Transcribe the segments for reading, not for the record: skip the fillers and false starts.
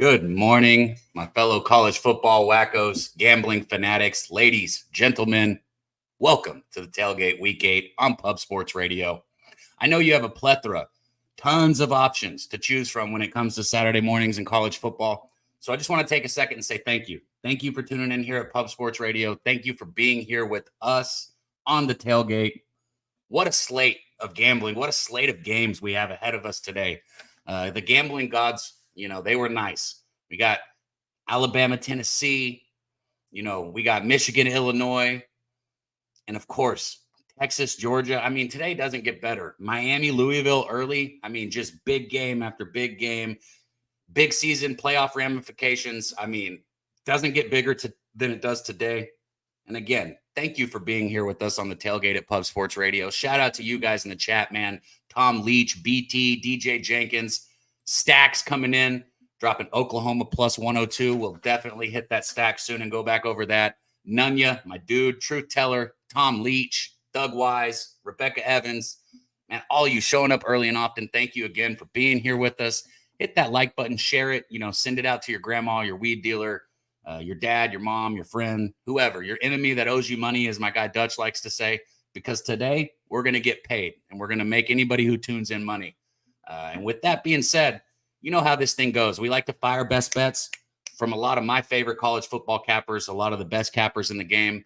Good morning, my fellow college football wackos, gambling fanatics, ladies, gentlemen. Welcome to the Tailgate Week 8 on Pub Sports Radio. I know you have a plethora, tons of options to choose from when it comes to Saturday mornings in college football. So I just want to take a second and say thank you. Thank you for tuning in here at Pub Sports Radio. Thank you for being here with us on the Tailgate. What a slate of gambling. What a slate of games we have ahead of us today. The gambling gods, they were nice. We got Alabama, Tennessee, we got Michigan, Illinois, and of course, Texas, Georgia. Today doesn't get better. Miami, Louisville early. Just big game after big game, big season, playoff ramifications. Doesn't get bigger than it does today. And again, thank you for being here with us on the Tailgate at Pub Sports Radio. Shout out to you guys in the chat, man. Tom Leach, BT, DJ Jenkins, Stacks coming in, dropping Oklahoma plus 102. We'll definitely hit that stack soon and go back over that. Nunya, my dude, Truth Teller, Tom Leach, Doug Wise, Rebecca Evans, man, all you showing up early and often. Thank you again for being here with us. Hit that like button, share it, send it out to your grandma, your weed dealer, your dad, your mom, your friend, whoever, your enemy that owes you money, as my guy Dutch likes to say, because today we're going to get paid and we're going to make anybody who tunes in money. And with that being said, you know how this thing goes. We like to fire best bets from a lot of my favorite college football cappers, a lot of the best cappers in the game.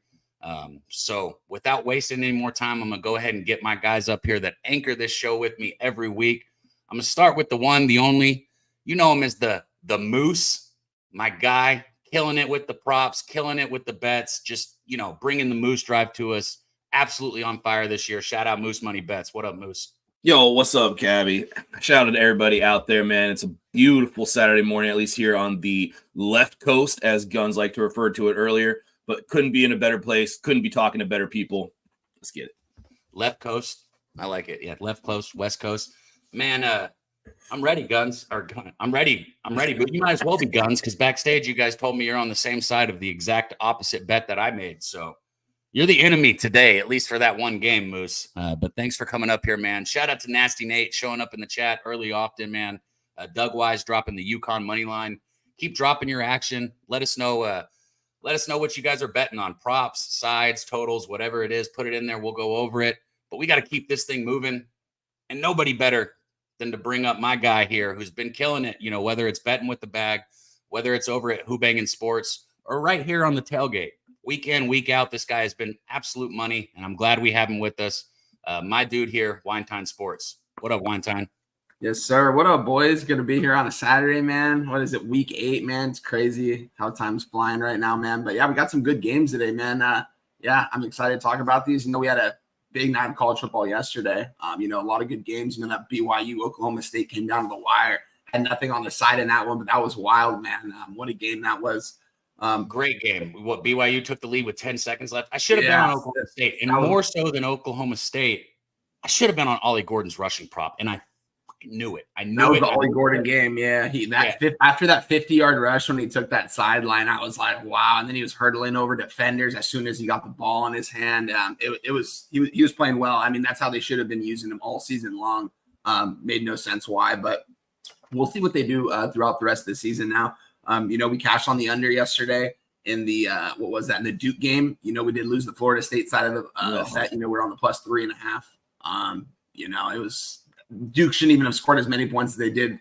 So without wasting any more time, I'm going to go ahead and get my guys up here that anchor this show with me every week. I'm going to start with the one, the only, you know him as the Moose, my guy, killing it with the props, killing it with the bets, just, bringing the Moose drive to us. Absolutely on fire this year. Shout out Moose Money Bets. What up, Moose? Yo, what's up, Cabby? Shout out to everybody out there, man. It's a beautiful Saturday morning, at least here on the left coast, as Guns like to refer to it earlier, but couldn't be in a better place. Couldn't be talking to better people. Let's get it. Left coast. I like it. Yeah, left coast, west coast. Man, I'm ready, Guns. I'm ready, but you might as well be Guns, because backstage you guys told me you're on the same side of the exact opposite bet that I made. So you're the enemy today, at least for that one game, Moose. But thanks for coming up here, man. Shout out to Nasty Nate showing up in the chat early often, man. Doug Wise dropping the UConn money line. Keep dropping your action. Let us know what you guys are betting on. Props, sides, totals, whatever it is. Put it in there. We'll go over it. But we got to keep this thing moving. And nobody better than to bring up my guy here who's been killing it, whether it's betting with the bag, whether it's over at Who Bangin' Sports, or right here on the Tailgate. Week in, week out, this guy has been absolute money, and I'm glad we have him with us. My dude here, Winetime Sports. What up, Winetime? Yes, sir. What up, boys? Good to be here on a Saturday, man. What is it, week 8, man? It's crazy how time's flying right now, man. But, yeah, we got some good games today, man. I'm excited to talk about these. We had a big night of college football yesterday. A lot of good games. That BYU, Oklahoma State came down to the wire. Had nothing on the side in that one, but that was wild, man. What a game that was. Great game. What, BYU took the lead with 10 seconds left. I should have been on Oklahoma State, and more so than Oklahoma State, I should have been on Ollie Gordon's rushing prop, and I fucking knew it. That was the Ollie Gordon game. Yeah, after that 50-yard rush when he took that sideline, I was like, wow. And then he was hurdling over defenders as soon as he got the ball in his hand. He was playing well. That's how they should have been using him all season long. Made no sense why, but we'll see what they do throughout the rest of the season now. We cashed on the under yesterday in the in the Duke game. We did lose the Florida State side of the set. We're on the plus 3.5. It was Duke shouldn't even have scored as many points as they did.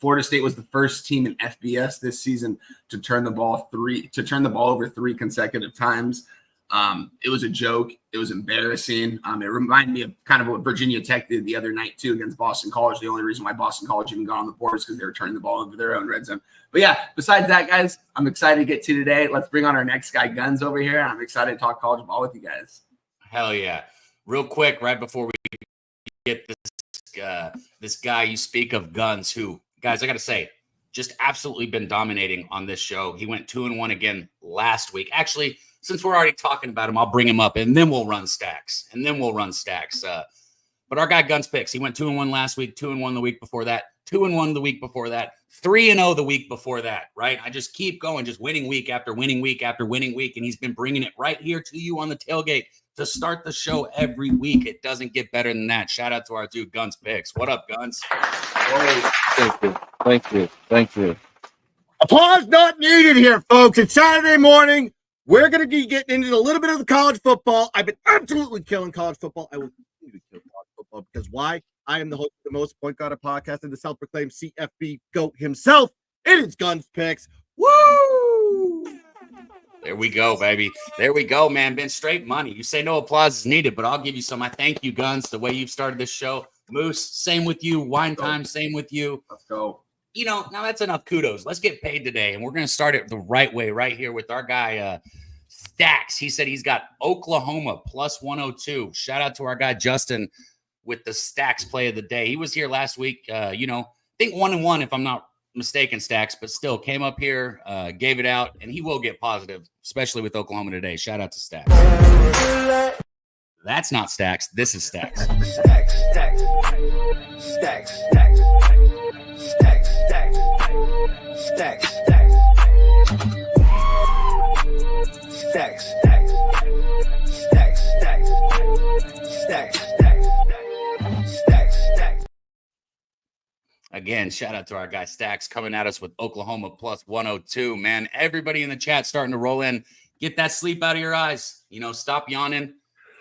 Florida State was the first team in FBS this season to turn the ball over 3 consecutive times. It was a joke. It was embarrassing. It reminded me of kind of what Virginia Tech did the other night too against Boston College. The only reason why Boston College even got on the board is because they were turning the ball over their own red zone. But yeah, besides that, guys, I'm excited to get to today. Let's bring on our next guy, Guns, over here. I'm excited to talk college ball with you guys. Hell yeah. Real quick, right before we get this guy you speak of, Guns, who, guys, I got to say, just absolutely been dominating on this show. He went 2-1 again last week. Actually, since we're already talking about him, I'll bring him up, and then we'll run stacks. But our guy Guns Picks, he went 2-1 last week, 2-1 the week before that, 2-1 the week before that, 3-0 the week before that, right? I just keep going, just winning week after winning week after winning week, and he's been bringing it right here to you on the Tailgate to start the show every week. It doesn't get better than that. Shout out to our dude Guns Picks. What up, Guns? Thank you. Applause not needed here, folks. It's Saturday morning. We're going to be getting into a little bit of the college football. I've been absolutely killing college football. I will continue to kill college football because why? I am the host of the most point guarded podcast and the self-proclaimed CFB GOAT himself. It is Guns Picks. Woo! There we go, baby. There we go, man. Been straight money. You say no applause is needed, but I'll give you some. I thank you, Guns, the way you've started this show. Moose, same with you. Wine Time, same with you. Let's go. You know, now that's enough kudos. Let's get paid today, and we're going to start it the right way right here with our guy, Stacks. He said he's got Oklahoma plus 102. Shout out to our guy, Justin, with the Stacks play of the day. He was here last week, I think 1-1 if I'm not mistaken, Stacks, but still came up here, gave it out, and he will get positive, especially with Oklahoma today. Shout out to Stacks. That's not Stacks. This is Stacks. Stacks. Again, shout out to our guy Stacks coming at us with Oklahoma plus 102. Man, everybody in the chat starting to roll in. Get that sleep out of your eyes. Stop yawning.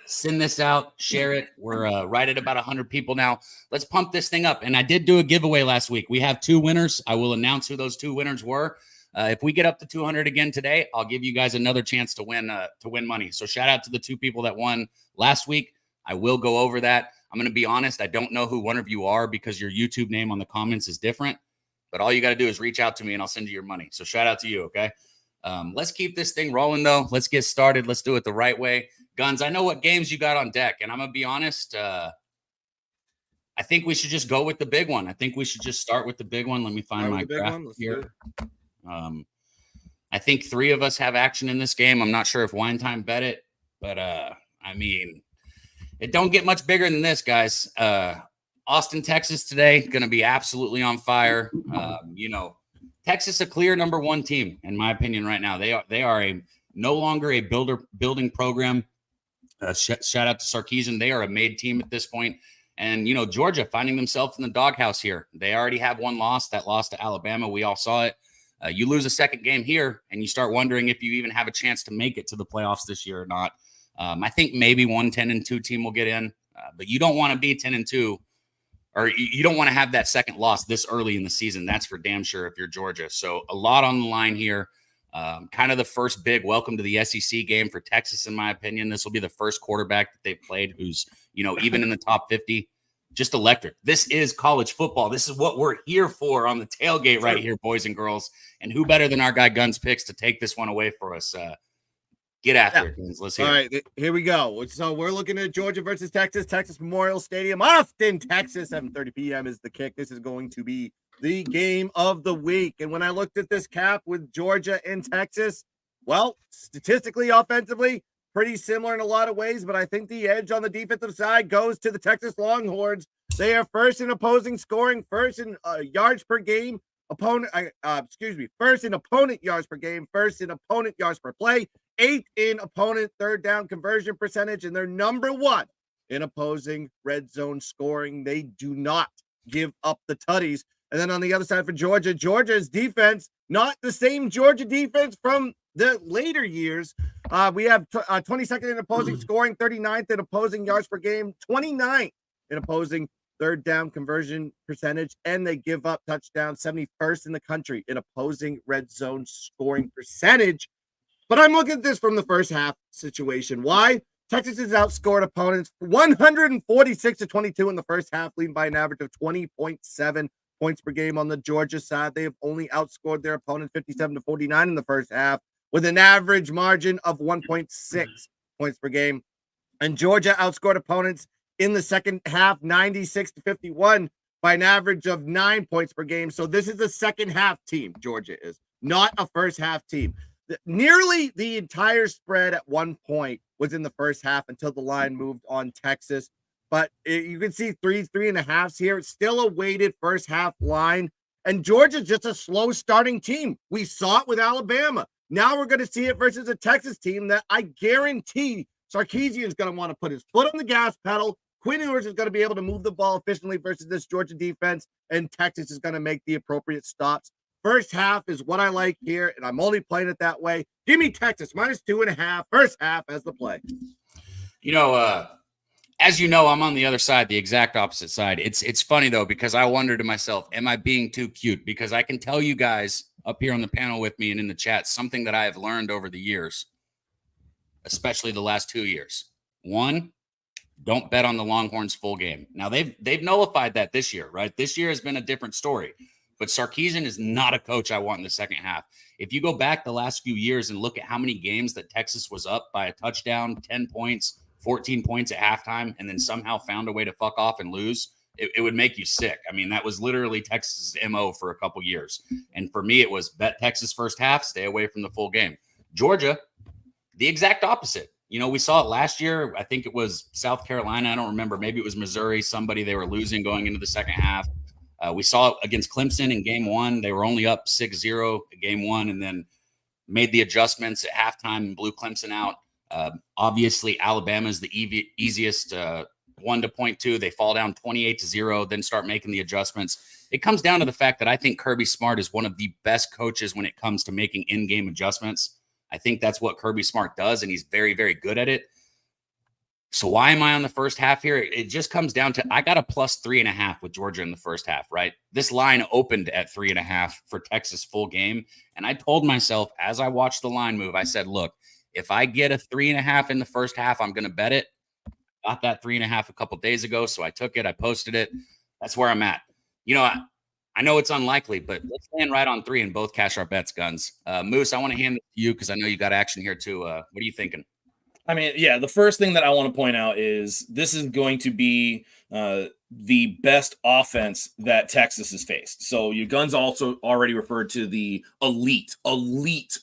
Send this out. Share it. We're right at about 100 people now. Let's pump this thing up. And I did do a giveaway last week. We have 2 winners. I will announce who those 2 winners were. If we get up to 200 again today, I'll give you guys another chance to win money. So shout out to the 2 people that won last week. I will go over that. I'm going to be honest. I don't know who one of you are because your YouTube name on the comments is different. But all you got to do is reach out to me and I'll send you your money. So shout out to you, okay? Let's keep this thing rolling, though. Let's get started. Let's do it the right way. Guns, I know what games you got on deck. And I'm going to be honest. I think we should just go with the big one. I think we should just start with the big one. Let me find my graph here. I think 3 of us have action in this game. I'm not sure if Wine Time bet it, but it don't get much bigger than this, guys. Austin, Texas today, going to be absolutely on fire. Texas a clear number 1 team, in my opinion, right now. They are no longer a building program. Shout out to Sarkisian. They are a made team at this point. And, Georgia finding themselves in the doghouse here. They already have 1 loss, that loss to Alabama. We all saw it. You lose a second game here, and you start wondering if you even have a chance to make it to the playoffs this year or not. I think maybe 1 10-2 team will get in, but you don't want to be 10-2, or you don't want to have that second loss this early in the season. That's for damn sure if you're Georgia. So a lot on the line here. Kind of the first big welcome to the SEC game for Texas, in my opinion. This will be the first quarterback that they've played who's, even in the top 50. Just electric. This is college football. This is what we're here for on the tailgate right here, boys and girls. And who better than our guy Guns Picks to take this one away for us? Get after it. Let's hear it. All right, here we go. So we're looking at Georgia versus Texas Memorial Stadium, Austin, Texas. 7:30 p.m. is the kick. This is going to be the game of the week. And when I looked at this cap with Georgia and Texas, well, statistically, offensively, pretty similar in a lot of ways, but I think the edge on the defensive side goes to the Texas Longhorns. They are first in opposing scoring, first in yards per game, first in opponent yards per game, first in opponent yards per play, 8th in opponent third down conversion percentage, and they're number 1 in opposing red zone scoring. They do not give up the tutties. And then on the other side for Georgia, Georgia's defense, not the same Georgia defense from the later years. We have 22nd in opposing scoring, 39th in opposing yards per game, 29th in opposing third down conversion percentage, and they give up touchdowns, 71st in the country in opposing red zone scoring percentage. But I'm looking at this from the first half situation. Why? Texas has outscored opponents 146-22 in the first half, leading by an average of 20.7 points per game. On the Georgia side, they have only outscored their opponents 57-49 in the first half, with an average margin of 1.6 points per game. And Georgia outscored opponents in the second half 96-51 by an average of 9 points per game. So this is a second half team, Georgia is, not a first half team. Nearly the entire spread at one point was in the first half until the line moved on Texas. But you can see 3.5s here. It's still a weighted first half line. And Georgia's just a slow starting team. We saw it with Alabama. Now we're going to see it versus a Texas team that I guarantee Sarkisian is going to want to put his foot on the gas pedal. Quinn Ewers is going to be able to move the ball efficiently versus this Georgia defense. And Texas is going to make the appropriate stops first half is what I like here, and I'm only playing it that way. Give me Texas -2.5 first half as the play. As you know, I'm on the other side, the exact opposite side. It's funny though, because I wonder to myself, am I being too cute? Because I can tell you guys up here on the panel with me and in the chat something that I have learned over the years, especially the last 2 years. One, don't bet on the Longhorns full game. Now they've nullified that this year, right? This year has been a different story. But Sarkisian is not a coach I want in the second half. If you go back the last few years and look at how many games that Texas was up by a touchdown, 10 points, 14 points at halftime, and then somehow found a way to fuck off and lose, it would make you sick. I mean, that was literally Texas's MO for a couple years. And for me, it was bet Texas first half, stay away from the full game. Georgia, the exact opposite. We saw it last year. I think it was South Carolina. I don't remember. Maybe it was Missouri. Somebody they were losing going into the second half. We saw it against Clemson in game one. They were only up 6-0 at game one and then made the adjustments at halftime and blew Clemson out. Obviously, Alabama is the easiest one to point to. They fall down 28-0, then start making the adjustments. It comes down to the fact that I think Kirby Smart is one of the best coaches when it comes to making in-game adjustments. I think that's what Kirby Smart does, and he's very, very good at it. So why am I on the first half here? It just comes down to I got a +3.5 with Georgia in the first half, right? This line opened at 3.5 for Texas full game. And I told myself as I watched the line move, I said, look, if I get a 3.5 in the first half, I'm going to bet it. Got that 3.5 a couple days ago. So I took it. I posted it. That's where I'm at. I know it's unlikely, but let's land right on 3 and both cash our bets, Guns. Moose, I want to hand it to you because I know you got action here too. What are you thinking? I mean, yeah, the first thing that I want to point out is this is going to be the best offense that Texas has faced. So your Guns also already referred to the elite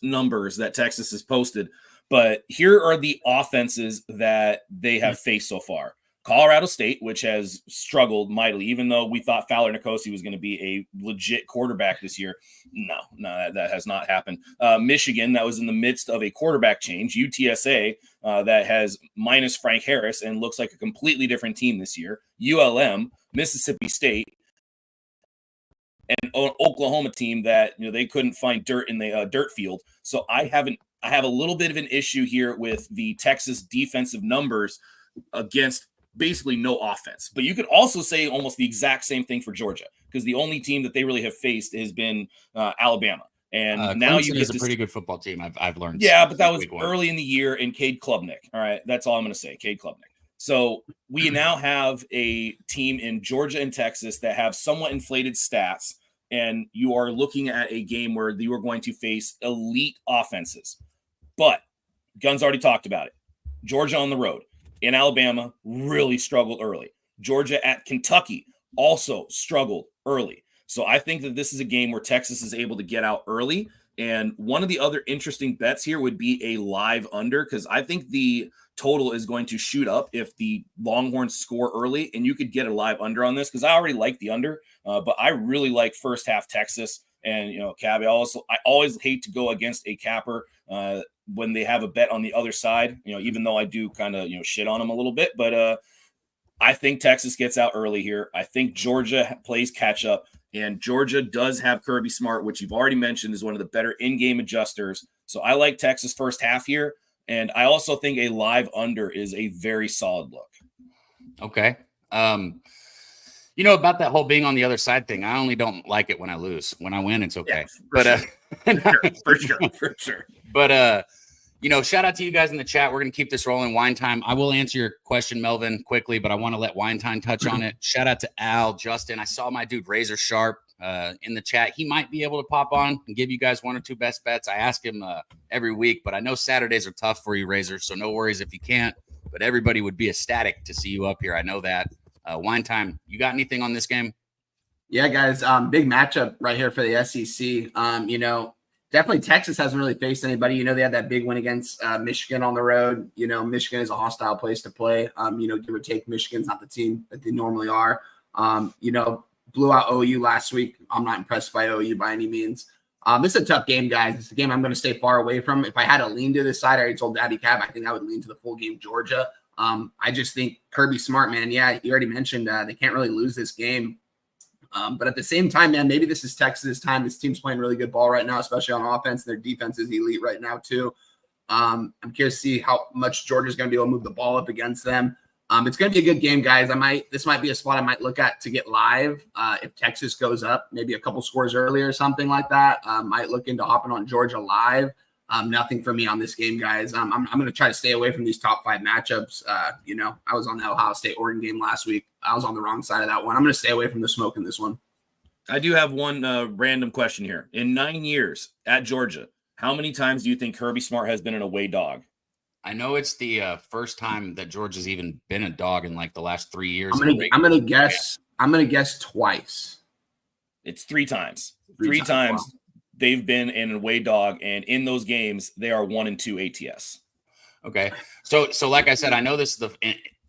numbers that Texas has posted. But here are the offenses that they have faced so far. Colorado State, which has struggled mightily, even though we thought Fowler Nicosi was going to be a legit quarterback this year. No, that has not happened. Michigan, that was in the midst of a quarterback change. UTSA, that has minus Frank Harris and looks like a completely different team this year. ULM, Mississippi State, and an Oklahoma team that they couldn't find dirt in the dirt field. So I have a little bit of an issue here with the Texas defensive numbers against basically no offense. But you could also say almost the exact same thing for Georgia, because the only team that they really have faced has been Alabama. And now Clemson is a pretty good football team. I've learned. Yeah, but that was early in the year, and Cade Klubnik. All right, that's all I'm going to say. Cade Klubnik. So we now have a team in Georgia and Texas that have somewhat inflated stats, and you are looking at a game where you are going to face elite offenses. But Guns already talked about it. Georgia on the road. In Alabama, really struggled early. Georgia at Kentucky also struggled early. So I think that this is a game where Texas is able to get out early. And one of the other interesting bets here would be a live under, because I think the total is going to shoot up if the Longhorns score early. And you could get a live under on this, because I already like the under, but I really like first half Texas. And, Cab, I always hate to go against a capper when they have a bet on the other side, even though I do kind of, shit on them a little bit. But I think Texas gets out early here. I think Georgia plays catch up, and Georgia does have Kirby Smart, which you've already mentioned is one of the better in-game adjusters. So I like Texas first half here. And I also think a live under is a very solid look. Okay. About that whole being on the other side thing, I only don't like it when I lose. When I win, it's okay. Yeah, for sure. But, shout out to you guys in the chat. We're going to keep this rolling. Wine Time. I will answer your question, Melvin, quickly, but I want to let Wine Time touch on it. Shout out to Al, Justin. I saw my dude Razor Sharp in the chat. He might be able to pop on and give you guys one or two best bets. I ask him every week, but I know Saturdays are tough for you, Razor, so no worries if you can't. But everybody would be ecstatic to see you up here. I know that. Wine Time, you got anything on this game? Yeah, guys, big matchup right here for the SEC. Definitely Texas hasn't really faced anybody. They had that big win against Michigan on the road. Michigan is a hostile place to play. Give or take, Michigan's not the team that they normally are. Blew out OU last week. I'm not impressed by OU by any means. This is a tough game, guys. It's a game I'm going to stay far away from. If I had to lean to this side, I already told Daby Cab, I think I would lean to the full game Georgia. I just think Kirby Smart, man. Yeah, you already mentioned they can't really lose this game. But at the same time, man, maybe this is Texas' time. This team's playing really good ball right now, especially on offense. Their defense is elite right now too. I'm curious to see how much Georgia's going to be able to move the ball up against them. It's going to be a good game, guys. This might be a spot I might look at to get live. If Texas goes up, maybe a couple scores early or something like that, might look into hopping on Georgia live. Nothing for me on this game, guys. I'm going to try to stay away from these top 5 matchups. I was on the Ohio State-Oregon game last week. I was on the wrong side of that one. I'm going to stay away from the smoke in this one. I do have one random question here. In 9 years at Georgia, how many times do you think Kirby Smart has been an away dog? I know it's the first time that Georgia's even been a dog in like the last 3 years. I'm gonna guess twice. It's 3 times. Three times wow. They've been an away dog, and in those games, they are 1-2 ATS. Okay, so like I said, I know this is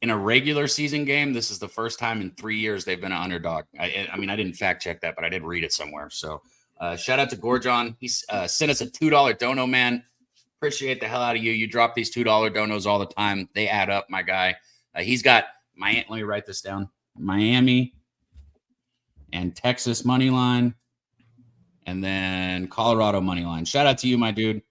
in a regular season game. This is the first time in 3 years they've been an underdog. I mean, I didn't fact check that, but I did read it somewhere. So shout out to Gorjon. He sent us a $2 dono, man. Appreciate the hell out of you. You drop these $2 donos all the time. They add up, my guy. He's got let me write this down. Miami and Texas money line, and then Colorado money line. Shout out to you, my dude.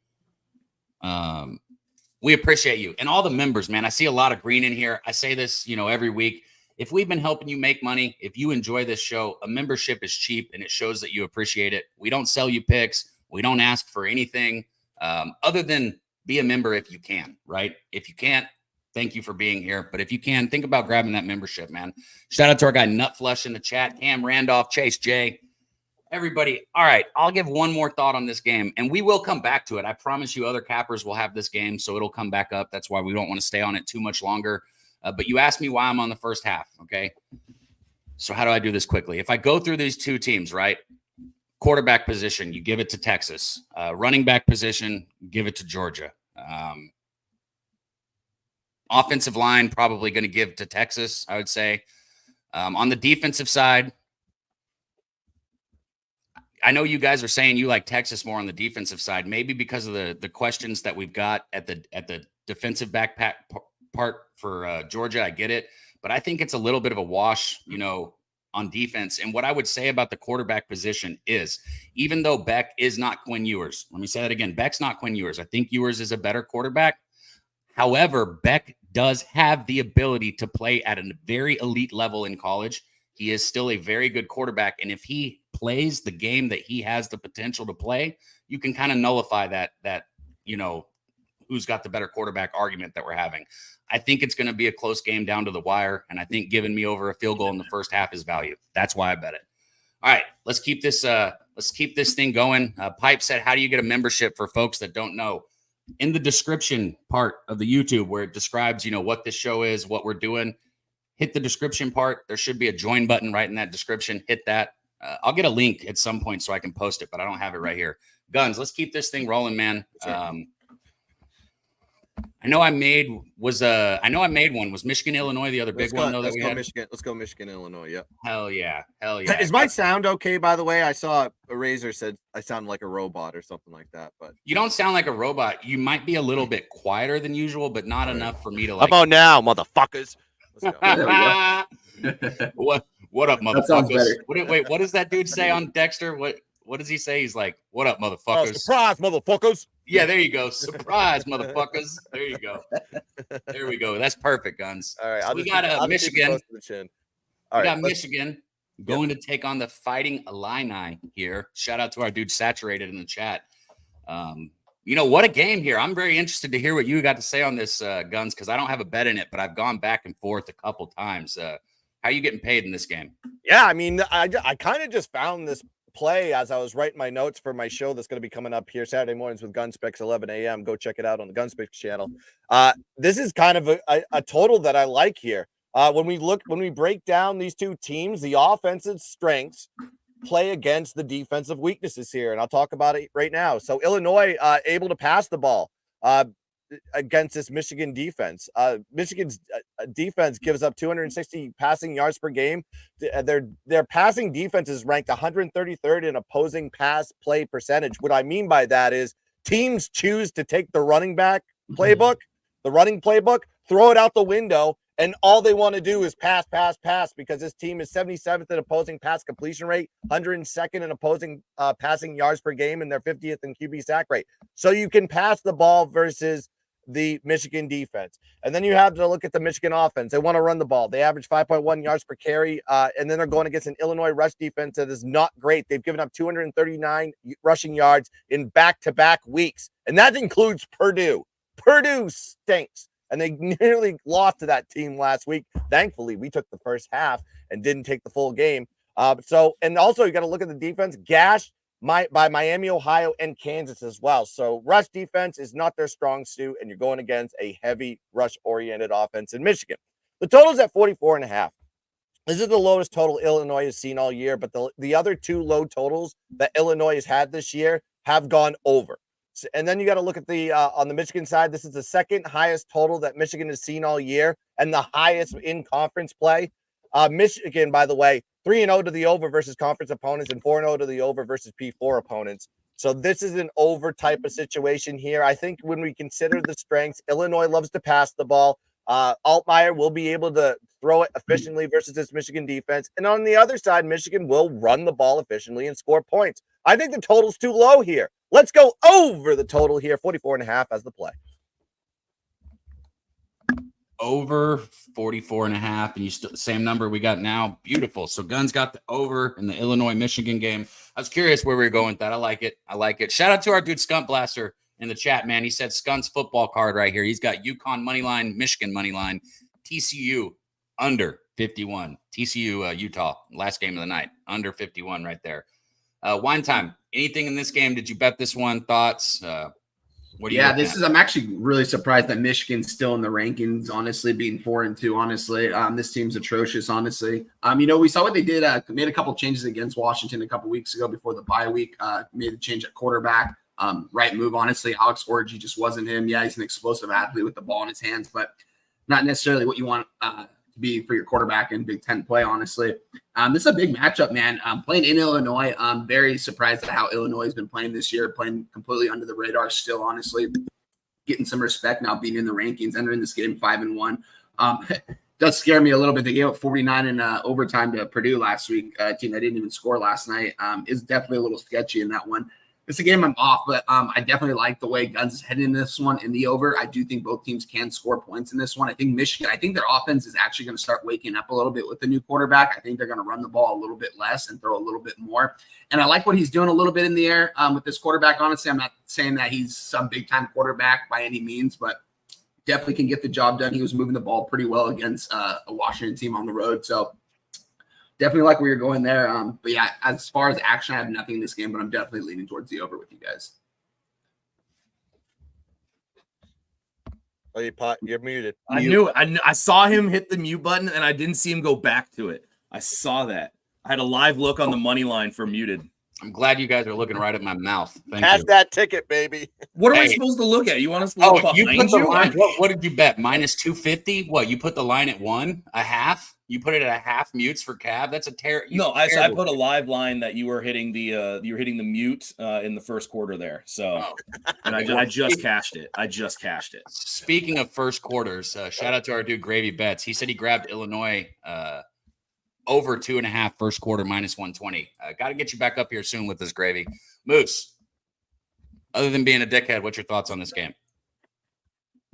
We appreciate you and all the members, man. I see a lot of green in here. I say this, every week. If we've been helping you make money, if you enjoy this show, a membership is cheap and it shows that you appreciate it. We don't sell you picks. We don't ask for anything. Other than be a member if you can, right? If you can't, thank you for being here. But if you can, think about grabbing that membership, man. Shout out to our guy Nutflush in the chat, Cam Randolph, Chase J, everybody. All right, I'll give one more thought on this game, and we will come back to it. I promise you other cappers will have this game, so it'll come back up. That's why we don't want to stay on it too much longer. But you asked me why I'm on the first half, okay? So how do I do this quickly? If I go through these two teams, right? Quarterback position, you give it to Texas. Running back position, give it to Georgia. Offensive line, probably going to give to Texas, I would say. On the defensive side, I know you guys are saying you like Texas more on the defensive side, maybe because of the questions that we've got at the defensive backpack part for Georgia. I get it, but I think it's a little bit of a wash, on defense. And what I would say about the quarterback position is, even though Beck is not Quinn Ewers, let me say that again, Beck's not Quinn Ewers. I think Ewers is a better quarterback. However, Beck does have the ability to play at a very elite level in college. He is still a very good quarterback. And if he plays the game that he has the potential to play, you can kind of nullify that, who's got the better quarterback argument that we're having. I think it's going to be a close game down to the wire, and I think giving me over a field goal in the first half is value. That's why I bet it. All right, let's keep this thing going. Pipe said, how do you get a membership for folks that don't know? In the description part of the YouTube where it describes, what this show is, what we're doing, hit the description part. There should be a join button right in that description. Hit that. I'll get a link at some point so I can post it, but I don't have it right here. Guns, let's keep this thing rolling, man. Sure. I know I made one. Was Michigan, Illinois the other big one though that we had? Michigan. Let's go Michigan, Illinois. Yep. Hell yeah. Is my sound okay? By the way, I saw a Razor said I sound like a robot or something like that. But you don't sound like a robot. You might be a little bit quieter than usual, but not enough for me to like. How about now, motherfuckers? Let's go. What up, motherfuckers? Wait, what does that dude say on Dexter? What does he say? He's like, "What up, motherfuckers?" Surprise, motherfuckers! Yeah, there you go. Surprise, motherfuckers! There you go. There we go. That's perfect, Guns. All right, so we got Michigan. We got Michigan going to take on the Fighting Illini here. Shout out to our dude Saturated in the chat. What a game here. I'm very interested to hear what you got to say on this, Guns, because I don't have a bet in it, but I've gone back and forth a couple times. How are you getting paid in this game? Yeah, I mean, I kind of just found this play as I was writing my notes for my show that's going to be coming up here Saturday mornings with Gunspecs 11 a.m. Go check it out on the Gunspecs channel. This is kind of a total that I like here. When we break down these two teams, the offensive strengths play against the defensive weaknesses here, and I'll talk about it right now. So Illinois able to pass the ball against this Michigan defense. Michigan's defense gives up 260 passing yards per game. Their passing defense is ranked 133rd in opposing pass play percentage. What I mean by that is teams choose to take the running back playbook, the running playbook, throw it out the window, And all they want to do is pass because this team is 77th in opposing pass completion rate, 102nd in opposing passing yards per game, and they're 50th in QB sack rate. So you can pass the ball versus the Michigan defense. And then you have to look at the Michigan offense. They want to run the ball. They average 5.1 yards per carry, and then they're going against an Illinois rush defense that is not great. They've given up 239 rushing yards in back-to-back weeks, and that includes Purdue. Purdue stinks, and they nearly lost to that team last week. Thankfully, we took the first half and didn't take the full game. And also you got to look at the defense. Gashed by Miami, Ohio, and Kansas as well. So rush defense is not their strong suit, and you're going against a heavy rush-oriented offense in Michigan. The total's at 44.5. This is the lowest total Illinois has seen all year, but the other two low totals that Illinois has had this year have gone over. And then you got to look at the on the Michigan side. This is the second highest total that Michigan has seen all year, and the highest in conference play. Michigan, by the way, 3-0 to the over versus conference opponents and 4-0 to the over versus P4 opponents. So this is an over type of situation here. I think when we consider the strengths, Illinois loves to pass the ball. Altmaier will be able to throw it efficiently versus this Michigan defense. And on the other side, Michigan will run the ball efficiently and score points. I think the total's too low here. Let's go over the total here, 44.5 as the play. Over 44.5, and you still the same number we got now. Beautiful. So Guns got the over in the Illinois-Michigan game. I was curious where we were going with that. I like it. Shout out to our dude Skunt Blaster in the chat, man. He said Skunt's football card right here. He's got UConn money line, Michigan money line, TCU under 51. TCU Utah last game of the night under 51 right there. Wine time. Anything in this game? Did you bet this one? Thoughts? What do you? Yeah, I'm actually really surprised that Michigan's still in the rankings. Honestly, being 4-2. Honestly, this team's atrocious. Honestly, we saw what they did. Made a couple changes against Washington a couple weeks ago before the bye week. Made a change at quarterback. Right move. Honestly, Alex Orji just wasn't him. Yeah, he's an explosive athlete with the ball in his hands, but not necessarily what you want to be for your quarterback in Big Ten play. Honestly, this is a big matchup, man. Playing in Illinois, I'm very surprised at how Illinois has been playing this year, playing completely under the radar still, honestly, getting some respect now, being in the rankings, entering this game 5-1. Does scare me a little bit. They gave up 49 in overtime to Purdue last week, a team that didn't even score last night. Is definitely a little sketchy in that one. It's a game I'm off, but I definitely like the way Guns is heading in this one in the over. I do think both teams can score points in this one. I think Michigan, their offense is actually going to start waking up a little bit with the new quarterback. I think they're going to run the ball a little bit less and throw a little bit more. And I like what he's doing a little bit in the air with this quarterback. Honestly, I'm not saying that he's some big-time quarterback by any means, but definitely can get the job done. He was moving the ball pretty well against a Washington team on the road. So definitely like where you're going there. But yeah, as far as action, I have nothing in this game, but I'm definitely leaning towards the over with you guys. Oh, you're muted. I saw him hit the mute button, and I didn't see him go back to it. I saw that. I had a live look on the money line for muted. I'm glad you guys are looking right at my mouth. Thank Cash you. that ticket, baby. What are we supposed to look at? You want us to look behind you put the you? line. What did you bet? Minus 250? What? You put the line at 1? A half? You put it at a half mutes for Cab? That's a terrible. No, I put a live line that you were hitting the mute in the first quarter there. So, and I just cashed it. Speaking of first quarters, shout out to our dude Gravy Bets. He said he grabbed Illinois over 2.5 first quarter minus 120. Got to get you back up here soon with this Gravy. Moose, other than being a dickhead, what's your thoughts on this game?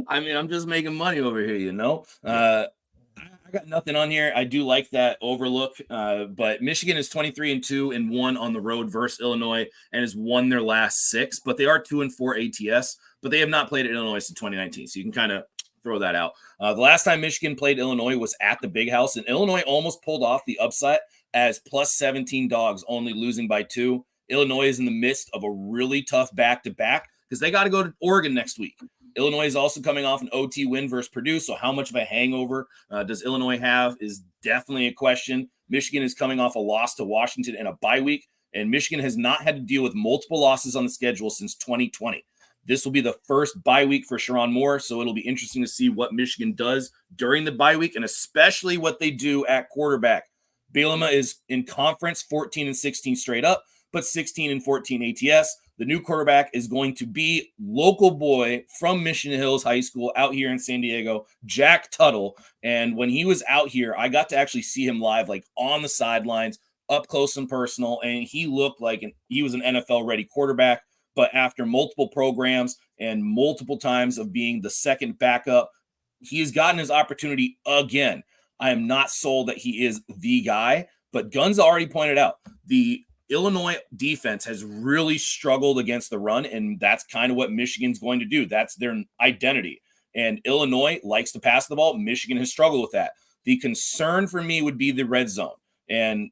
I mean, I'm just making money over here, you know. I got nothing on here. I do like that overlook, but Michigan is 23-2 and 1 on the road versus Illinois and has won their last 6, but they are 2-4 ATS, but they have not played at Illinois since 2019. So you can kind of throw that out. The last time Michigan played Illinois was at the Big House, and Illinois almost pulled off the upset as plus 17 dogs, only losing by 2. Illinois is in the midst of a really tough back-to-back because they got to go to Oregon next week. Illinois is also coming off an OT win versus Purdue, so how much of a hangover does Illinois have is definitely a question. Michigan is coming off a loss to Washington and a bye week, and Michigan has not had to deal with multiple losses on the schedule since 2020. This will be the first bye week for Sharon Moore, so it'll be interesting to see what Michigan does during the bye week and especially what they do at quarterback. Bielema is in conference 14-16 straight up, but 16-14 ATS. The new quarterback is going to be local boy from Mission Hills High School out here in San Diego, Jack Tuttle. And when he was out here, I got to actually see him live, like on the sidelines, up close and personal. And he looked like he was an NFL-ready quarterback. But after multiple programs and multiple times of being the second backup, he has gotten his opportunity again. I am not sold that he is the guy, but Guns already pointed out the Illinois defense has really struggled against the run, and that's kind of what Michigan's going to do. That's their identity. And Illinois likes to pass the ball. Michigan has struggled with that. The concern for me would be the red zone. And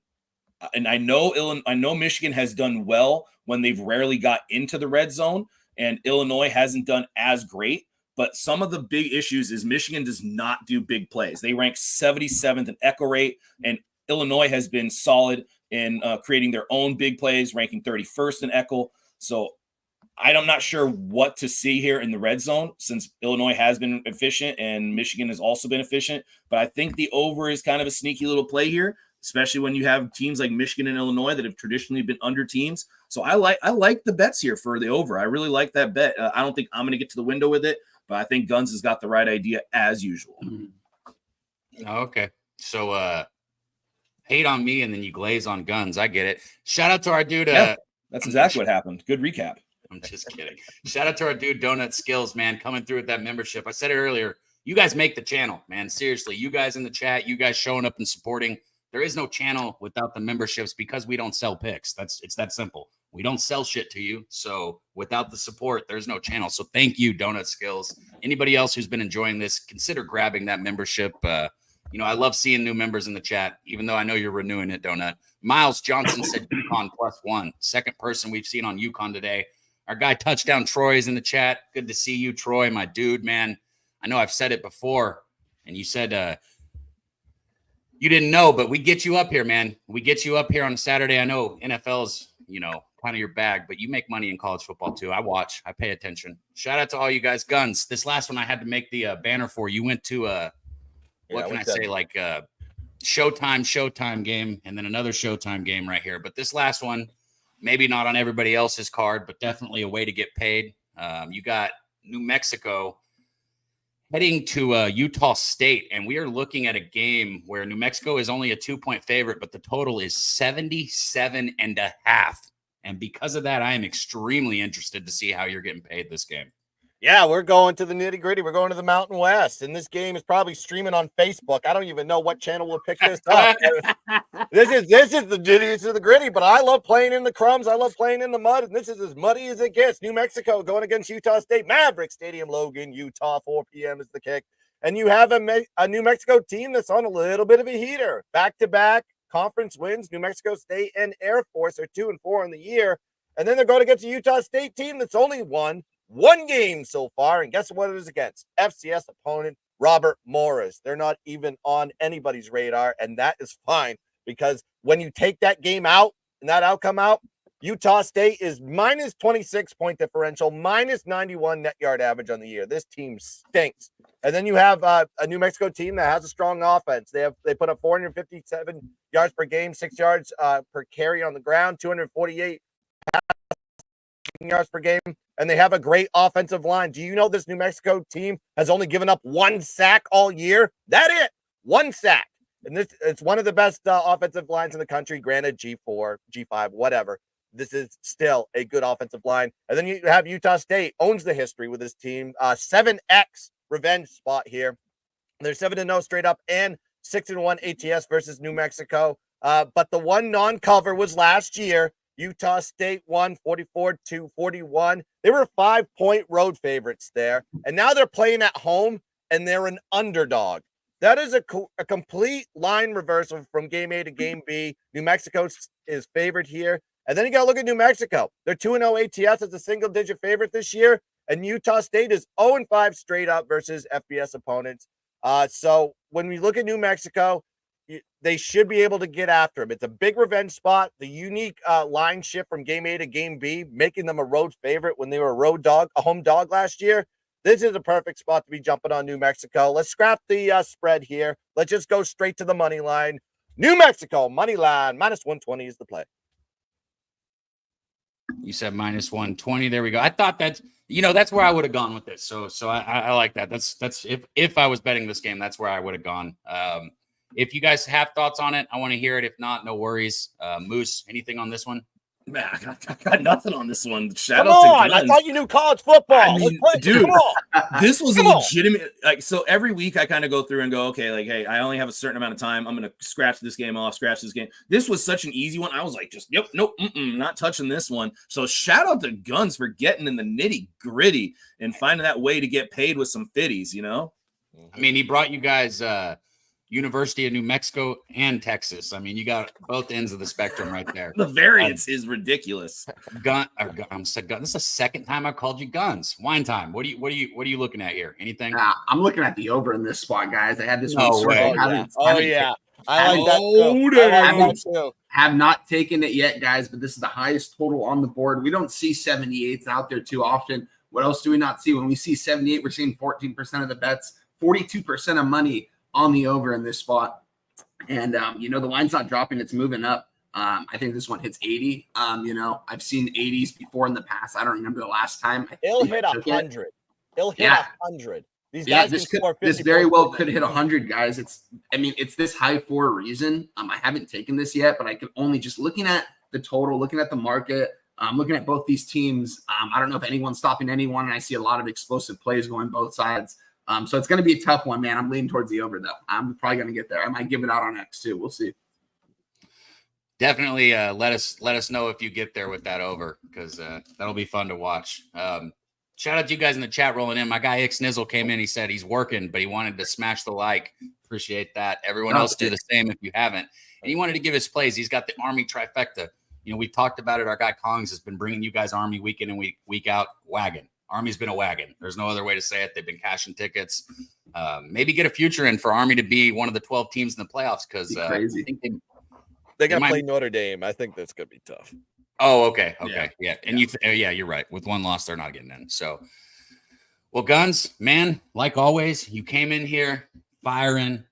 I know Michigan has done well when they've rarely got into the red zone, and Illinois hasn't done as great. But some of the big issues is Michigan does not do big plays. They rank 77th in echo rate, and Illinois has been solid in creating their own big plays, ranking 31st in echo. So I'm not sure what to see here in the red zone since Illinois has been efficient and Michigan has also been efficient. But I think the over is kind of a sneaky little play here, especially when you have teams like Michigan and Illinois that have traditionally been under teams. So I like the bets here for the over. I really like that bet. I don't think I'm going to get to the window with it, but I think Guns has got the right idea as usual. Okay. So hate on me and then you glaze on Guns. I get it. Shout out to our dude. Yeah, that's exactly what happened. Good recap. I'm just kidding. Shout out to our dude Donut Skills, man, coming through with that membership. I said it earlier. You guys make the channel, man. Seriously, you guys in the chat, you guys showing up and supporting. There is no channel without the memberships because we don't sell picks. It's that simple. We don't sell shit to you. So without the support, there's no channel. So thank you, Donut Skills. Anybody else who's been enjoying this, consider grabbing that membership. I love seeing new members in the chat, even though I know you're renewing it, Donut. Miles Johnson said UConn +1. Second person we've seen on UConn today. Our guy Touchdown Troy is in the chat. Good to see you, Troy, my dude, man. I know I've said it before, and you said you didn't know, but we get you up here, man. We get you up here on a Saturday. I know NFL's, kind of your bag, but you make money in college football too. I watch. I pay attention. Shout out to all you guys. Guns. This last one I had to make the banner for. You went to like a Showtime game, and then another Showtime game right here. But this last one, maybe not on everybody else's card, but definitely a way to get paid. You got New Mexico heading to Utah State, and we are looking at a game where New Mexico is only a 2-point favorite, but the total is 77.5. And because of that, I am extremely interested to see how you're getting paid this game. Yeah, we're going to the nitty gritty. We're going to the Mountain West, and this game is probably streaming on Facebook. I don't even know what channel will pick this up. This is the nitty to the gritty, but I love playing in the crumbs. I love playing in the mud, and this is as muddy as it gets. New Mexico going against Utah State. Maverick Stadium, Logan, Utah. 4 p.m. is the kick, and you have a New Mexico team that's on a little bit of a heater. Back-to-back conference wins. New Mexico State and Air Force are 2-4 in the year, and then they're going against a Utah State team that's only won one game so far, and guess what it is against? FCS opponent Robert Morris. They're not even on anybody's radar, and that is fine because when you take that game out and that outcome out, Utah State is minus 26 point differential, minus 91 net yard average on the year. This team stinks. And then you have a New Mexico team that has a strong offense. They put up 457 yards per game, 6 yards per carry on the ground, 248 yards per game, and they have a great offensive line. Do you know this New Mexico team has only given up 1 sack all year? That it, 1 sack. And it's one of the best offensive lines in the country. Granted, G4, G5, whatever. This is still a good offensive line. And then you have Utah State owns the history with this team. 7X revenge spot here. They're 7-0 straight up and 6-1 ATS versus New Mexico. But the one non-cover was last year. Utah State won 44-41. They were 5-point road favorites there. And now they're playing at home, and they're an underdog. That is a complete line reversal from game A to game B. New Mexico is favored here. And then you got to look at New Mexico. They're 2-0 ATS as a single-digit favorite this year. And Utah State is 0-5 straight up versus FBS opponents. So when we look at New Mexico, they should be able to get after him. It's a big revenge spot. The unique line shift from game A to game B, making them a road favorite when they were a home dog last year. This is a perfect spot to be jumping on New Mexico. Let's scrap the spread here. Let's just go straight to the money line. New Mexico money line minus 120 is the play. You said minus 120. There we go. I thought that's that's where I would have gone with this. So I like that. That's if I was betting this game, that's where I would have gone. If you guys have thoughts on it, I want to hear it. If not, no worries. Moose, anything on this one? Man, I got nothing on this one. Come on, I thought you knew college football. I mean, dude, come on. This was a legitimate, like, so every week I kind of go through and go, okay, like, hey, I only have a certain amount of time. I'm going to scratch this game off, scratch this game. This was such an easy one. I was like, just, nope, not touching this one. So shout out to Guns for getting in the nitty gritty and finding that way to get paid with some fitties, I mean, he brought you guys University of New Mexico and Texas. I mean, you got both ends of the spectrum right there. The variance is ridiculous. This is the second time I've called you Guns. Wine time. What are you looking at here? Anything? I'm looking at the over in this spot, guys. I had this one. I like that too. Have not taken it yet, guys, but this is the highest total on the board. We don't see 78s out there too often. What else do we not see? When we see 78, we're seeing 14% of the bets, 42% of money on the over in this spot. And, the line's not dropping. It's moving up. I think this one hits 80. I've seen 80s before in the past. I don't remember the last time. It'll hit 100. It'll hit 100. These guys this very well could hit 100, guys. It's this high for a reason. I haven't taken this yet, but I can only just looking at the total, looking at the market, looking at both these teams. I don't know if anyone's stopping anyone, and I see a lot of explosive plays going both sides. So it's going to be a tough one, man. I'm leaning towards the over, though. I'm probably going to get there. I might give it out on X, too. We'll see. Definitely let us know if you get there with that over, because that'll be fun to watch. Shout out to you guys in the chat rolling in. My guy Ix Nizzle came in. He said he's working, but he wanted to smash the like. Appreciate that. Everyone else do the same if you haven't. And he wanted to give his plays. He's got the Army trifecta. We talked about it. Our guy Kongs has been bringing you guys Army week in and week out wagon. Army's been a wagon. There's no other way to say it. They've been cashing tickets. Maybe get a future in for Army to be one of the 12 teams in the playoffs, because I think they got to play Notre Dame. I think that's going to be tough. Oh, okay. Yeah. And you're right. With one loss, they're not getting in. So, well, Guns, man, like always, you came in here firing,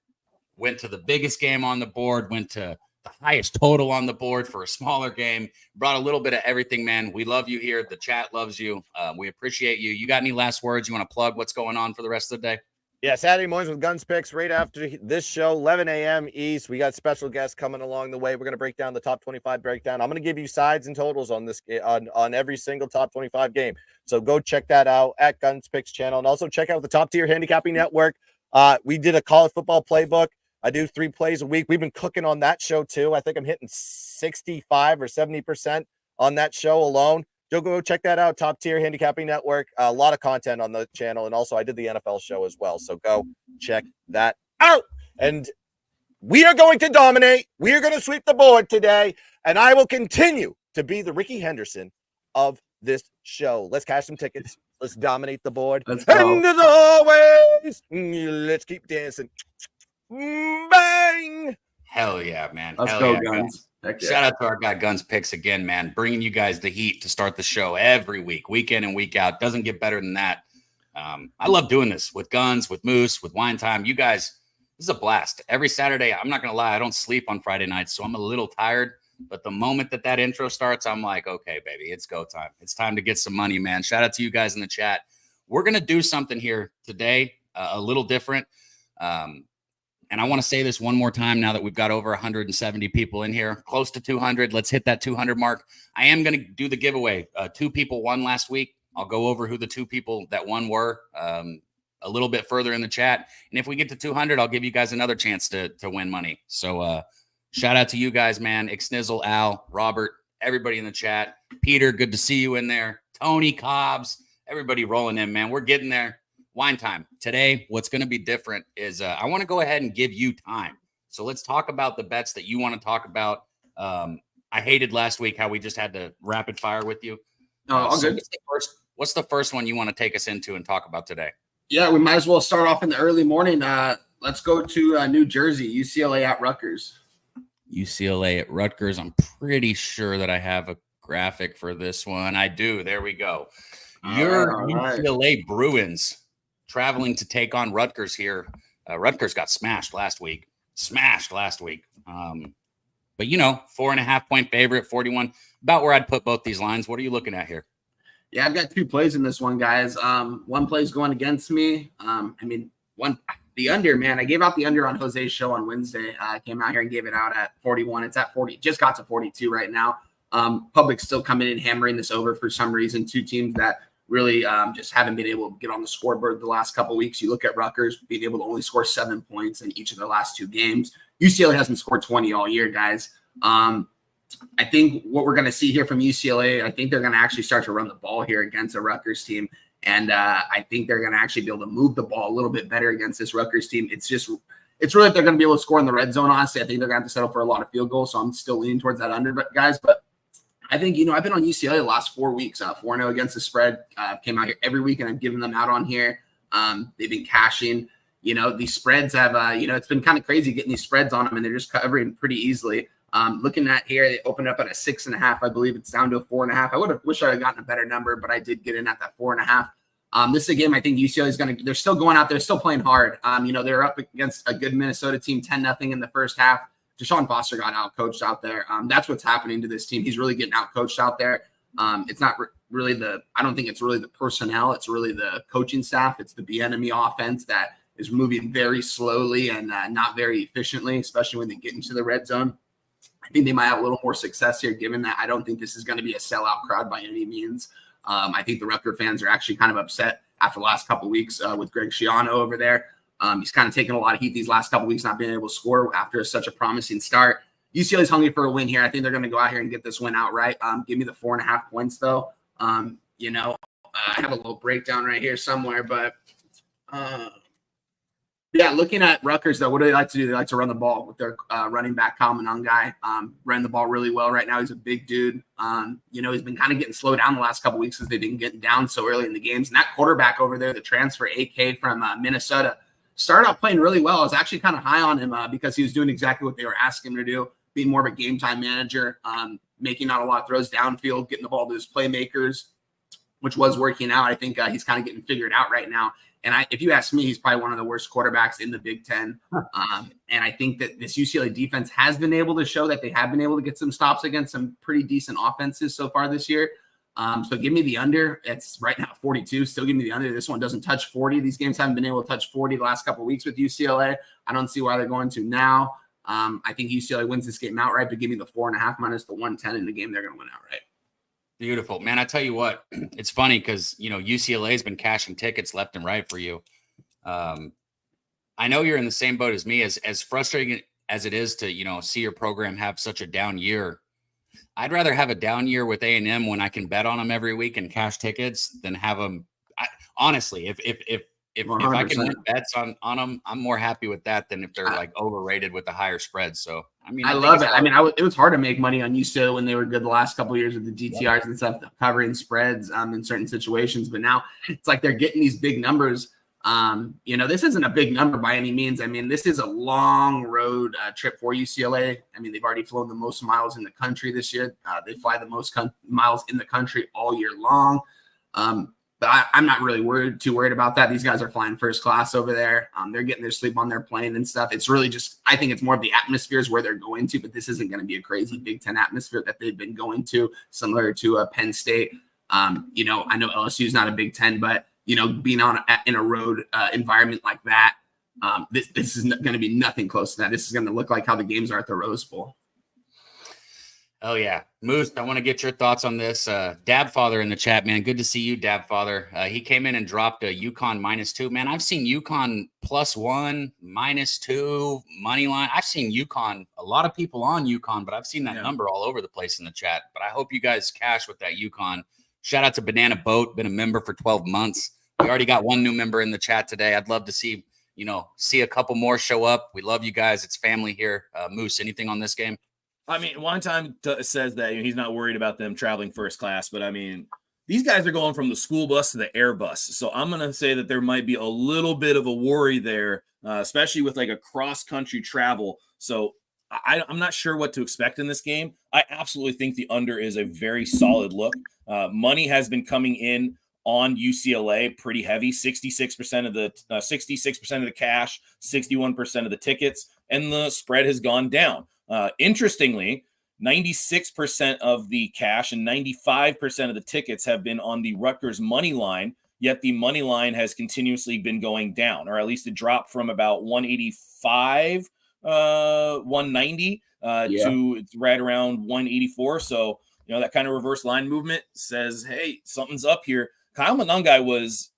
went to the biggest game on the board, went to the highest total on the board for a smaller game, brought a little bit of everything, man. We love you here. The chat loves you. We appreciate you. You got any last words? You want to plug what's going on for the rest of the day? Yeah, Saturday mornings with Guns Picks right after this show, 11 a.m. East. We got special guests coming along the way. We're going to break down the top 25 breakdown. I'm going to give you sides and totals on this on every single top 25 game. So go check that out at Guns Picks channel, and also check out the Top Tier Handicapping Network. We did a college football playbook. I do 3 plays a week. We've been cooking on that show too. I think I'm hitting 65 or 70% on that show alone. Go check that out. Top Tier Handicapping Network. A lot of content on the channel. And also I did the NFL show as well. So go check that out. And we are going to dominate. We are going to sweep the board today. And I will continue to be the Ricky Henderson of this show. Let's cash some tickets. Let's dominate the board. Let's go. And as always, let's keep dancing. Bang! Hell yeah, man. Let's Hell go, yeah, Guns. Shout out to our guy Guns Picks again, man. Bringing you guys the heat to start the show every week in and week out. Doesn't get better than that. I love doing this with Guns, with Moose, with Wine Time. You guys, this is a blast. Every Saturday, I'm not going to lie, I don't sleep on Friday nights, so I'm a little tired. But the moment that intro starts, I'm like, okay, baby, it's go time. It's time to get some money, man. Shout out to you guys in the chat. We're going to do something here today, a little different. And I want to say this one more time now that we've got over 170 people in here, close to 200. Let's hit that 200 mark. I am going to do the giveaway. 2 people won last week. I'll go over who the 2 people that won were a little bit further in the chat. And if we get to 200, I'll give you guys another chance to win money. So shout out to you guys, man. Ixnizzle, Al, Robert, everybody in the chat. Peter, good to see you in there. Tony, Cobbs, everybody rolling in, man. We're getting there. Wine Time. Today, what's going to be different is I want to go ahead and give you time. So let's talk about the bets that you want to talk about. I hated last week how we just had to rapid fire with you. All good. What's the first one you want to take us into and talk about today? Yeah, we might as well start off in the early morning. Let's go to New Jersey, UCLA at Rutgers. UCLA at Rutgers. I'm pretty sure that I have a graphic for this one. I do. There we go. Your UCLA Bruins traveling to take on Rutgers here. Rutgers got smashed last week. But, 4.5-point favorite, 41, about where I'd put both these lines. What are you looking at here? Yeah, I've got 2 plays in this one, guys. One play's going against me. The under, man. I gave out the under on Jose's show on Wednesday. I came out here and gave it out at 41. It's at 40. Just got to 42 right now. Public's still coming in hammering this over for some reason. 2 teams that really just haven't been able to get on the scoreboard the last couple of weeks. You look at Rutgers being able to only score 7 points in each of their last 2 games. UCLA hasn't scored 20 all year, guys. I think what we're going to see here from UCLA, I think they're going to actually start to run the ball here against a Rutgers team. And I think they're going to actually be able to move the ball a little bit better against this Rutgers team. It's really if they're going to be able to score in the red zone, honestly. I think they're going to have to settle for a lot of field goals. So I'm still leaning towards that under, guys. But I think, I've been on UCLA the last 4 weeks, 4-0 against the spread. Came out here every week, and I've given them out on here. They've been cashing. These spreads have, it's been kind of crazy getting these spreads on them, and they're just covering pretty easily. Looking at here, they opened up at a 6.5. I believe it's down to a 4.5. I wish I had gotten a better number, but I did get in at that 4.5. This is a game I think UCLA is they're still going out there, still playing hard. They're up against a good Minnesota team, 10-0 in the first half. Deshaun Foster got out-coached out there. That's what's happening to this team. He's really getting out-coached out there. It's not really I don't think it's really the personnel. It's really the coaching staff. It's the Bieniemy offense that is moving very slowly and not very efficiently, especially when they get into the red zone. I think they might have a little more success here, given that I don't think this is going to be a sellout crowd by any means. I think the Rutgers fans are actually kind of upset after the last couple of weeks with Greg Schiano over there. He's kind of taken a lot of heat these last couple of weeks, not being able to score after such a promising start. UCLA's hungry for a win here. I think they're going to go out here and get this win outright. Give me the 4.5 points, though. I have a little breakdown right here somewhere, but yeah, looking at Rutgers, though, what do they like to do? They like to run the ball with their running back, Kyle Monangai. Running the ball really well right now. He's a big dude. He's been kind of getting slowed down the last couple of weeks because they've been getting down so early in the games. And that quarterback over there, the transfer AK from Minnesota, started out playing really well. I was actually kind of high on him because he was doing exactly what they were asking him to do, being more of a game time manager, making not a lot of throws downfield, getting the ball to his playmakers, which was working out. I think he's kind of getting figured out right now. And if you ask me, he's probably one of the worst quarterbacks in the Big Ten. And I think that this UCLA defense has been able to show that they have been able to get some stops against some pretty decent offenses so far this year. So give me the under. It's right now 42. Still give me the under. This one doesn't touch 40. These games haven't been able to touch 40 the last couple of weeks with UCLA. I don't see why they're going to now. I think UCLA wins this game outright, but give me the 4.5 minus the 110 in the game. They're going to win outright. Beautiful, man. I tell you what, it's funny because, UCLA has been cashing tickets left and right for you. I know you're in the same boat as me. As frustrating as it is to, see your program have such a down year, I'd rather have a down year with A&M when I can bet on them every week and cash tickets than have them. Honestly, if I can win bets on them, I'm more happy with that than if they're like overrated with the higher spread. So, I love it. It was hard to make money on UCLA when they were good the last couple of years with the GTRs and stuff, covering spreads in certain situations. But now it's like they're getting these big numbers. This isn't a big number by any means. This is a long road trip for UCLA. They've already flown the most miles in the country this year. They fly the most miles in the country all year long. But I'm not really too worried about that. These guys are flying first class over there. They're getting their sleep on their plane and stuff. It's really just, I think it's more of the atmospheres where they're going to, but this isn't going to be a crazy Big Ten atmosphere that they've been going to, similar to Penn State. I know LSU is not a Big Ten, but being in a road environment like that, this is going to be nothing close to that. This is going to look like how the games are at the Rose Bowl. Oh, yeah. Moose, I want to get your thoughts on this. Dab Father in the chat, man. Good to see you, Dab Father. He came in and dropped a UConn -2. Man, I've seen UConn +1, -2, money line. I've seen UConn, a lot of people on UConn, but I've seen that number all over the place in the chat. But I hope you guys cash with that UConn. Shout out to Banana Boat, been a member for 12 months. We already got one new member in the chat today. I'd love to see a couple more show up. We love you guys. It's family here. Moose, anything on this game? One time says that he's not worried about them traveling first class, but these guys are going from the school bus to the Airbus. So I'm going to say that there might be a little bit of a worry there, especially with like a cross-country travel. So I'm not sure what to expect in this game. I absolutely think the under is a very solid look. Money has been coming in on UCLA pretty heavy, 66% of the cash, 61% of the tickets, and the spread has gone down. Interestingly, 96% of the cash and 95% of the tickets have been on the Rutgers money line, yet the money line has continuously been going down, or at least it dropped from about 185, 190 to it's right around 184. So, that kind of reverse line movement says, hey, something's up here. Kyle Monangai was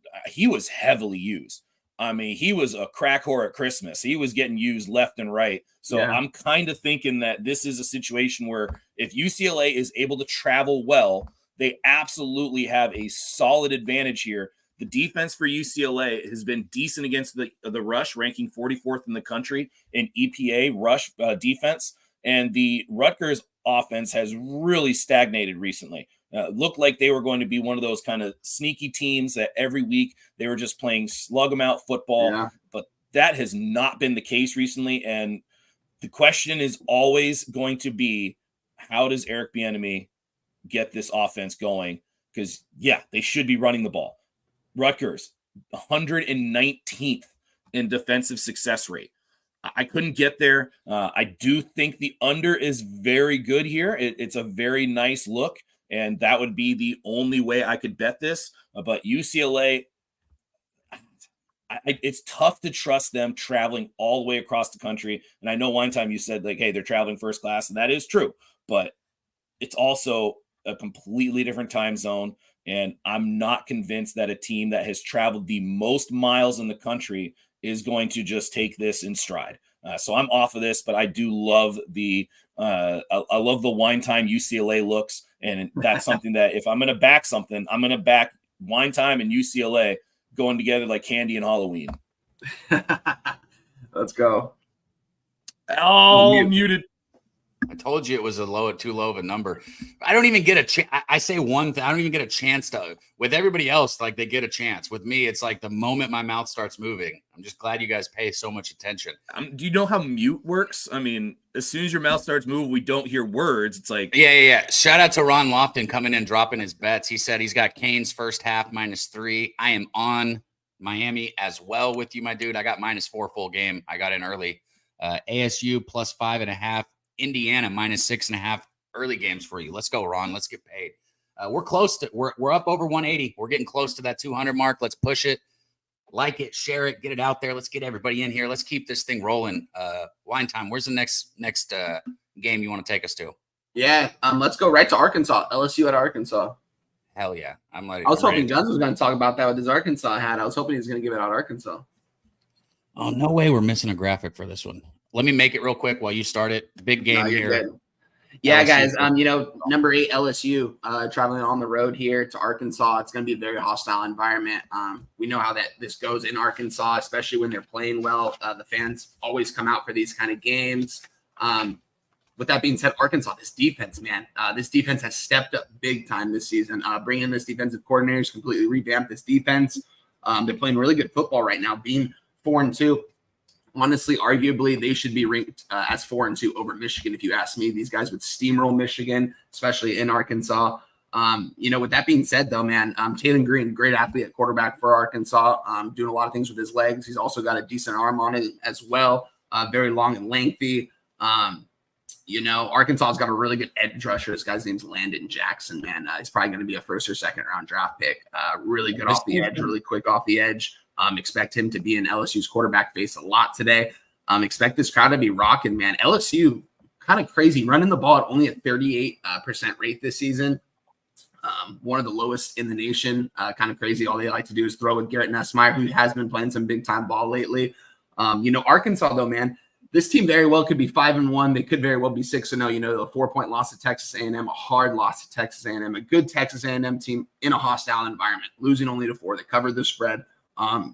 heavily used. I mean, he was a crack whore at Christmas. He was getting used left and right. So I'm kind of thinking that this is a situation where if UCLA is able to travel well, they absolutely have a solid advantage here. The defense for UCLA has been decent against the rush, ranking 44th in the country in EPA rush defense. And the Rutgers offense has really stagnated recently. Looked like they were going to be one of those kind of sneaky teams that every week they were just playing slug 'em out football, but that has not been the case recently. And the question is always going to be, how does Eric Bieniemy get this offense going? Because they should be running the ball. Rutgers, 119th in defensive success rate. I couldn't get there. I do think the under is very good here. It's a very nice look, and that would be the only way I could bet this. But UCLA, it's tough to trust them traveling all the way across the country. And I know one time you said, like, hey, they're traveling first class, and that is true. But it's also a completely different time zone, and I'm not convinced that a team that has traveled the most miles in the country is going to just take this in stride. So I'm off of this, but I do love I love the wine time UCLA looks. And that's something that if I'm going to back something, I'm going to back wine time and UCLA going together like candy and Halloween. Let's go. Oh, muted. I told you it was too low of a number. I don't even get a chance. I say one thing. I don't even get a chance to. With everybody else, like, they get a chance. With me, it's like the moment my mouth starts moving. I'm just glad you guys pay so much attention. Do you know how mute works? I mean, as soon as your mouth starts moving, we don't hear words. It's like yeah. Shout out to Ron Lofton coming in, dropping his bets. He said he's got Canes first half -3. I am on Miami as well with you, my dude. I got -4 full game. I got in early. ASU +5.5. Indiana -6.5 early games for you. Let's go, Ron. Let's get paid. We're close to we're up over 180. We're getting close to that 200 mark. Let's push it. Like it, share it, get it out there. Let's get everybody in here. Let's keep this thing rolling. Wine time. Where's the next game you want to take us to? Yeah, let's go right to Arkansas. LSU at Arkansas. Hell yeah. I was hoping Guns was going to talk about that with his Arkansas hat. I was hoping he was going to give it out Arkansas. Oh, no way we're missing a graphic for this one. Let me make it real quick while you start it. Big game here. Good. Yeah, LSU. Guys. Number 8 LSU traveling on the road here to Arkansas. It's going to be a very hostile environment. We know how this goes in Arkansas, especially when they're playing well. The fans always come out for these kind of games. With that being said, Arkansas, this defense, man, this defense has stepped up big time this season. Bringing in this defensive coordinators, completely revamped this defense. They're playing really good football right now, being 4-2. Honestly, arguably, they should be ranked as 4-2 over Michigan. If you ask me, these guys would steamroll Michigan, especially in Arkansas. With that being said, though, man, Taylor Green, great athlete at quarterback for Arkansas, doing a lot of things with his legs. He's also got a decent arm on it as well, very long and lengthy. Arkansas's got a really good edge rusher. This guy's name's Landon Jackson, man. He's probably going to be a 1st or 2nd round draft pick. Really good off the edge, really quick off the edge. Expect him to be in LSU's quarterback face a lot today. Expect this crowd to be rocking, man. LSU, kind of crazy, running the ball at only a 38% rate this season. One of the lowest in the nation. Kind of crazy. All they like to do is throw with Garrett Nussmeier, who has been playing some big-time ball lately. Arkansas, though, man, this team very well could be 5-1. They could very well be 6-0. A 4-point loss to Texas A&M, a hard loss to Texas A&M, a good Texas A&M team in a hostile environment, losing only to 4. They covered the spread.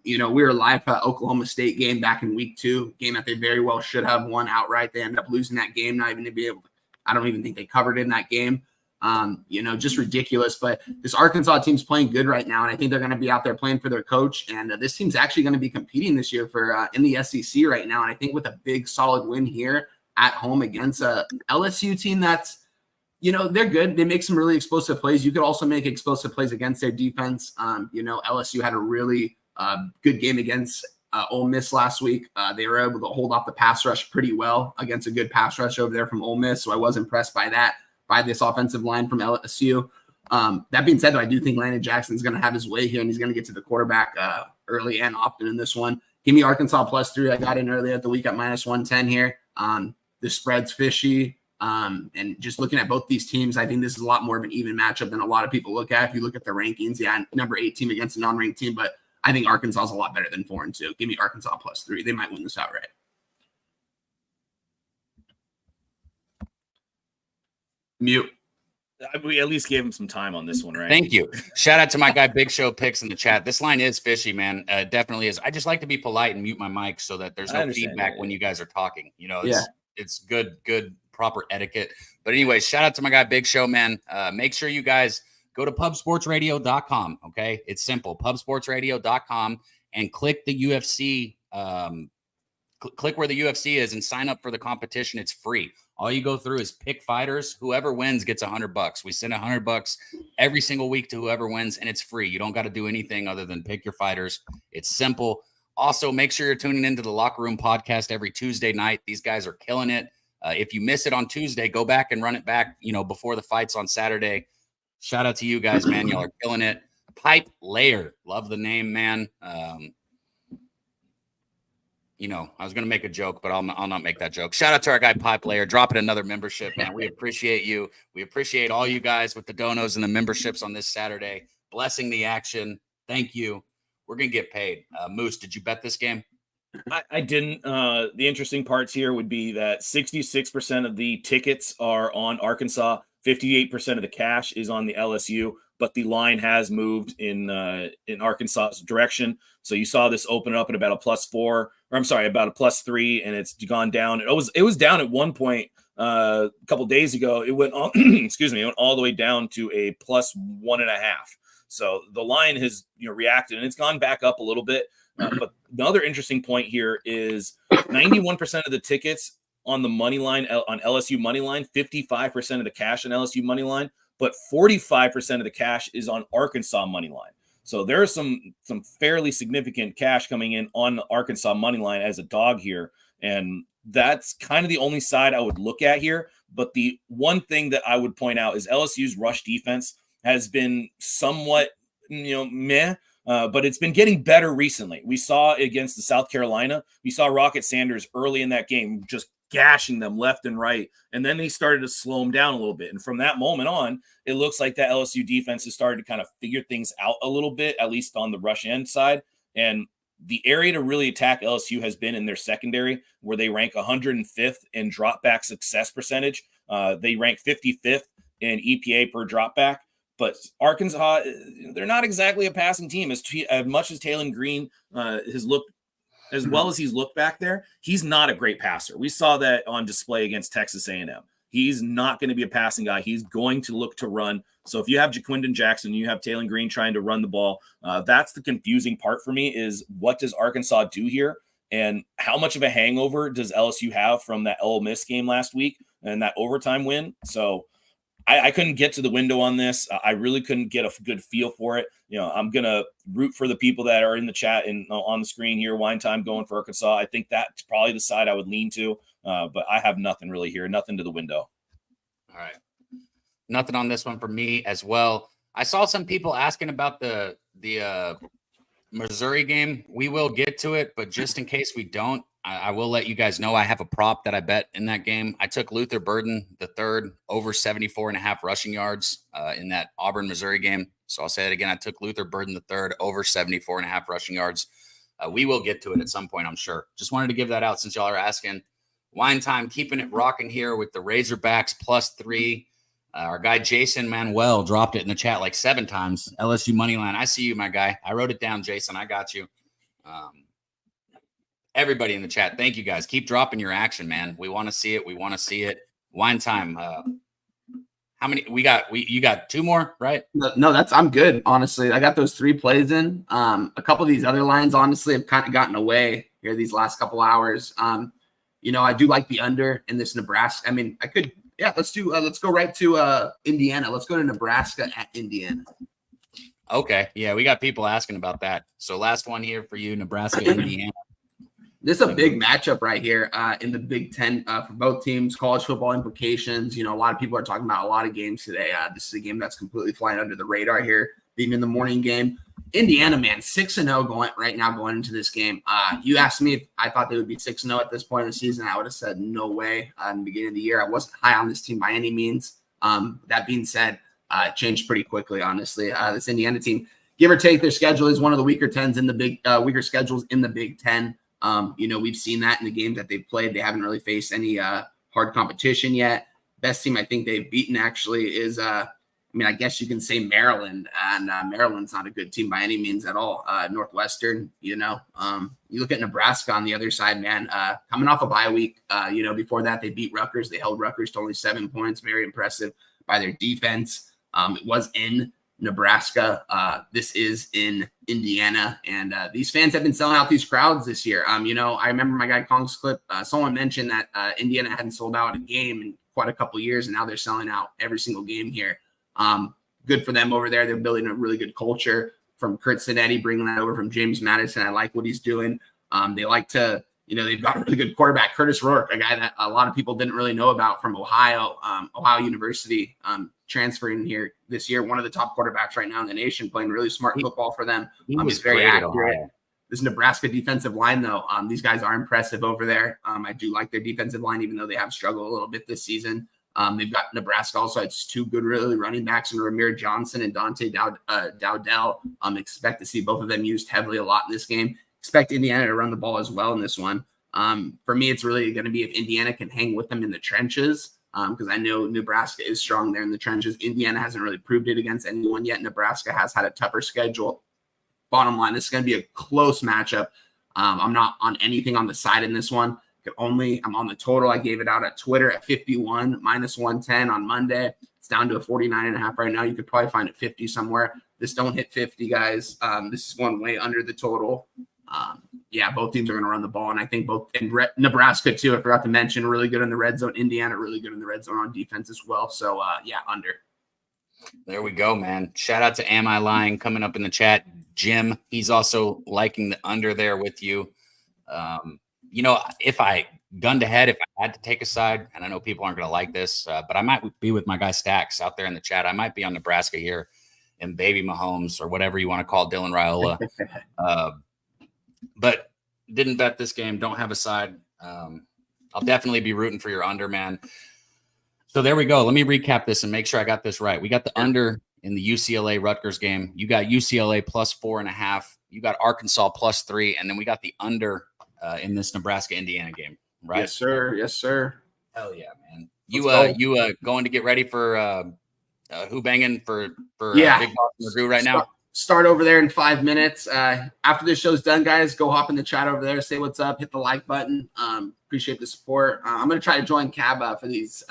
We were live at Oklahoma State game back in week 2, game that they very well should have won outright. They ended up losing that game, not even to be able to, I don't even think they covered in that game. Just ridiculous. But this Arkansas team's playing good right now, and I think they're going to be out there playing for their coach. And this team's actually going to be competing this year for in the SEC right now. And I think with a big, solid win here at home against a LSU team that's, they're good. They make some really explosive plays. You could also make explosive plays against their defense. LSU had a really good game against Ole Miss last week. They were able to hold off the pass rush pretty well against a good pass rush over there from Ole Miss. So I was impressed by that, by this offensive line from LSU. That being said, though, I do think Landon Jackson's going to have his way here, and he's going to get to the quarterback early and often in this one. Give me Arkansas +3. I got in early at the week at -110 here. The spread's fishy. And just looking at both these teams, I think this is a lot more of an even matchup than a lot of people look at. If you look at the rankings, number 8 team against a non-ranked team, but I think Arkansas is a lot better than 4-2. Give me Arkansas +3. They might win this outright. Mute. We at least gave him some time on this one, right? Thank you. Shout out to my guy Big Show Picks in the chat. This line is fishy, man. Definitely is. I just like to be polite and mute my mic so that there's no feedback when you guys are talking. You know, it's good, proper etiquette. But anyways, shout out to my guy Big Show, man. Make sure you guys go to pubsportsradio.com. Okay, it's simple. Pubsportsradio.com and click the UFC. Click where the UFC is and sign up for the competition. It's free. All you go through is pick fighters. Whoever wins gets $100. We send $100 every single week to whoever wins, and it's free. You don't got to do anything other than pick your fighters. It's simple. Also, make sure you're tuning into the Locker Room podcast every Tuesday night. These guys are killing it. If you miss it on Tuesday, go back and run it back, before the fights on Saturday. Shout out to you guys, man. Y'all are killing it. Pipe Layer. Love the name, man. I was going to make a joke, but I'll not make that joke. Shout out to our guy Pipe Layer, dropping another membership, man. We appreciate you. We appreciate all you guys with the donos and the memberships on this Saturday. Blessing the action. Thank you. We're going to get paid. Moose, did you bet this game? I didn't. The interesting parts here would be that 66% of the tickets are on Arkansas. 58% of the cash is on the LSU, but the line has moved in Arkansas's direction. So you saw this open up at about a about a +3, and it's gone down. It was down at one point a couple days ago. It went on, it went all the way down to a +1.5. So the line has reacted, and it's gone back up a little bit. But the other interesting point here is 91% of the tickets on the money line, on LSU money line, 55% of the cash on LSU money line, but 45% of the cash is on Arkansas money line. So there is some fairly significant cash coming in on the Arkansas money line as a dog here. And that's kind of the only side I would look at here. But the one thing that I would point out is LSU's rush defense has been somewhat, meh. But it's been getting better recently. We saw against the South Carolina, we saw Rocket Sanders early in that game just gashing them left and right. And then they started to slow them down a little bit. And from that moment on, it looks like that LSU defense has started to kind of figure things out a little bit, at least on the rush end side. And the area to really attack LSU has been in their secondary, where they rank 105th in drop back success percentage. They rank 55th in EPA per drop back. But Arkansas, they're not exactly a passing team. As much as Tailgate Green has looked, as well as he's looked back there, he's not a great passer. We saw that on display against Texas A&M. He's not going to be a passing guy. He's going to look to run. So if you have Jaquindon Jackson, you have Tailgate Green trying to run the ball, that's the confusing part for me is what does Arkansas do here? And how much of a hangover does LSU have from that Ole Miss game last week and that overtime win? So I couldn't get to the window on this. I really couldn't get a good feel for it. I'm going to root for the people that are in the chat and on the screen here. Wine Time going for Arkansas. I think that's probably the side I would lean to, but I have nothing really here, nothing to the window. All right. Nothing on this one for me as well. I saw some people asking about the Missouri game. We will get to it, but just in case we don't, I will let you guys know I have a prop that I bet in that game. I took Luther Burden III over 74.5 rushing yards in that Auburn, Missouri game. So I'll say it again. I took Luther Burden III over 74.5 rushing yards. We will get to it at some point, I'm sure. Just wanted to give that out since y'all are asking. Wine Time, keeping it rocking here with the Razorbacks +3. Our guy Jason Manuel dropped it in the chat like 7 times. LSU money line. I see you, my guy. I wrote it down, Jason. I got you. Everybody in the chat, thank you guys. Keep dropping your action, man. We want to see it. We want to see it. Wine Time. How many we got? You got 2 more, right? No, I'm good. Honestly, I got those 3 plays in. A couple of these other lines, honestly, have kind of gotten away here these last couple hours. I do like the under in this Nebraska. I mean, I could. Yeah, let's go right to Indiana. Let's go to Nebraska at Indiana. Okay. Yeah, we got people asking about that. So last one here for you, Nebraska, Indiana. This is a big matchup right here in the Big Ten for both teams. College football implications. You know, a lot of people are talking about a lot of games today. This is a game that's completely flying under the radar here, being in the morning game. Indiana, man, 6-0 going into this game. You asked me if I thought they would be 6-0 at this point in the season. I would have said no way in the beginning of the year. I wasn't high on this team by any means. That being said, it changed pretty quickly, honestly. This Indiana team, give or take, their schedule is one of the weaker schedules in the Big Ten. You know, we've seen that in the games that they've played. They haven't really faced any hard competition yet. Best team I think they've beaten actually is, I guess you can say Maryland, and Maryland's not a good team by any means at all. Northwestern, you know, you look at Nebraska on the other side, man, coming off a bye week, before that they beat Rutgers. They held Rutgers to only 7 points. Very impressive by their defense. It was in Nebraska. This is in Indiana, and these fans have been selling out these crowds this year. I remember my guy Kong's clip. Someone mentioned that Indiana hadn't sold out a game in quite a couple years, and now they're selling out every single game here. Good for them over there. They're building a really good culture from Kurt Sinetti, bringing that over from James Madison. I like what he's doing. They like to, they've got a really good quarterback, Curtis Rourke, a guy that a lot of people didn't really know about from Ohio University, transferring here this year. One of the top quarterbacks right now in the nation, playing really smart football for them. He's very accurate. This Nebraska defensive line, though, these guys are impressive over there. I do like their defensive line, even though they have struggled a little bit this season. They've got Nebraska also. It's two good, really running backs in Ramir Johnson and Dante Dowdell. Expect to see both of them used heavily a lot in this game. Expect Indiana to run the ball as well in this one. For me, it's really going to be if Indiana can hang with them in the trenches, because I know Nebraska is strong there in the trenches. Indiana hasn't really proved it against anyone yet. Nebraska has had a tougher schedule. Bottom line, this is going to be a close matchup. I'm not on anything on the side in this one. I'm on the total. I gave it out at Twitter at 51 minus 110 on Monday. It's down to a 49.5 right now. You could probably find it 50 somewhere. This don't hit 50, guys. This is going way under the total. Both teams are going to run the ball, and I think Nebraska too. I forgot to mention, really good in the red zone. Indiana really good in the red zone on defense as well. So under. There we go, man. Shout out to Am I Lying coming up in the chat. Jim, he's also liking the under there with you. If I gunned ahead, if I had to take a side, and I know people aren't going to like this, but I might be with my guy Stacks out there in the chat. I might be on Nebraska here and Baby Mahomes or whatever you want to call Dylan Raiola. But didn't bet this game. Don't have a side. I'll definitely be rooting for your under, man. So there we go. Let me recap this and make sure I got this right. We got the under in the UCLA Rutgers game. You got UCLA plus 4.5. You got Arkansas plus 3. And then we got the under in this Nebraska Indiana game, right? Yes, sir. Yes, sir. Hell yeah, man. You going to get ready for who banging for Big Boss McGrew right now? Start over there in 5 minutes. After this show's done, guys, go hop in the chat over there, say what's up, hit the like button. Appreciate the support. I'm gonna try to join Cab for these.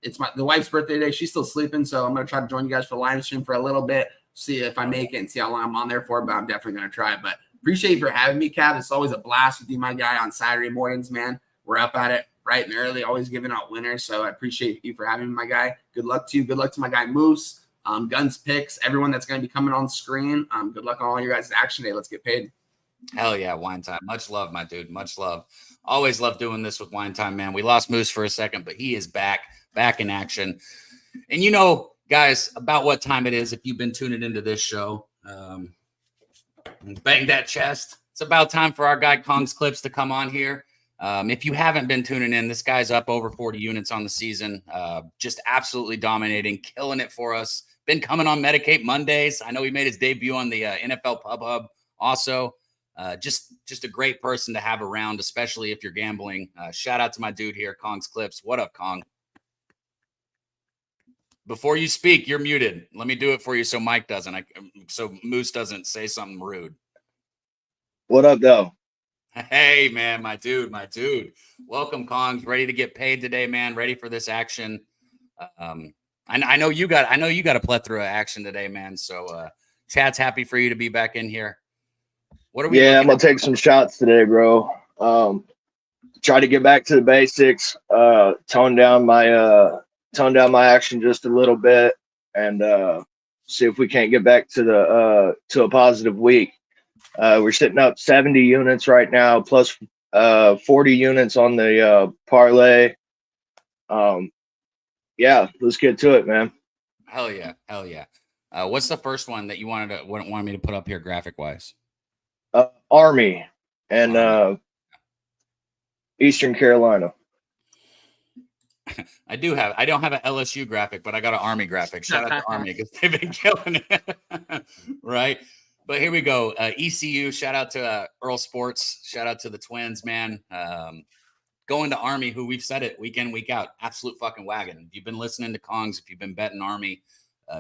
It's the wife's birthday today. She's still sleeping, so I'm gonna try to join you guys for the live stream for a little bit. See if I make it and see how long I'm on there for. But I'm definitely gonna try. But appreciate you for having me, Cab. It's always a blast with you, my guy, on Saturday mornings, man. We're up at it bright and early, always giving out winners. So I appreciate you for having me, my guy. Good luck to you. Good luck to my guy Moose. Guns picks, everyone that's going to be coming on screen. Good luck on all your guys' action day. Let's get paid. Hell yeah, Wine Time. Much love, my dude. Much love. Always love doing this with Wine Time, man. We lost Moose for a second, but he is back in action. And guys, about what time it is, if you've been tuning into this show, bang that chest. It's about time for our guy Kong's Clips to come on here. If you haven't been tuning in, this guy's up over 40 units on the season. Just absolutely dominating, killing it for us. Been coming on Medicate Mondays. I know he made his debut on the NFL Pub Hub also. Just a great person to have around, especially if you're gambling. Shout out to my dude here, Kong's Clips. What up, Kong? Before you speak, you're muted. Let me do it for you so Mike doesn't. So Moose doesn't say something rude. What up, though? Hey, man, my dude. Welcome, Kongs. Ready to get paid today, man. Ready for this action. I know you got a plethora of action today, man. So chat's happy for you to be back in here. What are we? Yeah, I'm gonna take some shots today, bro. Try to get back to the basics. Tone down my action just a little bit, and see if we can't get back to a positive week. We're sitting up 70 units right now, plus 40 units on the parlay. Yeah, let's get to it, man. Hell yeah. What's the first one that you wanted me to put up here graphic wise? Army and Eastern Carolina. I don't have an LSU graphic, but I got an Army graphic. Shout out to Army because they've been killing it. Right. But here we go. ECU, shout out to Earl Sports. Shout out to the Twins, man. Going to Army, who we've said it week in, week out. Absolute fucking wagon. If you've been listening to Kongs, if you've been betting Army,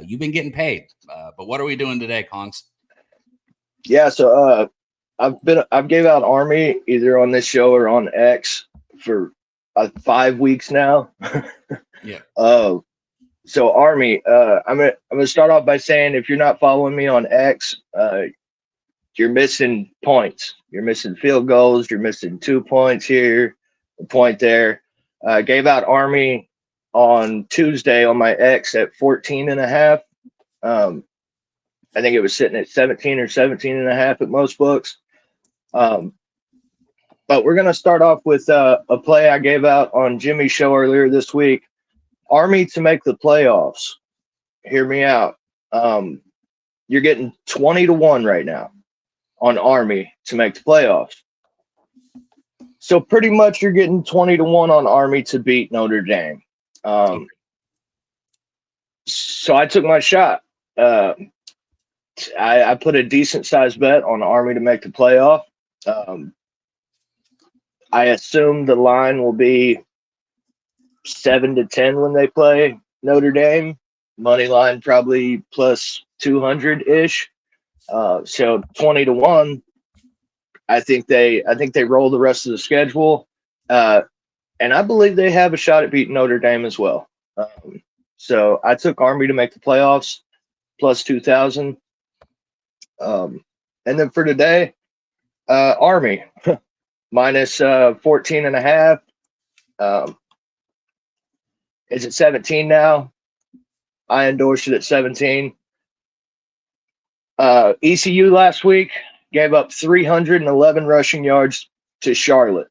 you've been getting paid. But what are we doing today, Kongs? Yeah, so I've gave out Army either on this show or on X for 5 weeks now. Yeah. So Army, I'm gonna start off by saying if you're not following me on X, you're missing points. You're missing field goals. You're missing 2 points here, a point there. Gave out Army on Tuesday on my X at 14.5. I think it was sitting at 17 or 17.5 at most books. But we're going to start off with a play I gave out on Jimmy's show earlier this week. Army to make the playoffs. Hear me out. You're getting 20-1 right now on Army to make the playoffs. So pretty much you're getting 20-1 on Army to beat Notre Dame. So I took my shot. I put a decent sized bet on Army to make the playoff. I assume the line will be 7-10 when they play Notre Dame. Money line probably plus 200-ish. So 20-1. I think they roll the rest of the schedule. And I believe they have a shot at beating Notre Dame as well. So I took Army to make the playoffs plus 2,000. And then for today, Army minus 14.5. Is it 17 now? I endorsed it at 17. ECU last week gave up 311 rushing yards to Charlotte.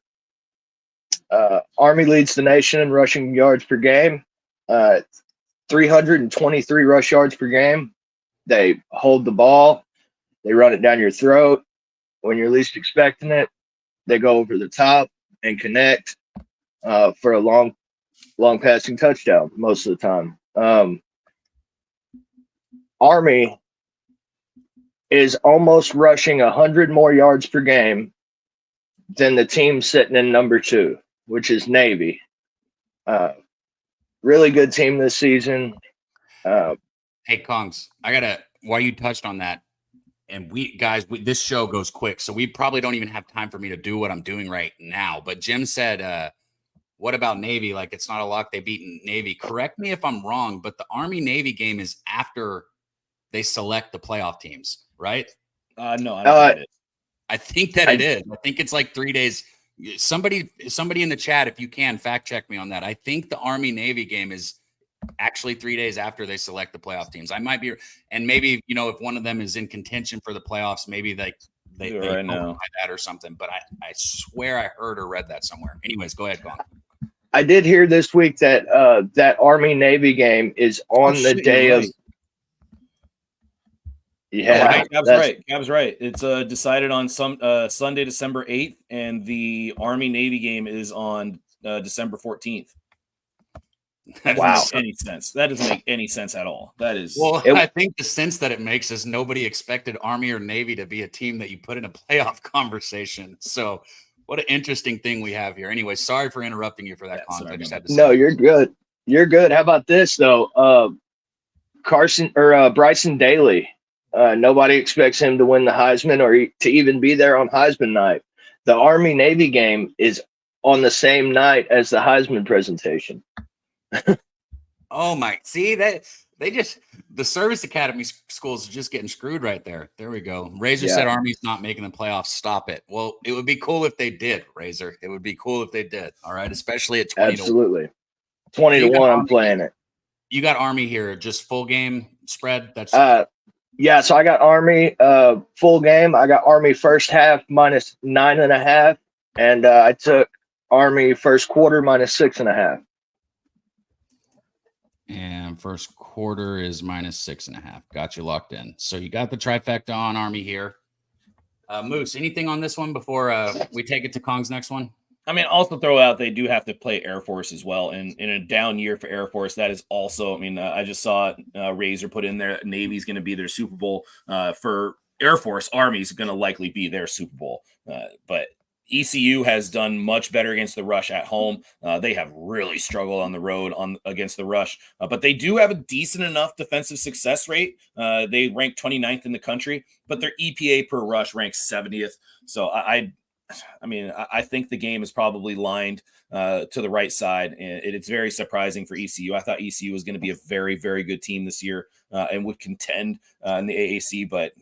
Army leads the nation in rushing yards per game. 323 rush yards per game. They hold the ball. They run it down your throat when you're least expecting it. They go over the top and connect for a long passing touchdown most of the time. Army is almost rushing 100 more yards per game than the team sitting in number 2, which is Navy. Really good team this season. Hey, Kongs, while you touched on that, and this show goes quick, so we probably don't even have time for me to do what I'm doing right now. But Jim said, what about Navy? Like, it's not a lock they beat Navy. Correct me if I'm wrong, but the Army-Navy game is after they select the playoff teams, right? No, I don't think it is. I think that it is. I think it's like 3 days. Somebody in the chat, if you can, fact check me on that. I think the Army-Navy game is actually 3 days after they select the playoff teams. I might be, and maybe, if one of them is in contention for the playoffs, maybe they right now that or something. But I swear I heard or read that somewhere. Anyways, go ahead, Gong. I did hear this week that that Army-Navy game is on the day of. Yeah, Cab's right. It's decided on Sunday, December 8th, and the Army-Navy game is on December 14th. That doesn't make any sense. That doesn't make any sense at all. That is I think the sense that it makes is nobody expected Army or Navy to be a team that you put in a playoff conversation. So what an interesting thing we have here. Anyway, sorry for interrupting you for that comment. I just had to say. No, you're good. You're good. How about this though? Bryson Daly. Nobody expects him to win the Heisman or to even be there on Heisman night. The Army-Navy game is on the same night as the Heisman presentation. Oh my! See that the service academy schools are just getting screwed right there. There we go. Razor said Army's not making the playoffs. Stop it. Well, it would be cool if they did, Razor. It would be cool if they did. All right, especially at 20. Absolutely, 20-1. I'm playing it. You got Army here, just full game. spread? That's yeah. So I got Army full game. I got Army first half minus 9.5, and I took Army first quarter minus 6.5. and first quarter is minus 6.5. Got you locked in. So you got the trifecta on Army here. Moose, anything on this one before we take it to Kong's next one? I mean, also throw out they do have to play Air Force as well, and in a down year for Air Force, that is also. I mean, I just saw Razor put in there. Navy's going to be their Super Bowl for Air Force. Army's going to likely be their Super Bowl, but ECU has done much better against the rush at home. They have really struggled on the road against the rush, but they do have a decent enough defensive success rate. They rank 29th in the country, but their EPA per rush ranks 70th. So I think the game is probably lined to the right side, and it's very surprising for ECU. I thought ECU was going to be a very, very good team this year and would contend in the AAC, but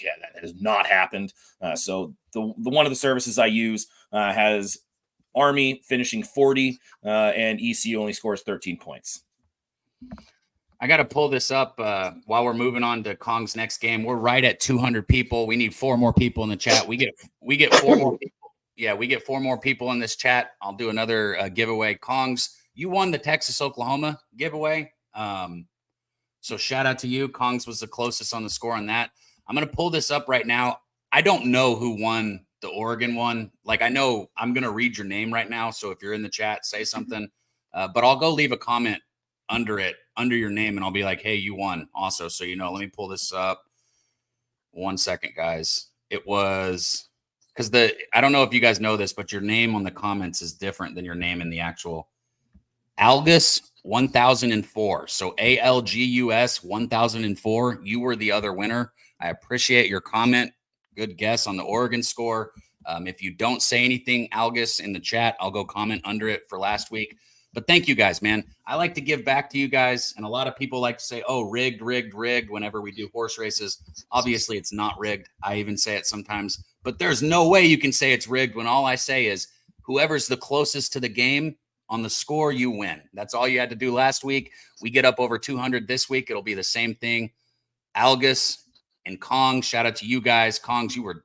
yeah, that has not happened. So the one of the services I use has Army finishing 40, and ECU only scores 13 points. I got to pull this up while we're moving on to Kong's next game. We're right at 200 people. We need 4 more people in the chat. We get 4 more people. Yeah, we get 4 more people in this chat. I'll do another giveaway. Kongs, you won the Texas-Oklahoma giveaway. So shout out to you. Kongs was the closest on the score on that. I'm going to pull this up right now. I don't know who won the Oregon one. Like, I know I'm going to read your name right now. So if you're in the chat, say something. But I'll go leave a comment under your name, and I'll be like, hey, you won also. So, let me pull this up. 1 second, guys. It was because I don't know if you guys know this, but your name on the comments is different than your name in the actual Algus 1004. So ALGUS 1004. You were the other winner. I appreciate your comment. Good guess on the Oregon score. If you don't say anything, Algus, in the chat, I'll go comment under it for last week. But thank you guys, man. I like to give back to you guys. And a lot of people like to say, oh, rigged whenever we do horse races. Obviously, it's not rigged. I even say it sometimes. But there's no way you can say it's rigged when all I say is whoever's the closest to the game on the score, you win. That's all you had to do last week. We get up over 200 this week. It'll be the same thing. Algus and Kong, shout out to you guys. Kongs, you were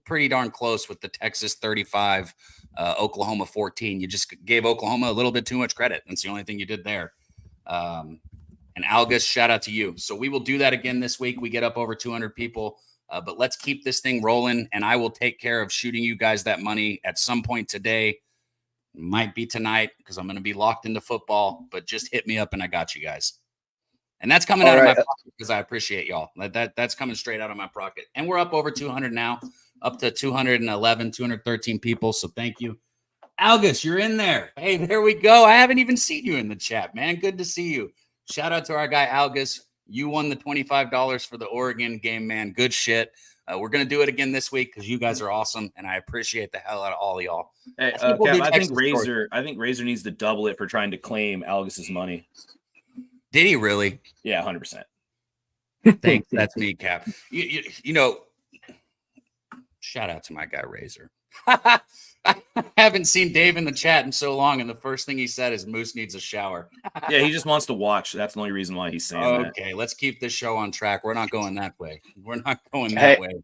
pretty darn close with the Texas 35, Oklahoma 14. You just gave Oklahoma a little bit too much credit. That's the only thing you did there. And Algus, shout out to you. So we will do that again this week. We get up over 200 people, but let's keep this thing rolling, and I will take care of shooting you guys that money at some point today. Might be tonight because I'm going to be locked into football, but just hit me up and I got you guys. And that's coming out of my pocket because I appreciate y'all. That's coming straight out of my pocket. And we're up over 200 now, up to 211, 213 people. So thank you. Algus, you're in there. Hey, there we go. I haven't even seen you in the chat, man. Good to see you. Shout out to our guy, Algus. You won the $25 for the Oregon game, man. Good shit. We're going to do it again this week because you guys are awesome, and I appreciate the hell out of all of y'all. Hey, Kev, I think Razor needs to double it for trying to claim Algus's money. Did he really? Yeah, 100%. Thanks. That's me, Cap. You know, shout out to my guy, Razor. I haven't seen Dave in the chat in so long, and the first thing he said is Moose needs a shower. Yeah, he just wants to watch. That's the only reason why he's saying that. Okay, let's keep this show on track. We're not going that way. We're not going that way.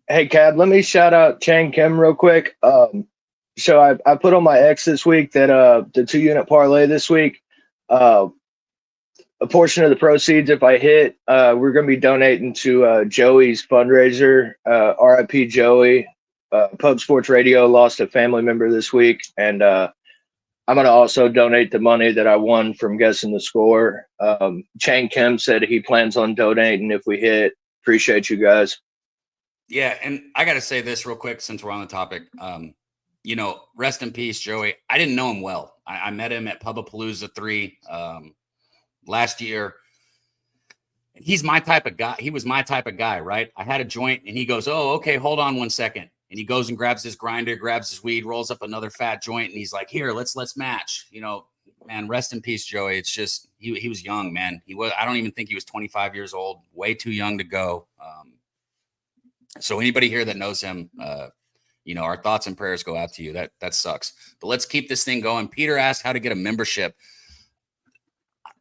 Hey, Cab, let me shout out Chang Kim real quick. So I put on my X this week that the 2-unit parlay this week, a portion of the proceeds, if I hit, we're going to be donating to Joey's fundraiser. RIP Joey. Pub Sports Radio lost a family member this week, and I'm going to also donate the money that I won from guessing the score. Chang Kim said he plans on donating if we hit. Appreciate you guys. Yeah, and I got to say this real quick since we're on the topic. Rest in peace, Joey. I didn't know him well. I met him at Pubapalooza 3 last year. He's my type of guy. He was my type of guy, right? I had a joint, and he goes, oh, okay, hold on 1 second. And he goes and grabs his grinder, grabs his weed, rolls up another fat joint, and he's like, here, let's match. Man, rest in peace, Joey. It's just he was young, man. I don't even think he was 25 years old, way too young to go. So anybody here that knows him, our thoughts and prayers go out to you. That sucks. But let's keep this thing going. Peter asked how to get a membership.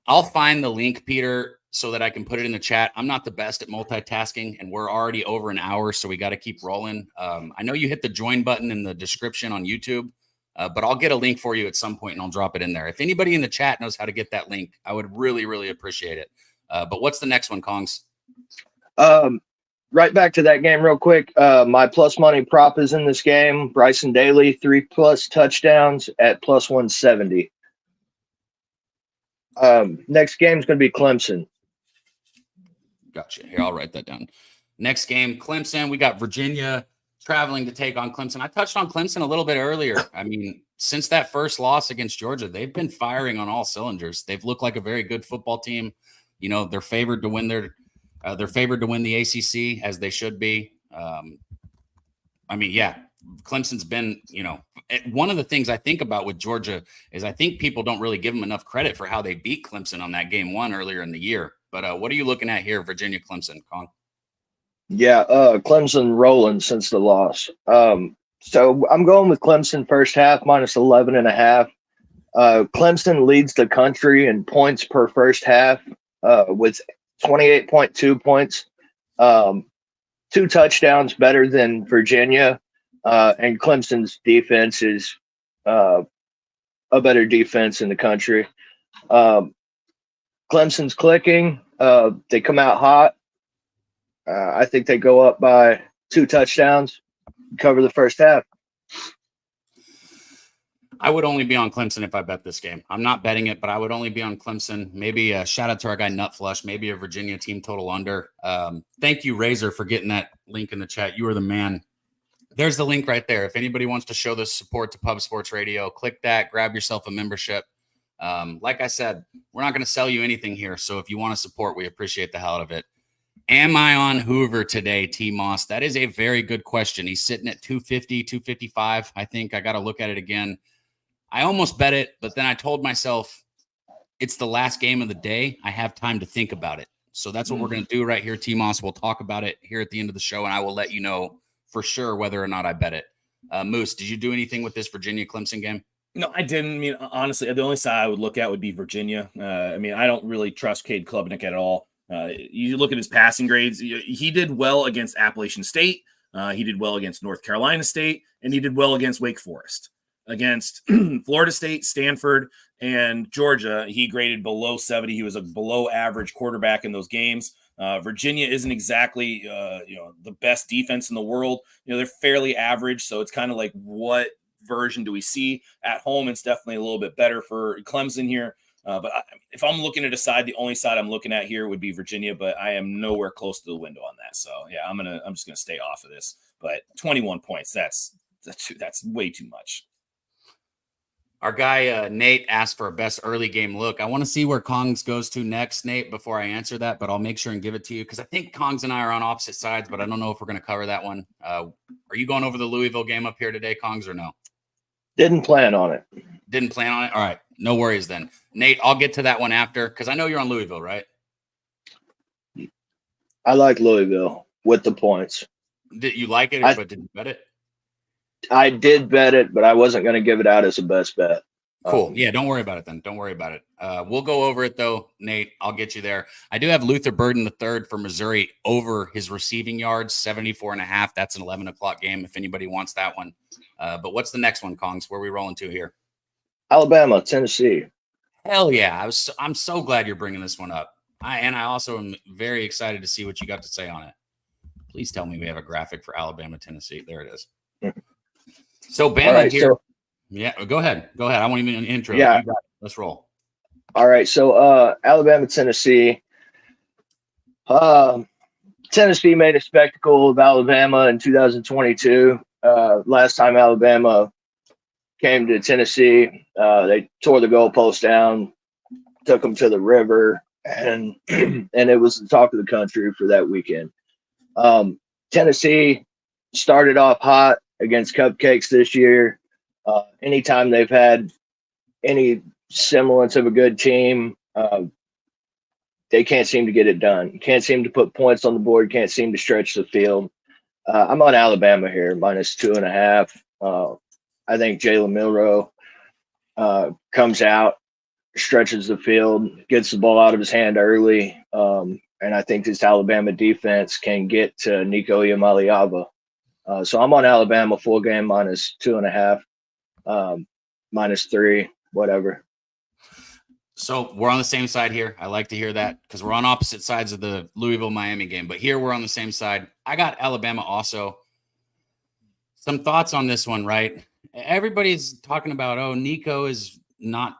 I'll find the link, Peter, so that I can put it in the chat. I'm not the best at multitasking, and we're already over an hour, so we got to keep rolling. I know you hit the join button in the description on YouTube, but I'll get a link for you at some point, and I'll drop it in there. If anybody in the chat knows how to get that link, I would really, really appreciate it. But what's the next one, Kongs? Right back to that game real quick. My plus money prop is in this game. Bryson Daly, 3+ touchdowns at plus 170. Next game is going to be Clemson. Gotcha. Here, I'll write that down. Next game, Clemson. We got Virginia traveling to take on Clemson. I touched on Clemson a little bit earlier. I mean, since that first loss against Georgia, they've been firing on all cylinders. They've looked like a very good football team. You know, they're favored to win they're favored to win the ACC, as they should be. I mean, yeah, Clemson's been, you know, one of the things I think about with Georgia is I think people don't really give them enough credit for how they beat Clemson on that game 1 earlier in the year. But what are you looking at here, Virginia Clemson, Kong? Yeah, Clemson rolling since the loss. So I'm going with Clemson first half minus 11.5. Clemson leads the country in points per first half with 28.2 points. 2 touchdowns better than Virginia. And Clemson's defense is a better defense in the country. Clemson's clicking. They come out hot. I think they go up by 2 touchdowns, cover the first half. I would only be on Clemson if I bet this game. I'm not betting it, but I would only be on Clemson. Maybe a shout out to our guy Nutflush, maybe a Virginia team total under. Thank you, Razor, for getting that link in the chat. You are the man. There's the link right there. If anybody wants to show this support to Pub Sports Radio, click that, grab yourself a membership. Like I said, we're not going to sell you anything here. So if you want to support, we appreciate the hell out of it. Am I on Hoover today, T. Moss? That is a very good question. He's sitting at 250, 255. I think I got to look at it again. I almost bet it, but then I told myself it's the last game of the day. I have time to think about it. So that's what we're going to do right here, T. Moss. We'll talk about it here at the end of the show, and I will let you know for sure whether or not I bet it. Moose, did you do anything with this Virginia-Clemson game? No, I didn't. I mean, honestly, the only side I would look at would be Virginia. I mean, I don't really trust Cade Klubnik at all. You look at his passing grades. He did well against Appalachian State. He did well against North Carolina State, and he did well against Wake Forest. Against Florida State, Stanford, and Georgia, he graded below 70. He was a below average quarterback in those games. Virginia isn't exactly, the best defense in the world. They're fairly average. So it's kind of like, what version do we see at home? It's definitely a little bit better for Clemson here. But if I'm looking at a side, the only side I'm looking at here would be Virginia, but I am nowhere close to the window on that. So yeah, I'm just gonna stay off of this. But 21 points, that's way too much. Our guy Nate asked for a best early game look. I want to see where Kongs goes to next, Nate, before I answer that, but I'll make sure and give it to you because I think Kongs and I are on opposite sides, but I don't know if we're going to cover that one. Are you going over the Louisville game up here today, Kongs, or no? Didn't plan on it. Didn't plan on it? All right. No worries then. Nate, I'll get to that one after because I know you're on Louisville, right? I like Louisville with the points. Did you like it, but did you bet it? I did bet it, but I wasn't going to give it out as a best bet. Cool. Yeah, don't worry about it then. Don't worry about it. We'll go over it, though, Nate. I'll get you there. I do have Luther Burden III for Missouri over his receiving yards, 74.5. That's an 11 o'clock game if anybody wants that one. But what's the next one, Kongs? Where are we rolling to here? Alabama, Tennessee. Hell yeah. I'm so glad you're bringing this one up. I also am very excited to see what you got to say on it. Please tell me we have a graphic for Alabama, Tennessee. There it is. So Bama right, here. Yeah, go ahead. I won't even intro. Yeah. Let's roll. All right. So Alabama, Tennessee. Tennessee made a spectacle of Alabama in 2022. Last time Alabama came to Tennessee, they tore the goalpost down, took them to the river, and it was the talk of the country for that weekend. Tennessee started off hot against Cupcakes this year. Anytime they've had any semblance of a good team, they can't seem to get it done. Can't seem to put points on the board. Can't seem to stretch the field. I'm on Alabama here, minus 2.5. I think Jalen Milroe comes out, stretches the field, gets the ball out of his hand early. And I think this Alabama defense can get to Nico Iamaleava. So I'm on Alabama full game -2.5, -3, whatever. So we're on the same side here. I like to hear that because we're on opposite sides of the Louisville-Miami game. But here we're on the same side. I got Alabama also. Some thoughts on this one, right? Everybody's talking about, oh, Nico is not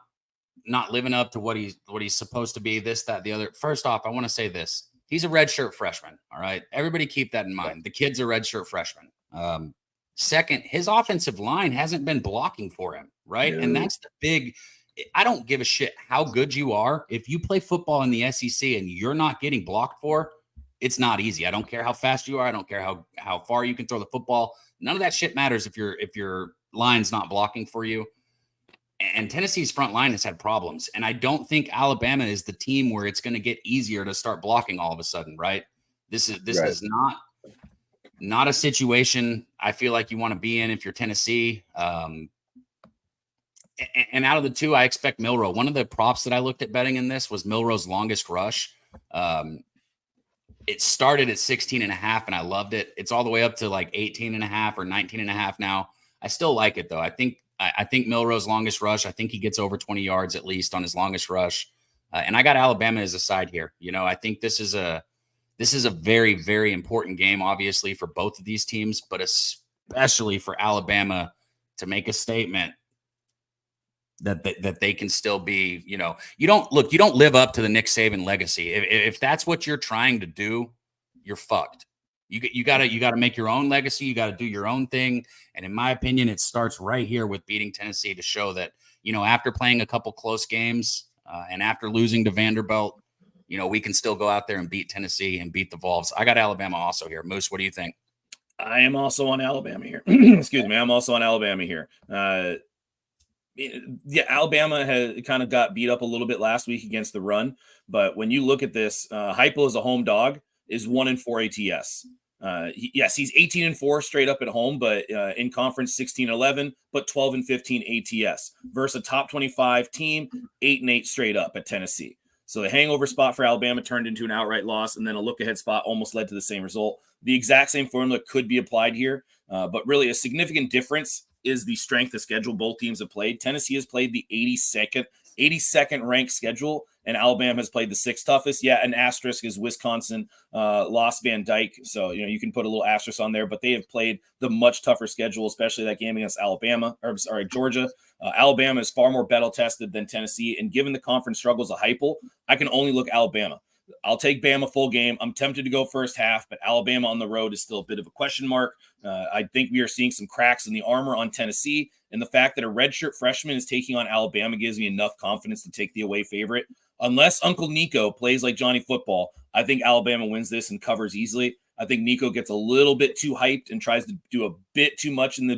living up to what he's supposed to be, this, that, the other. First off, I want to say this. He's a redshirt freshman, all right? Everybody keep that in mind. The kid's a redshirt freshman. Second, his offensive line hasn't been blocking for him, right? No. And that's the big – I don't give a shit how good you are. If you play football in the SEC and you're not getting blocked for, it's not easy. I don't care how fast you are. I don't care how far you can throw the football. None of that shit matters if your line's not blocking for you. And Tennessee's front line has had problems. And I don't think Alabama is the team where it's going to get easier to start blocking all of a sudden, right? This is not a situation I feel like you want to be in if you're Tennessee. And out of the two, I expect Milroe. One of the props that I looked at betting in this was Milroe's longest rush. It started at 16.5, and I loved it. It's all the way up to like 18.5 or 19.5 now. I still like it, though. I think Milroe's longest rush, I think he gets over 20 yards at least on his longest rush. And I got Alabama as a side here. You know, I think this is a very, very important game, obviously, for both of these teams, but especially for Alabama to make a statement that they can still be, you know, you don't live up to the Nick Saban legacy. If that's what you're trying to do, you're fucked. You gotta make your own legacy. You gotta do your own thing. And in my opinion, it starts right here with beating Tennessee to show that, you know, after playing a couple close games and after losing to Vanderbilt, you know, we can still go out there and beat Tennessee and beat the Vols. I got Alabama also here. Moose, what do you think? I am also on Alabama here. Excuse me. I'm also on Alabama here. Yeah, Alabama has kind of got beat up a little bit last week against the run, but when you look at this, Heupel as a home dog is 1-4 ATS. Yes, he's 18-4 straight up at home, but in conference 16-11, but 12-15 ATS versus a top 25 team, 8-8 straight up at Tennessee. So the hangover spot for Alabama turned into an outright loss, and then a look-ahead spot almost led to the same result. The exact same formula could be applied here, but really a significant difference is the strength of schedule both teams have played. Tennessee has played the 82nd ranked schedule, and Alabama has played the 6th toughest. Yeah, an asterisk is Wisconsin lost Van Dyke, so you know you can put a little asterisk on there. But they have played the much tougher schedule, especially that game against Georgia. Alabama is far more battle tested than Tennessee, and given the conference struggles of Heupel, I can only look Alabama. I'll take Bama full game. I'm tempted to go first half, but Alabama on the road is still a bit of a question mark. I think we are seeing some cracks in the armor on Tennessee, and the fact that a redshirt freshman is taking on Alabama gives me enough confidence to take the away favorite. Unless Uncle Nico plays like Johnny Football, I think Alabama wins this and covers easily. I think Nico gets a little bit too hyped and tries to do a bit too much in the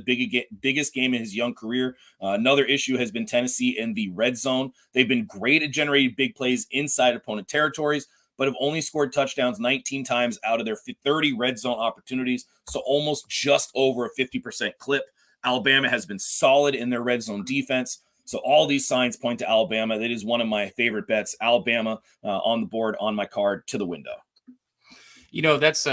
biggest game in his young career. Another issue has been Tennessee in the red zone. They've been great at generating big plays inside opponent territories, but have only scored touchdowns 19 times out of their 30 red zone opportunities, so almost just over a 50% clip. Alabama has been solid in their red zone defense, so all these signs point to Alabama. That is one of my favorite bets. Alabama on the board on my card to the window. You know, that's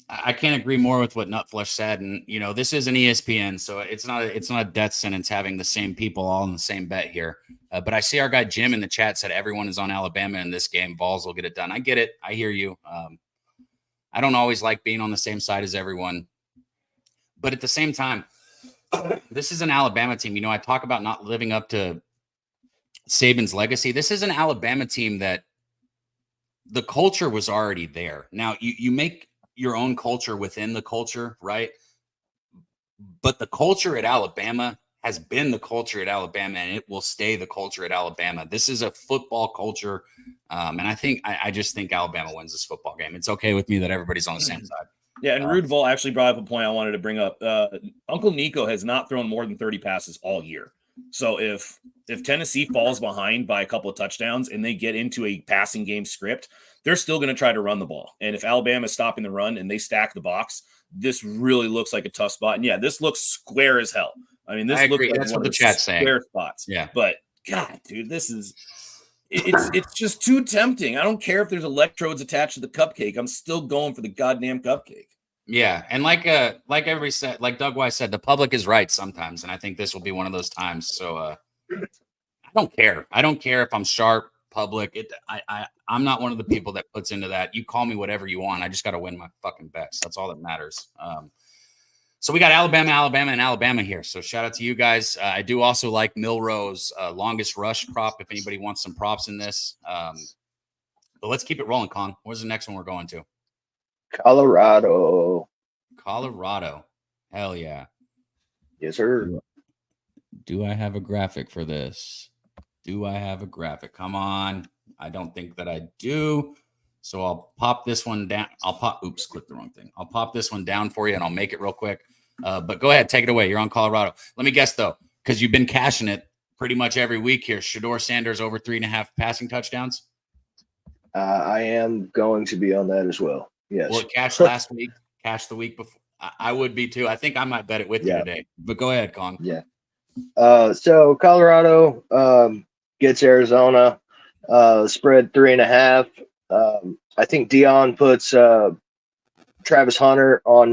I can't agree more with what Nutflesh said. And, you know, this is an ESPN, so it's not a death sentence having the same people all in the same bet here. But I see our guy Jim in the chat said everyone is on Alabama in this game. Vols will get it done. I get it. I hear you. I don't always like being on the same side as everyone. But at the same time, this is an Alabama team. You know, I talk about not living up to Saban's legacy. This is an Alabama team that the culture was already there. Now, you make your own culture within the culture, right? But the culture at Alabama has been the culture at Alabama, and it will stay the culture at Alabama. This is a football culture, and I just think Alabama wins this football game. It's okay with me that everybody's on the same side. Yeah, and Rude Vol actually brought up a point I wanted to bring up. Uncle Nico has not thrown more than 30 passes all year. So if Tennessee falls behind by a couple of touchdowns and they get into a passing game script, they're still going to try to run the ball. And if Alabama is stopping the run and they stack the box, this really looks like a tough spot. And yeah, this looks square as hell. I mean, this looks like that's one what the of chat's saying. Square spots. Yeah, but God, dude, it's just too tempting. I don't care if there's electrodes attached to the cupcake. I'm still going for the goddamn cupcake. Yeah, and like everybody said, like Doug Wise said, the public is right sometimes, and I think this will be one of those times. So I don't care. I don't care if I'm sharp, public. I'm not one of the people that puts into that. You call me whatever you want. I just got to win my fucking bets. That's all that matters. So we got Alabama here. So shout out to you guys. I do also like Milroe's longest rush prop. If anybody wants some props in this, but let's keep it rolling. Kong, where's the next one we're going to? Colorado. Hell yeah. Yes, sir. Do I have a graphic for this? Come on. I don't think that I do. So I'll pop this one down. Click the wrong thing. I'll pop this one down for you and I'll make it real quick. But go ahead, take it away. You're on Colorado. Let me guess though, because you've been cashing it pretty much every week here. Shedeur Sanders over 3.5 passing touchdowns. I am going to be on that as well. Yes. Well, it cashed last week, cashed the week before. I would be too. I think I might bet it with you today. But go ahead, Kong. Yeah. So Colorado gets Arizona. Spread 3.5. I think Dion puts Travis Hunter on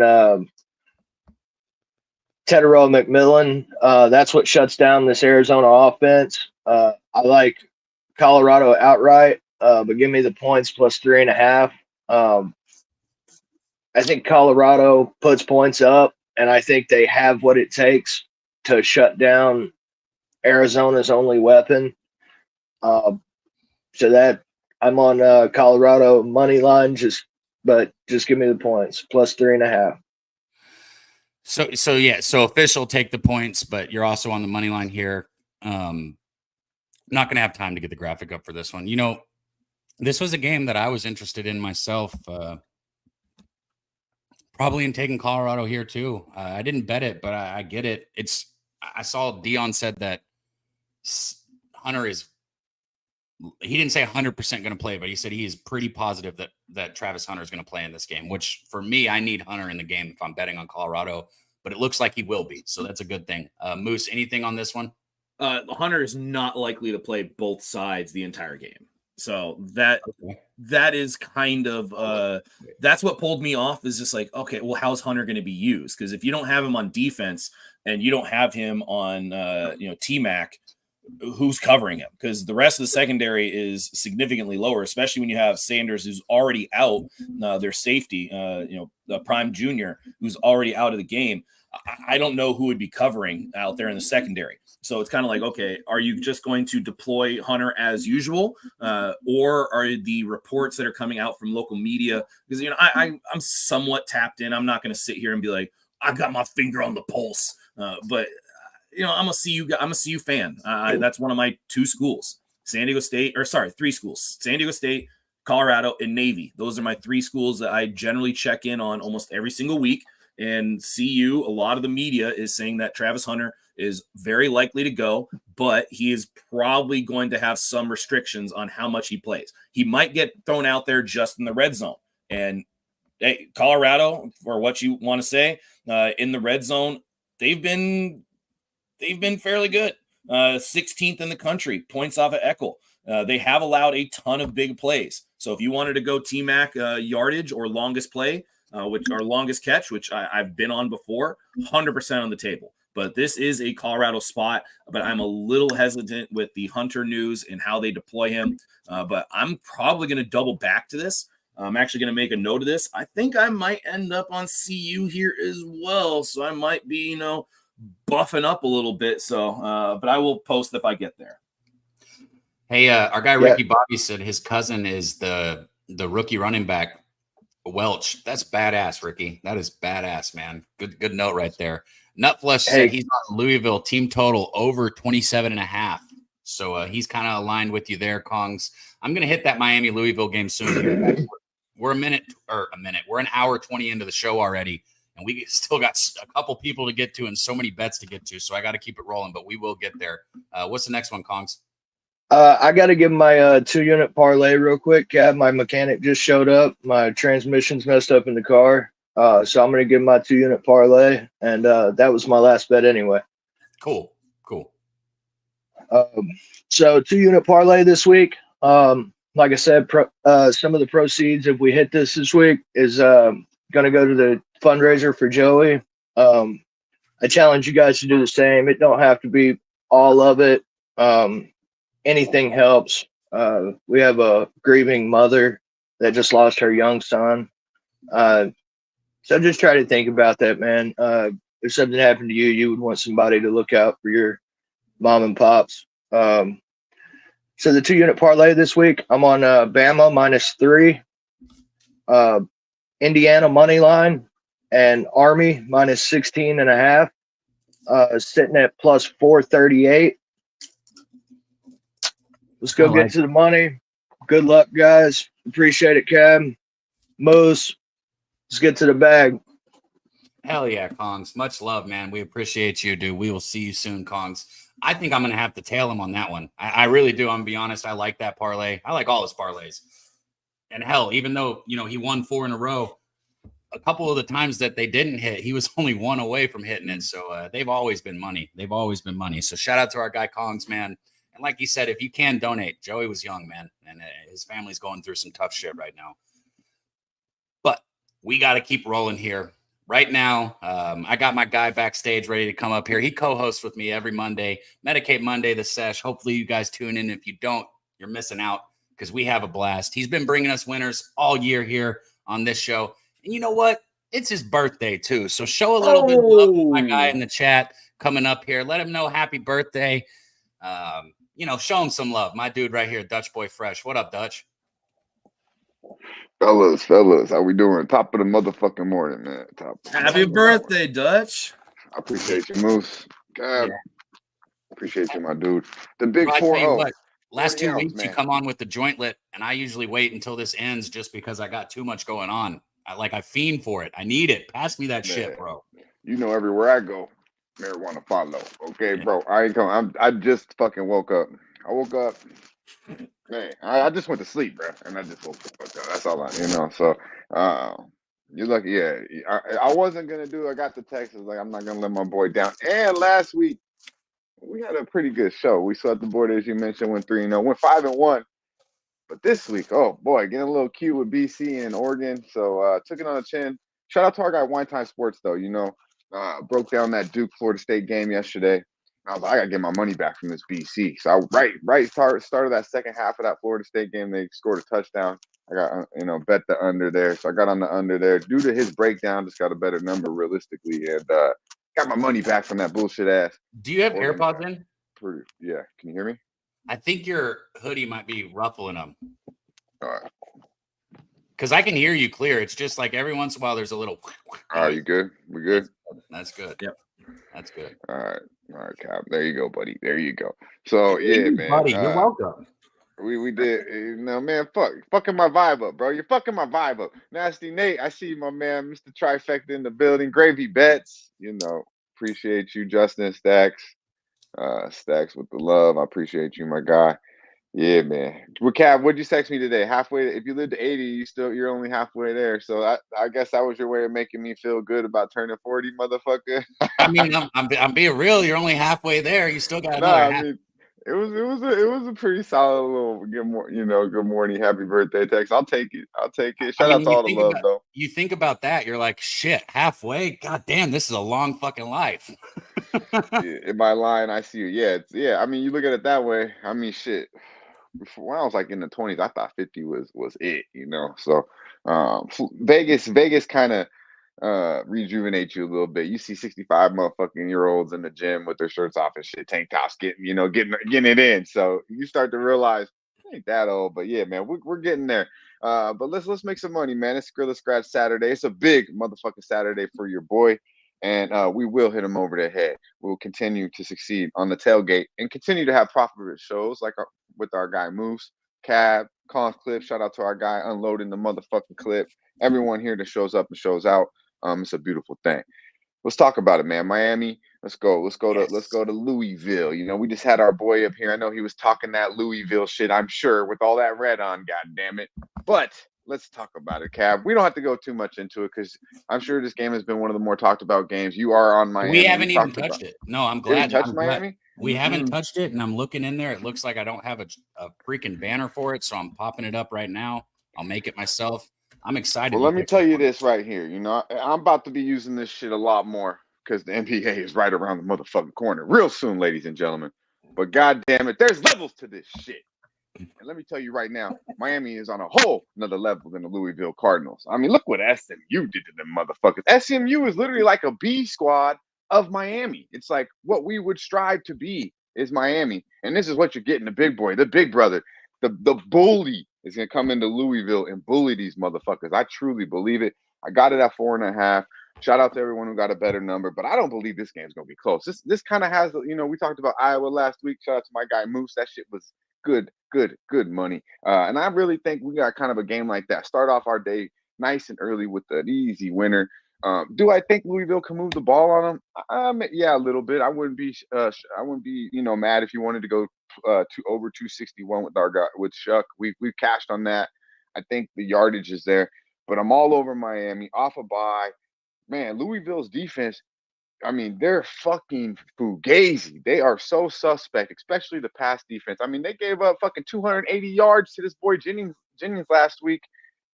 Tedero McMillan. That's what shuts down this Arizona offense. I like Colorado outright, but give me the points plus 3.5. I think Colorado puts points up, and I think they have what it takes to shut down Arizona's only weapon. So that I'm on Colorado money line, just give me the points plus 3.5. So official take the points, but you're also on the money line here. Not going to have time to get the graphic up for this one. You know, this was a game that I was interested in myself. Probably in taking Colorado here too. I didn't bet it, but I get it. I saw Dion said that Hunter is. He didn't say 100% going to play, but he said he is pretty positive that Travis Hunter is going to play in this game. Which for me, I need Hunter in the game if I'm betting on Colorado. But it looks like he will be, so that's a good thing. Moose, anything on this one? Hunter is not likely to play both sides the entire game. So that is kind of that's what pulled me off, is just like, okay, well, how's Hunter going to be used? Because if you don't have him on defense and you don't have him on T-Mac, who's covering him? Because the rest of the secondary is significantly lower, especially when you have Sanders, who's already out, their safety, the prime junior, who's already out of the game. I don't know who would be covering out there in the secondary. So it's kind of like, okay, are you just going to deploy Hunter as usual? Or are the reports that are coming out from local media? Because, I'm somewhat tapped in. I'm not going to sit here and be like, I've got my finger on the pulse. But I'm a CU fan. That's one of my two schools, three schools, San Diego State, Colorado, and Navy. Those are my three schools that I generally check in on almost every single week. And CU, a lot of the media is saying that Travis Hunter is very likely to go, but he is probably going to have some restrictions on how much he plays. He might get thrown out there just in the red zone. And hey, Colorado, or what you want to say, in the red zone, they've been fairly good. 16th in the country, points off of Eckel. They have allowed a ton of big plays. So if you wanted to go T-Mac yardage or longest play, which our longest catch, which I've been on before, 100% on the table. But this is a Colorado spot, but I'm a little hesitant with the Hunter news and how they deploy him. But I'm probably going to double back to this. I'm actually going to make a note of this. I think I might end up on CU here as well. So I might be, buffing up a little bit. So, but I will post if I get there. Hey, our guy Ricky Bobby said his cousin is the rookie running back, Welch. That's badass, Ricky. That is badass, man. Good note right there. Nutflesh said he's on Louisville team total over 27.5. So he's kind of aligned with you there, Kongs. I'm going to hit that Miami Louisville game soon. We're We're an hour 20 into the show already, and we still got a couple people to get to and so many bets to get to. So I got to keep it rolling, but we will get there. What's the next one, Kongs? I got to give my 2-unit parlay real quick. My mechanic just showed up. My transmission's messed up in the car. So I'm going to give my 2-unit parlay. And that was my last bet anyway. Cool. So 2-unit parlay this week. Like I said, some of the proceeds, if we hit this week, is going to go to the fundraiser for Joey. I challenge you guys to do the same. It don't have to be all of it. Anything helps. We have a grieving mother that just lost her young son. So just try to think about that, man. If something happened to you, you would want somebody to look out for your mom and pops. So the 2-unit parlay this week, I'm on Bama -3, Indiana money line, and Army -16.5, sitting at +438. Let's go get to the money. Good luck, guys. Appreciate it, Cab. Moose, let's get to the bag. Hell yeah, Kongs. Much love, man. We appreciate you, dude. We will see you soon, Kongs. I think I'm going to have to tail him on that one. I really do. I'm going to be honest. I like that parlay. I like all his parlays. And hell, even though, he won 4 in a row, a couple of the times that they didn't hit, he was only 1 away from hitting it. So they've always been money. They've always been money. So shout out to our guy Kongs, man. And like he said, if you can donate, Joey was young, man. And his family's going through some tough shit right now. But we got to keep rolling here. Right now, I got my guy backstage ready to come up here. He co-hosts with me every Monday, Medicate Monday, the sesh. Hopefully you guys tune in. If you don't, you're missing out because we have a blast. He's been bringing us winners all year here on this show. And you know what? It's his birthday, too. So show a little bit of love to my guy in the chat coming up here. Let him know happy birthday. Show him some love. My dude right here, Dutch Boy Fresh. What up, Dutch? Fellas, how we doing? Top of the motherfucking morning, man. Happy birthday, Dutch. I appreciate you, Moose. God, appreciate you, my dude. The big Bro, 4-0. Last 2 weeks, man. you come on with the jointlet, and I usually wait until this ends just because I got too much going on. I fiend for it. I need it. Pass me that shit, bro. Everywhere I go, marijuana follow. Okay, bro. I ain't coming. I just fucking woke up. I woke up. Man, I just went to sleep, bro, and I just woke up. That's all So, you're lucky. Yeah, I wasn't gonna do. I got the text. I was like, I'm not gonna let my boy down. And last week, we had a pretty good show. We saw the board, as you mentioned, went 3-0, went 5-1. But this week, oh boy, getting a little cute with BC and Oregon. So took it on the chin. Shout out to our guy Wine Time Sports, though. Broke down that Duke Florida State game yesterday. I was like, I gotta get my money back from this BC. So I started that second half of that Florida State game. They scored a touchdown. I got bet the under there. So I got on the under there. Due to his breakdown, just got a better number realistically, and got my money back from that bullshit ass. Do you have AirPods in? Yeah. Can you hear me? I think your hoodie might be ruffling them. All right. Because I can hear you clear. It's just like every once in a while there's a little. Are you good? We good? That's good. Yep. That's good. All right, Cap. There you go, buddy. There you go. So yeah, man. Buddy, you're welcome. We did, man. Fucking my vibe up, bro. You're fucking my vibe up. Nasty Nate, I see my man, Mr. Trifecta in the building. Gravy Bets, appreciate you, Justin Stacks. Stacks with the love. I appreciate you, my guy. Yeah, man. Well, Cav, what'd you text me today? Halfway. If you live to 80, you're only halfway there. So I guess that was your way of making me feel good about turning 40, motherfucker. I mean, I'm being real. You're only halfway there. You still got another half. It was a pretty solid little good morning, happy birthday text. I'll take it. Shout out to all the love, though. You think about that, you're like, shit, halfway. God damn, this is a long fucking life. In my line, I see you. Yeah. I mean, you look at it that way. I mean, shit. When I was like in the 20s, I thought 50 was it, So Vegas kind of rejuvenate you a little bit. You see 65 motherfucking year olds in the gym with their shirts off and shit, tank tops, getting it in. So you start to realize I ain't that old, but yeah, man, we're getting there. But let's make some money, man. It's Skrilla Scratch Saturday. It's a big motherfucking Saturday for your boy. And we will hit him over the head. We'll continue to succeed on the tailgate and continue to have profitable shows like with our guy Moose, Cab, Collins Clip. Shout out to our guy unloading the motherfucking clip. Everyone here that shows up and shows out. It's a beautiful thing. Let's talk about it, man. Miami, let's go. Let's go to Louisville. We just had our boy up here. I know he was talking that Louisville shit, I'm sure, with all that red on, god damn it. But let's talk about it, Cab. We don't have to go too much into it because I'm sure this game has been one of the more talked about games. You are on Miami. We haven't even touched it. No, I'm glad. Touched Miami? We haven't touched it, and I'm looking in there. It looks like I don't have a freaking banner for it, so I'm popping it up right now. I'll make it myself. I'm excited. Well, let me tell you this right here. You know, I'm about to be using this shit a lot more because the NBA is right around the motherfucking corner real soon, ladies and gentlemen. But God damn it, there's levels to this shit. And let me tell you right now, Miami is on a whole another level than the Louisville Cardinals. I mean, look what SMU did to them motherfuckers. SMU is literally like a B squad of Miami. It's like what we would strive to be is Miami. And this is what you're getting, the big boy, the big brother, the bully is going to come into Louisville and bully these motherfuckers. I truly believe it. I got it at 4.5. Shout out to everyone who got a better number, but I don't believe this game's going to be close. This kind of has, you know, we talked about Iowa last week. Shout out to my guy Moose. That shit was good money. And I really think we got kind of a game like that. Start off our day nice and early with an easy winner. Do I think Louisville can move the ball on them? Yeah, a little bit. I wouldn't be, you know, mad if you wanted to go to over 261 with our guy with Shuck. We've cashed on that. I think the yardage is there, but I'm all over Miami off a bye. Man, Louisville's defense. I mean, they're fucking fugazi. They are so suspect, especially the pass defense. I mean, they gave up fucking 280 yards to this boy Jennings last week,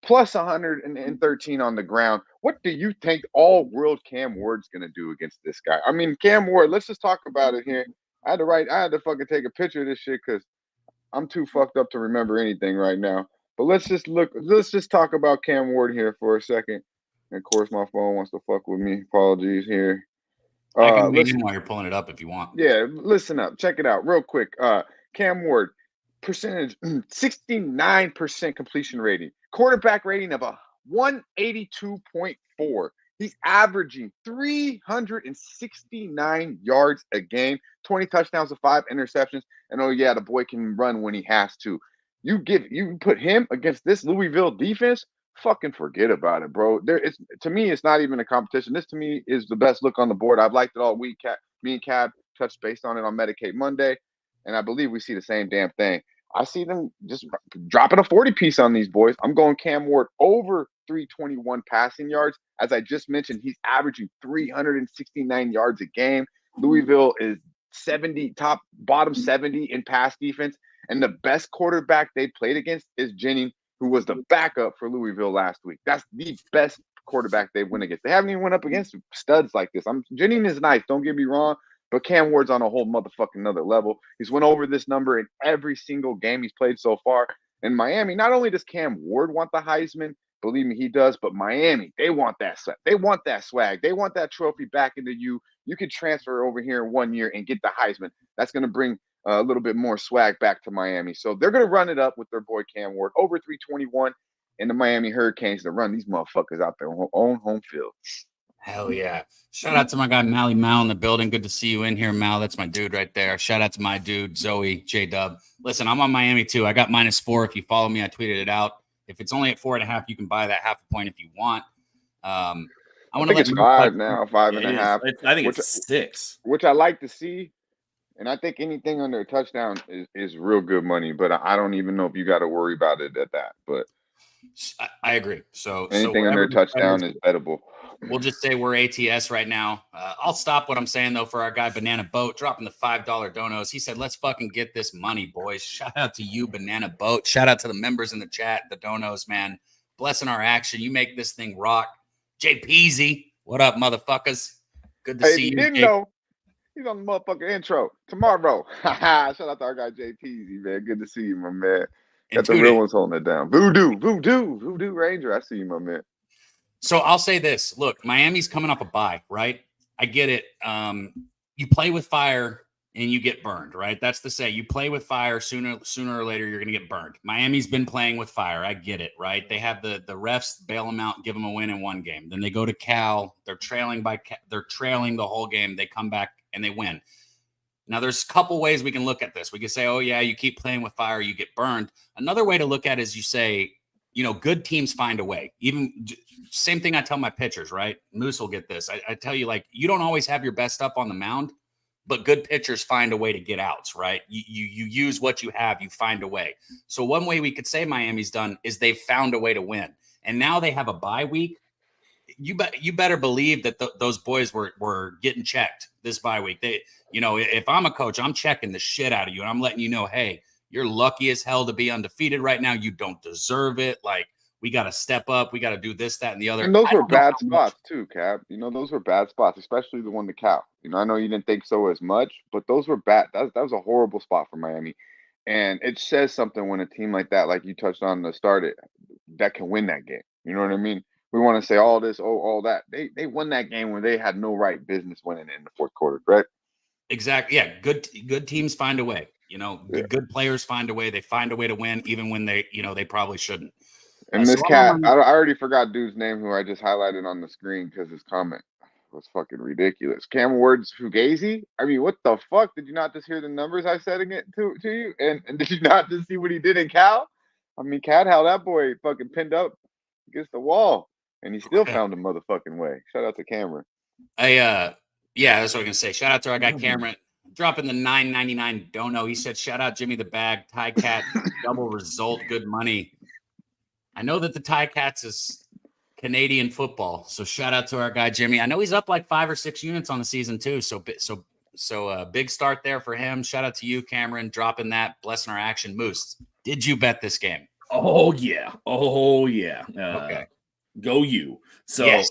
plus 113 on the ground. What do you think all-world Cam Ward's going to do against this guy? I mean, Cam Ward, let's just talk about it here. I had to fucking take a picture of this shit because I'm too fucked up to remember anything right now. But let's just talk about Cam Ward here for a second. And of course, my phone wants to fuck with me. Apologies here. I can read in while you're pulling it up if you want. Yeah, listen up. Check it out real quick. Cam Ward, percentage 69% completion rating, quarterback rating of a 182.4. He's averaging 369 yards a game, 20 touchdowns and 5 interceptions. And oh yeah, the boy can run when he has to. You put him against this Louisville defense, fucking forget about it, bro. To me, it's not even a competition. This to me is the best look on the board. I've liked it all week. Me and Cab touched base on it on Medicaid Monday, and I believe we see the same damn thing. I see them just dropping a 40 piece on these boys. I'm going Cam Ward over 321 passing yards. As I just mentioned, he's averaging 369 yards a game. Louisville is bottom 70 in pass defense, and the best quarterback they played against is Jennings, who was the backup for Louisville last week. That's the best quarterback they went against. They haven't even went up against studs like this. Jennings is nice, don't get me wrong, but Cam Ward's on a whole motherfucking another level. He's went over this number in every single game he's played so far. In Miami, not only does Cam Ward want the Heisman, believe me, he does, but Miami, they want that swag. They want that swag. They want that trophy back into you. You can transfer over here in 1 year and get the Heisman. That's going to bring a little bit more swag back to Miami. So they're going to run it up with their boy Cam Ward over 321 and the Miami Hurricanes to run these motherfuckers out their own home field. Hell yeah. Shout out to my guy Mally Mal in the building. Good to see you in here, Mal. That's my dude right there. Shout out to my dude, Zoe, J-Dub. Listen, I'm on Miami too. I got -4. If you follow me, I tweeted it out. If it's only at 4.5, you can buy that half a point if you want. I think it's 5 now, 5.5. I think it's 6. Which I like to see. And I think anything under a touchdown is real good money, but I don't even know if you got to worry about it at that. But I agree. So anything under a touchdown is bettable. We'll just say we're ATS right now. I'll stop what I'm saying, though, for our guy Banana Boat dropping the $5 donos. He said, let's fucking get this money, boys. Shout out to you, Banana Boat. Shout out to the members in the chat, the donos, man. Blessing our action. You make this thing rock. Jay Peasy, what up, motherfuckers? Good to see you. Didn't know. He's on the motherfucking intro tomorrow. Shout out to our guy Jay Peasy, man. Good to see you, my man. Got the real ones holding it down. Voodoo Ranger. I see you, my man. So I'll say this. Look, Miami's coming off a bye, right? I get it. You play with fire and you get burned, right? That's the say. You play with fire, sooner or later, you're going to get burned. Miami's been playing with fire. I get it, right? They have the refs bail them out and give them a win in one game. Then they go to Cal. They're trailing the whole game. They come back and they win. Now, there's a couple ways we can look at this. We can say, oh, yeah, you keep playing with fire, you get burned. Another way to look at it is you say, you know, good teams find a way. Even same thing I tell my pitchers, right? Moose will get this. I tell you, like, you don't always have your best stuff on the mound, but good pitchers find a way to get outs, right? You use what you have, you find a way. So one way we could say Miami's done is they've found a way to win. And now they have a bye week. you better believe that those boys were getting checked this bye week. They, if I'm a coach, I'm checking the shit out of you, and I'm letting you know, hey, you're lucky as hell to be undefeated right now. You don't deserve it. Like, we got to step up. We got to do this, that, and the other. And those were bad spots too, Cap. Those were bad spots, especially the one to Cal. I know you didn't think so as much, but those were bad. That was a horrible spot for Miami. And it says something when a team like that, like you touched on to start it, that can win that game. You know what I mean? We want to say all this, all that. They won that game when they had no right business winning in the fourth quarter, correct? Exactly. Yeah. Good teams find a way. Good players find a way. They find a way to win, even when they probably shouldn't. And this cat, I already forgot dude's name who I just highlighted on the screen because his comment was fucking ridiculous. Cam Ward's Fugazi? I mean, what the fuck? Did you not just hear the numbers I said it to you? And did you not just see what he did in Cal? I mean, Cat, how that boy fucking pinned up against the wall, and he still found a motherfucking way. Shout out to Cameron. Yeah, that's what I'm gonna say. Shout out to our guy Cameron, dropping the $9.99 dono. He said, "Shout out Jimmy the Bag, Tie Cat, double result, good money." I know that the Tie Cats is Canadian football, so shout out to our guy Jimmy. I know he's up like 5 or 6 units on the season too. So big start there for him. Shout out to you, Cameron, dropping that, blessing our action. Moose, did you bet this game? Oh yeah. Okay, go you. So yes.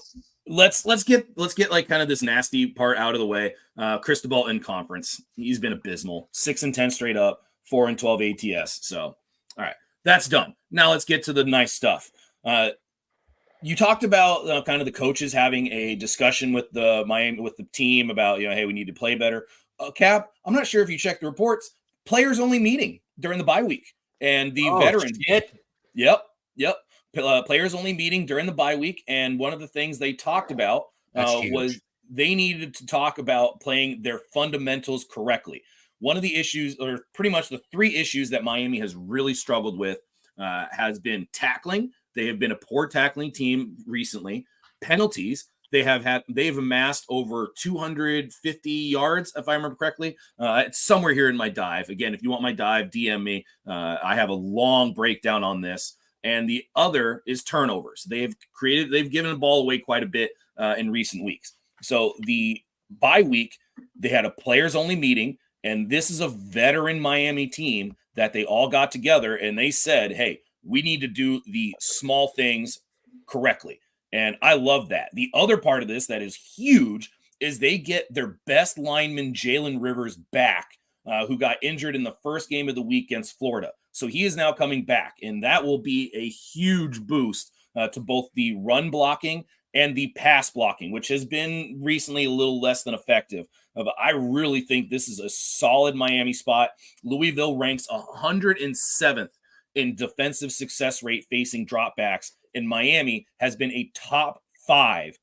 Let's get like kind of this nasty part out of the way. Cristobal in conference, he's been abysmal. 6-10 straight up, 4-12 ATS. So all right, that's done. Now let's get to the nice stuff. You talked about kind of the coaches having a discussion with the team about, hey, we need to play better. Cap, I'm not sure if you checked the reports. Players only meeting during the bye week, and the veterans. Yep. Players only meeting during the bye week, and one of the things they talked about was they needed to talk about playing their fundamentals correctly. One of the issues, or pretty much the 3 issues that Miami has really struggled with, has been tackling. They have been a poor tackling team recently. Penalties. They've amassed over 250 yards, if I remember correctly. It's somewhere here in my dive. Again, if you want my dive, DM me. I have a long breakdown on this. And the other is turnovers. They've given the ball away quite a bit in recent weeks. So the bye week, they had a players-only meeting, and this is a veteran Miami team that they all got together, and they said, hey, we need to do the small things correctly. And I love that. The other part of this that is huge is they get their best lineman, Jalen Rivers, back, who got injured in the first game of the week against Florida. So he is now coming back, and that will be a huge boost to both the run blocking and the pass blocking, which has been recently a little less than effective. But I really think this is a solid Miami spot. Louisville ranks 107th in defensive success rate facing dropbacks, and Miami has been a top five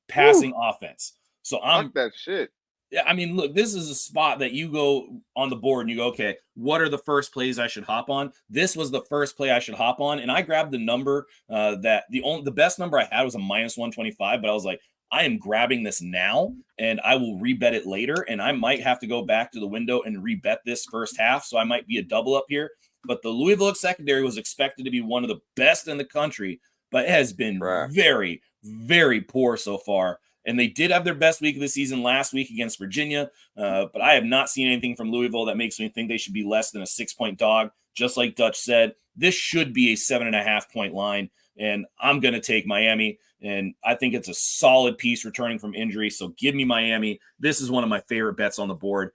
passing offense. So Fuck that shit. Yeah, I mean, look, this is a spot that you go on the board and you go, okay, what are the first plays I should hop on? This was the first play I should hop on, and I grabbed the number that the best number I had was a -125, but I was like, I am grabbing this now, and I will rebet it later, and I might have to go back to the window and rebet this first half, so I might be a double up here. But the Louisville secondary was expected to be one of the best in the country, but it has been very, very poor so far. And they did have their best week of the season last week against Virginia, but I have not seen anything from Louisville that makes me think they should be less than a 6-point dog. Just like Dutch said, this should be a 7.5-point line, and I'm going to take Miami. And I think it's a solid piece returning from injury. So give me Miami. This is one of my favorite bets on the board.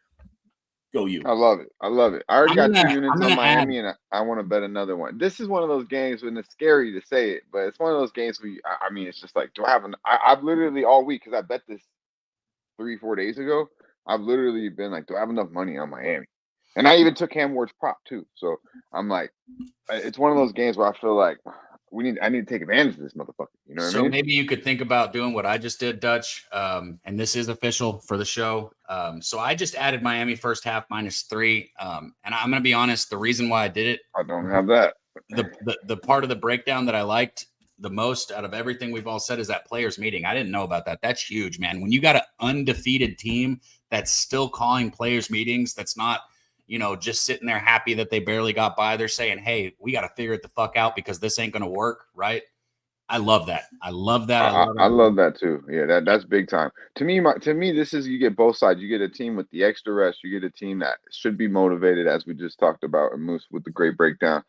Go you. I love it. I already got 2 units on Miami, and I want to bet another one. This is one of those games when it's scary to say it, but it's one of those games where I mean, it's just like, do I have I've literally all week, because I bet this 3-4 days ago, I've literally been like, do I have enough money on Miami? And I even took Cam Ward's prop too. So I'm like, it's one of those games where I feel like I need to take advantage of this motherfucker. You know what I mean? So maybe you could think about doing what I just did, Dutch. And this is official for the show. So I just added Miami first half -3. And I'm going to be honest, the reason why I did it, I don't have that. The part of the breakdown that I liked the most out of everything we've all said is that players meeting. I didn't know about that. That's huge, man. When you got an undefeated team that's still calling players meetings, that's not, just sitting there happy that they barely got by. They're saying, hey, we got to figure it the fuck out because this ain't going to work, right? I love that. I love that. I love that too. Yeah, that's big time. To me, this is you get both sides. You get a team with the extra rest. You get a team that should be motivated, as we just talked about, and Moose with the great breakdown.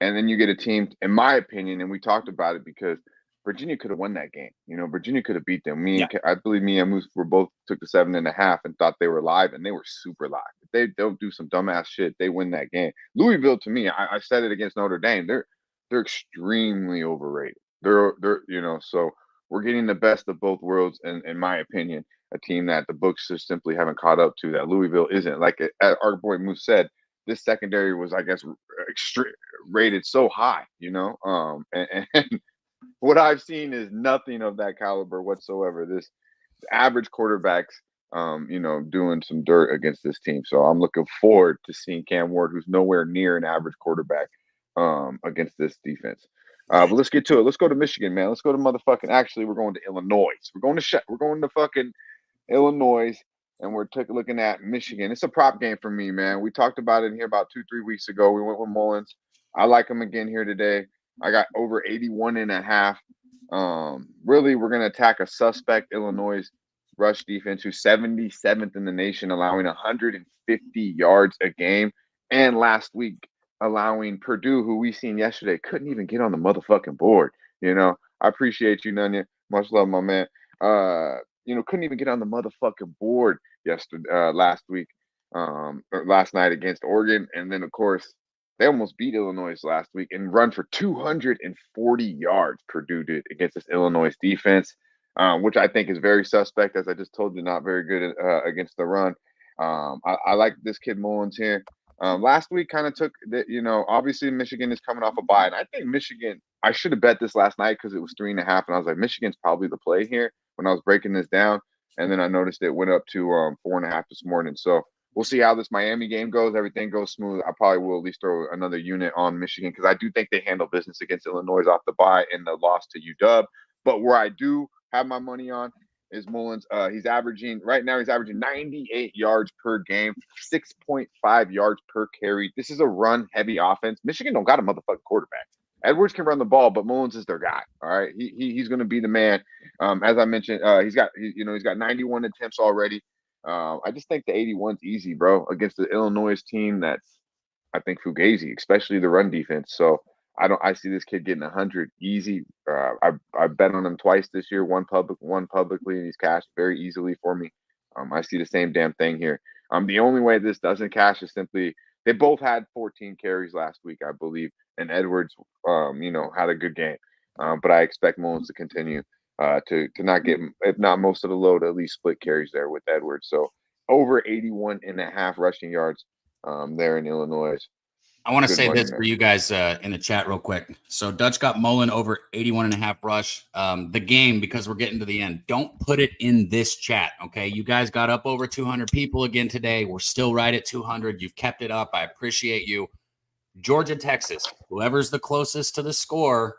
And then you get a team, in my opinion, and we talked about it because Virginia could have won that game. Virginia could have beat them. I believe me and Moose were both took the 7.5 and thought they were live, and they were super live. If they don't do some dumbass shit, they win that game. Louisville, to me, I said it against Notre Dame. They're extremely overrated. They're so we're getting the best of both worlds, and in my opinion, a team that the books just simply haven't caught up to, that Louisville isn't. Like our boy Moose said, this secondary was, I guess, rated so high, and what I've seen is nothing of that caliber whatsoever. This average quarterbacks, doing some dirt against this team. So I'm looking forward to seeing Cam Ward, who's nowhere near an average quarterback, against this defense. But let's get to it. Let's go to Michigan, man. Let's go to motherfucking. Actually, we're going to Illinois. We're going to fucking Illinois, and we're looking at Michigan. It's a prop game for me, man. We talked about it here about 2-3 weeks ago. We went with Mullins. I like him again here today. I got over 81.5. Really, we're going to attack a suspect Illinois rush defense, who's 77th in the nation, allowing 150 yards a game. And last week, allowing Purdue, who we seen yesterday, couldn't even get on the motherfucking board. I appreciate you, Nunya. Much love, my man. Couldn't even get on the motherfucking board last week, or last night against Oregon. And then, of course, they almost beat Illinois last week and run for 240 yards. Purdue did against this Illinois defense, which I think is very suspect. As I just told you, not very good against the run. I like this kid Mullins here. Last week kind of took that, obviously Michigan is coming off a bye. And I think Michigan, I should have bet this last night because it was 3.5. And I was like, Michigan's probably the play here when I was breaking this down. And then I noticed it went up to 4.5 this morning. So we'll see how this Miami game goes. Everything goes smooth. I probably will at least throw another unit on Michigan because I do think they handle business against Illinois off the bye in the loss to UW. But where I do have my money on is Mullins. He's averaging 98 yards per game, 6.5 yards per carry. This is a run-heavy offense. Michigan don't got a motherfucking quarterback. Edwards can run the ball, but Mullins is their guy. All right, he's going to be the man. As I mentioned, he's got 91 attempts already. I just think the 81's easy, bro, against the Illinois team that's, I think, fugazi, especially the run defense. So I see this kid getting 100 easy. I bet on him twice this year, one publicly, and he's cashed very easily for me. I see the same damn thing here. The only way this doesn't cash is simply they both had 14 carries last week, I believe, and Edwards, had a good game. But I expect Mullins to continue to not get, if not most of the load, at least split carries there with Edwards. So over 81.5 rushing yards there in Illinois. I want to say this for you guys in the chat real quick. So Dutch got Mullen over 81.5 rush. The game, because we're getting to the end, don't put it in this chat, okay? You guys got up over 200 people again today. We're still right at 200. You've kept it up. I appreciate you. Georgia, Texas, whoever's the closest to the score,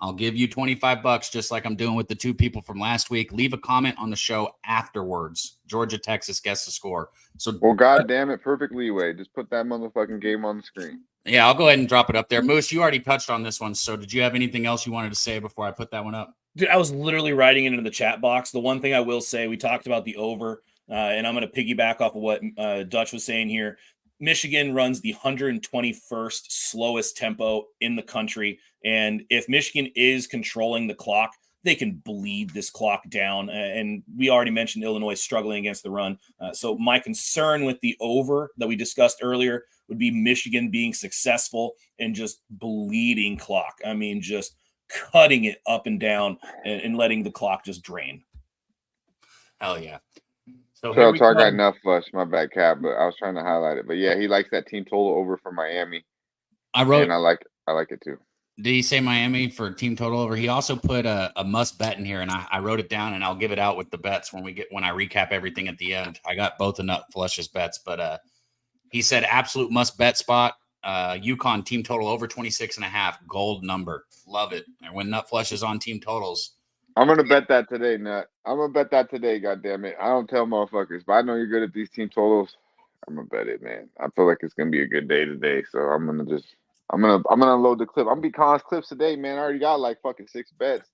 I'll give you $25, just like I'm doing with the two people from last week. Leave a comment on the show afterwards. Georgia, Texas, guess the score. So, well, God damn it, perfect leeway. Just put that motherfucking game on the screen. Yeah, I'll go ahead and drop it up there. Moose, you already touched on this one. So did you have anything else you wanted to say before I put that one up? Dude, I was literally writing it into the chat box. The one thing I will say, we talked about the over, and I'm going to piggyback off of what Dutch was saying here. Michigan runs the 121st slowest tempo in the country. And if Michigan is controlling the clock, they can bleed this clock down. And we already mentioned Illinois struggling against the run. So my concern with the over that we discussed earlier would be Michigan being successful and just bleeding clock. I mean, just cutting it up and down and letting the clock just drain. Hell yeah. So I got enough flush, my bad, Cab, but I was trying to highlight it. But yeah, he likes that team total over for Miami. I like it too. Did he say Miami for team total over? He also put a must bet in here, and I wrote it down, and I'll give it out with the bets when I recap everything at the end. I got both of Nut Flush's bets, but he said absolute must bet spot. UConn team total over 26.5, gold number. Love it. And when Nut Flush is on team totals, I'm gonna bet that today, Nut. I'm gonna bet that today. God damn it! I don't tell motherfuckers, but I know you're good at these team totals. I'm gonna bet it, man. I feel like it's gonna be a good day today, so I'm I'm gonna unload the clip. I'm gonna be calling clips today, man. I already got like fucking 6 bets.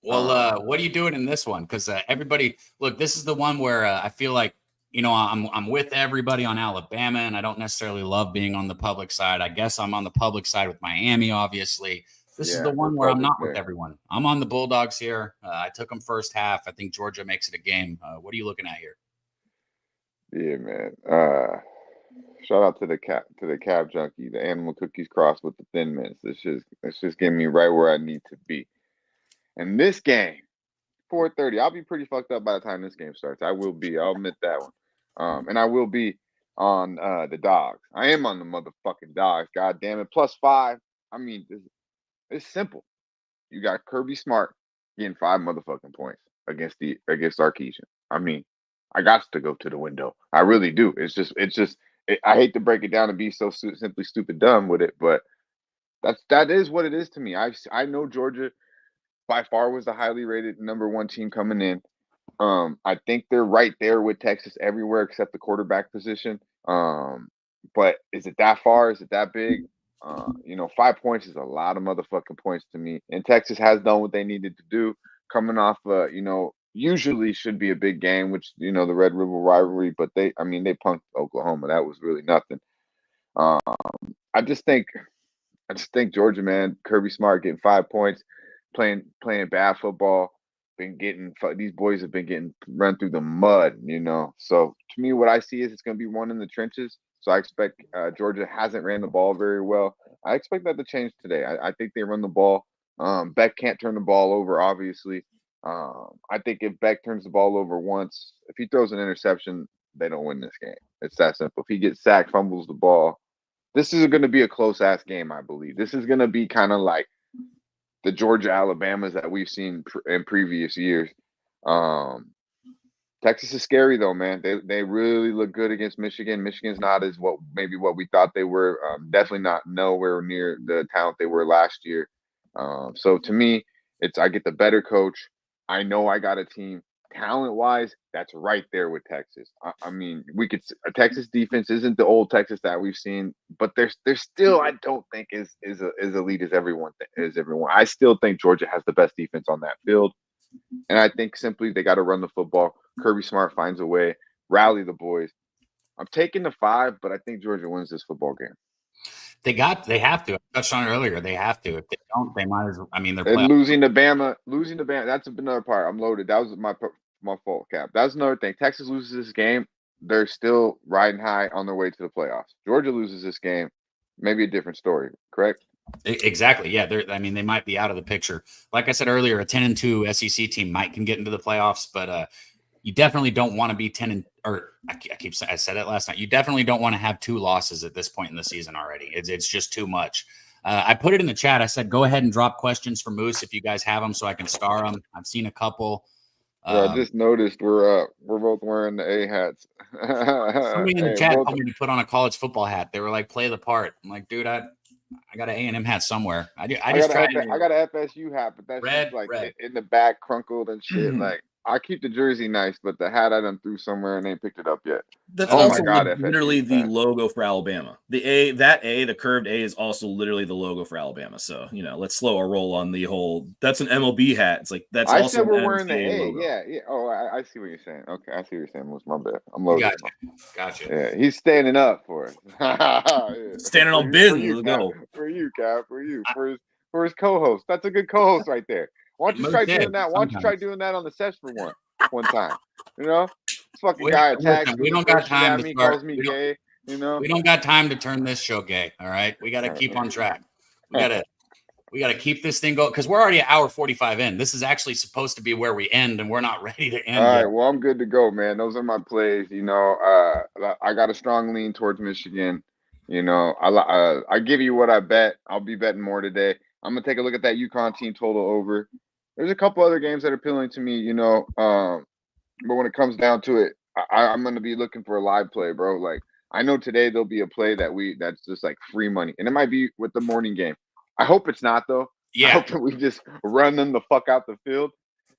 Well, what are you doing in this one? Because everybody, look, this is the one where I feel like, you know, I'm with everybody on Alabama, and I don't necessarily love being on the public side. I guess I'm on the public side with Miami, obviously. This is the one where I'm not with everyone. I'm on the Bulldogs here. I took them first half. I think Georgia makes it a game. What are you looking at here? Yeah, man. Shout out to the cab junkie, the animal cookies crossed with the thin mints. It's just getting me right where I need to be. And this game, 4:30. I'll be pretty fucked up by the time this game starts. I will be. I'll admit that one. And I will be on the Dogs. I am on the motherfucking Dogs. God damn it. +5. I mean, it's simple. You got Kirby Smart getting 5 motherfucking points against Sarkisian. I mean, I got to go to the window. I really do. I hate to break it down and be so simply stupid dumb with it, but that is what it is to me. I know Georgia by far was the highly rated number 1 team coming in. I think they're right there with Texas everywhere except the quarterback position. But is it that far? Is it that big? 5 points is a lot of motherfucking points to me. And Texas has done what they needed to do, coming off, usually should be a big game, which, the Red River rivalry. But they punked Oklahoma. That was really nothing. I just think Georgia, man, Kirby Smart getting 5 points, playing bad football. These boys have been getting run through the mud, So to me, what I see is it's going to be one in the trenches. So I expect Georgia hasn't ran the ball very well. I expect that to change today. I think they run the ball. Beck can't turn the ball over, obviously. I think if Beck turns the ball over once, if he throws an interception, they don't win this game. It's that simple. If he gets sacked, fumbles the ball, this is going to be a close-ass game, I believe. This is going to be kind of like the Georgia Alabamas that we've seen in previous years. Texas is scary though, man. They really look good against Michigan. Michigan's not as what we thought they were. Definitely not nowhere near the talent they were last year. So to me, I get the better coach. I know I got a team talent-wise that's right there with Texas. I mean, Texas defense isn't the old Texas that we've seen, but they're still, I don't think is elite as everyone. I still think Georgia has the best defense on that field, and I think simply they got to run the football. Kirby Smart finds a way, rally the boys. I'm taking the 5, but I think Georgia wins this football game. They have to. I touched on it earlier. They have to. If they don't, they might as well. I mean, they're losing to Bama. That's another part. I'm loaded. That was my fault, Cap. That's another thing. Texas loses this game, they're still riding high on their way to the playoffs. Georgia loses this game, maybe a different story. Correct? Exactly. Yeah. They might be out of the picture. Like I said earlier, a 10-2 SEC team can get into the playoffs, but you definitely don't want to be 10 or I said it last night. You definitely don't want to have 2 losses at this point in the season already. It's just too much. I put it in the chat. I said, go ahead and drop questions for Moose if you guys have them so I can star them. I've seen a couple. I just noticed we're both wearing the A hats. Somebody in the chat told me to put on a college football hat. They were like, play the part. I'm like, dude, I got an A&M hat somewhere. I got an FSU hat, but that's red, just like red. In the back, crunkled and shit. Like, I keep the jersey nice, but the hat I done threw somewhere and they ain't picked it up yet. That's also literally the logo for Alabama. The curved A is also literally the logo for Alabama. So, let's slow our roll on the whole. That's an MLB hat. It's like that's I also said we're wearing the A. logo. Yeah. Oh, I see what you're saying. Okay, I see what you're saying. What's my bad? I'm loaded. Gotcha. Yeah, he's standing up for it. Yeah. Standing on business. Let's go. For you, Cap. For you. For his co-host. That's a good co-host right there. Why don't you try doing that? Why don't you try doing that on the session for one time? This fucking guy attacks me. We don't got time to calls me gay. We don't got time to turn this show gay. All right, we got to keep on track. We got to keep this thing going because we're already an hour 45 in. This is actually supposed to be where we end, and we're not ready to end. All right, well, I'm good to go, man. Those are my plays. I got a strong lean towards Michigan. I give you what I bet. I'll be betting more today. I'm gonna take a look at that UConn team total over. There's a couple other games that are appealing to me, but when it comes down to it, I'm gonna be looking for a live play, bro. Like I know today there'll be a play that's just like free money, and it might be with the morning game. I hope it's not though. Yeah. I hope that we just run them the fuck out the field.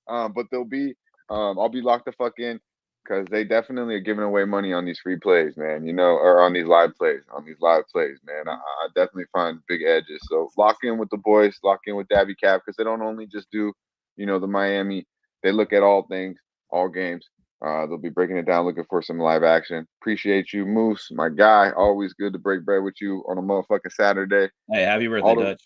But there'll be, I'll be locked the fuck in. because they definitely are giving away money on these free plays, man. Or on these live plays, man. I definitely find big edges. So lock in with the boys, lock in with Daby Cab, because they don't only just do, the Miami. They look at all things, all games. They'll be breaking it down, looking for some live action. Appreciate you, Moose, my guy. Always good to break bread with you on a motherfucking Saturday. Hey, happy birthday, Dutch.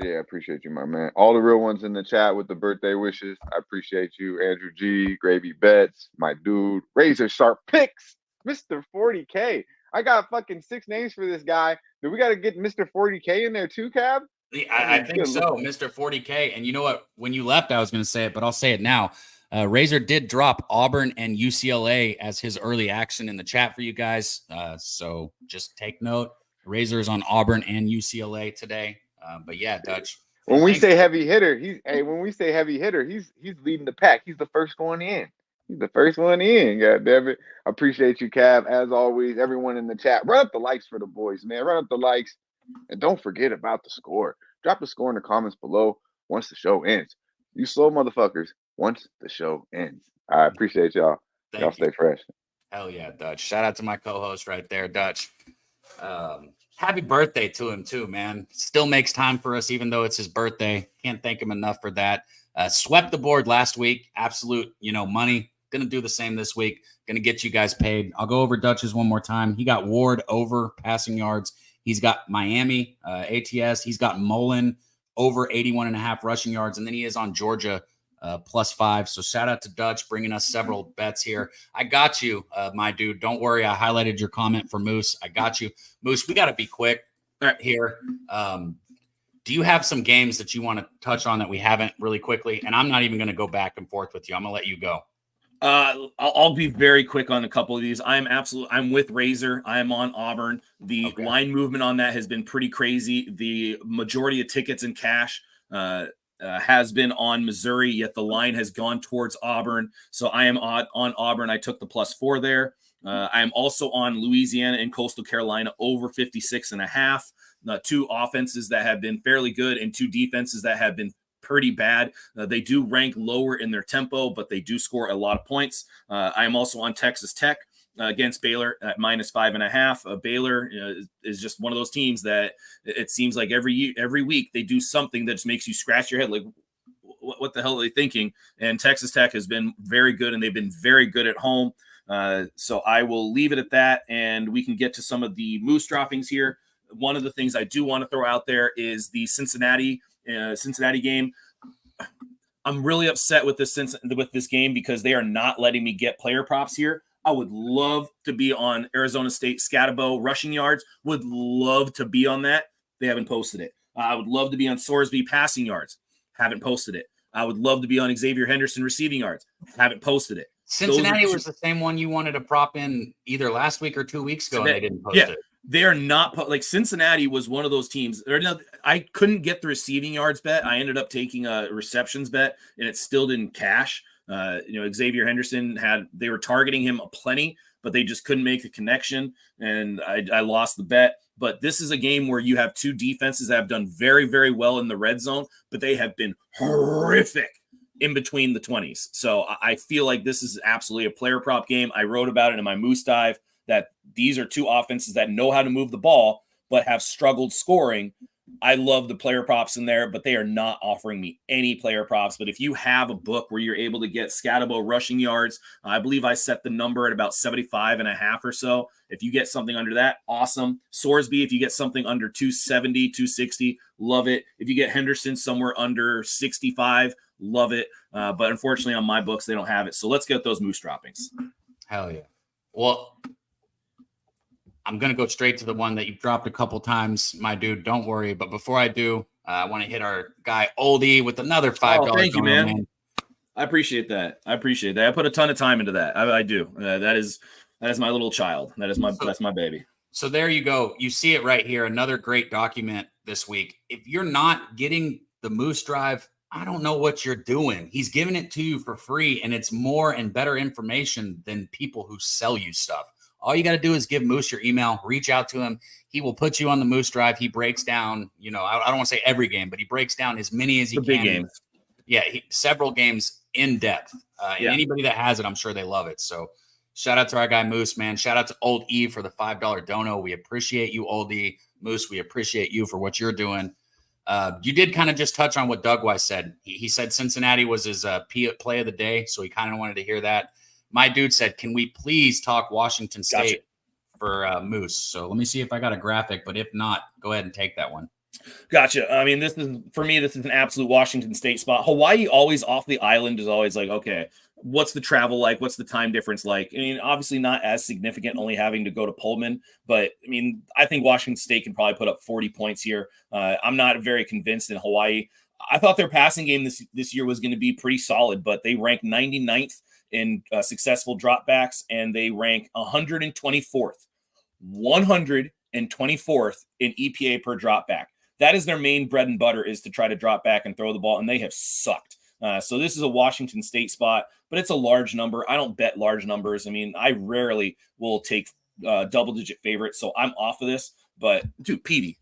Yeah, appreciate you, my man. All the real ones in the chat with the birthday wishes. I appreciate you. Andrew G, Gravy Betts, my dude. Razor Sharp Picks, Mr. 40K. I got fucking 6 names for this guy. Do we got to get Mr. 40K in there too, Cab? I think so, Mr. 40K. And you know what? When you left, I was going to say it, but I'll say it now. Razor did drop Auburn and UCLA as his early action in the chat for you guys. So just take note. Razor is on Auburn and UCLA today. But yeah, Dutch. When we say heavy hitter, he's leading the pack. He's the first one in. God damn it. I appreciate you, Cab. As always, everyone in the chat. Run up the likes for the boys, man. Run up the likes. And don't forget about the score. Drop the score in the comments below once the show ends. You slow motherfuckers once the show ends. I appreciate y'all. Y'all stay fresh. Hell yeah, Dutch. Shout out to my co-host right there, Dutch. Happy birthday to him too, man. Still makes time for us, even though it's his birthday. Can't thank him enough for that. Swept the board last week. Absolute, money. Gonna do the same this week. Gonna get you guys paid. I'll go over Dutch's one more time. He got Ward over passing yards. He's got Miami ATS. He's got Mullen over 81.5 rushing yards. And then he is on Georgia +5. So shout out to Dutch bringing us several bets here. I got you, my dude. Don't worry. I highlighted your comment for Moose. I got you. Moose, we got to be quick here. Do you have some games that you want to touch on that we haven't really quickly? And I'm not even going to go back and forth with you. I'm going to let you go. I'll be very quick on a couple of these. I'm with Razor. I am on Auburn. The line movement on that has been pretty crazy. The majority of tickets in cash has been on Missouri, yet the line has gone towards Auburn. So I am on Auburn. I took the +4 there. I am also on Louisiana and Coastal Carolina over 56.5. 2 offenses that have been fairly good and 2 defenses that have been pretty bad. They do rank lower in their tempo, but they do score a lot of points. I am also on Texas Tech against Baylor at -5.5. Baylor is just one of those teams that it seems like every week they do something that just makes you scratch your head like, what the hell are they thinking? And Texas Tech has been very good, and they've been very good at home. So I will leave it at that, and we can get to some of the moose droppings here. One of the things I do want to throw out there is the Cincinnati game. I'm really upset with this game because they are not letting me get player props here. I would love to be on Arizona State Scatabo rushing yards. Would love to be on that. They haven't posted it. I would love to be on Sorsby passing yards. Haven't posted it. I would love to be on Xavier Henderson receiving yards. Haven't posted it. Cincinnati was the same one you wanted to prop in either last week or 2 weeks ago, and they didn't post it. They are not like Cincinnati was one of those teams. I couldn't get the receiving yards bet. I ended up taking a receptions bet, and it still didn't cash. Xavier Henderson they were targeting him aplenty, but they just couldn't make the connection, and I lost the bet. But this is a game where you have 2 defenses that have done very, very well in the red zone, but they have been horrific in between the 20s. So I feel like this is absolutely a player prop game. I wrote about it in my Moose Dive that these are 2 offenses that know how to move the ball, but have struggled scoring. I love the player props in there, but they are not offering me any player props. But if you have a book where you're able to get Scatabo rushing yards, I believe I set the number at about 75.5 or so. If you get something under that, awesome. Sorsby, if you get something under 270, 260, love it. If you get Henderson somewhere under 65, love it. But unfortunately on my books, they don't have it. So let's get those moose droppings. Hell yeah. Well, I'm going to go straight to the one that you've dropped a couple times, my dude. Don't worry. But before I do, I want to hit our guy Oldie with another $5. Thank you, man. I appreciate that. I put a ton of time into that. I do. That is my little child. That's my baby. So there you go. You see it right here. Another great document this week. If you're not getting the Moose Drive, I don't know what you're doing. He's giving it to you for free, and it's more and better information than people who sell you stuff. All you got to do is give Moose your email, reach out to him. He will put you on the Moose Drive. He breaks down, I don't want to say every game, but he breaks down as many as he can. Big games. Yeah, several games in depth. And anybody that has it, I'm sure they love it. So Shout out to our guy Moose, man. Shout out to Old E for the $5 dono. We appreciate you, Old E. Moose, we appreciate you for what you're doing. You did kind of just touch on what Doug Weiss said. He said Cincinnati was his play of the day, so he kind of wanted to hear that. My dude said, can we please talk Washington State for Moose? So let me see if I got a graphic, but if not, go ahead and take that one. Gotcha. I mean, this is an absolute Washington State spot. Hawaii always off the island is always like, okay, what's the travel like? What's the time difference like? I mean, obviously not as significant, only having to go to Pullman. But I mean, I think Washington State can probably put up 40 points here. I'm not very convinced in Hawaii. I thought their passing game this year was going to be pretty solid, but they rank 99th in successful dropbacks, and they rank 124th in EPA per dropback. That is their main bread and butter, is to try to drop back and throw the ball, and they have sucked. So this is a Washington State spot, but it's a large number. I don't bet large numbers. I mean, I rarely will take double-digit favorites, so I'm off of this. But, dude, Peavy,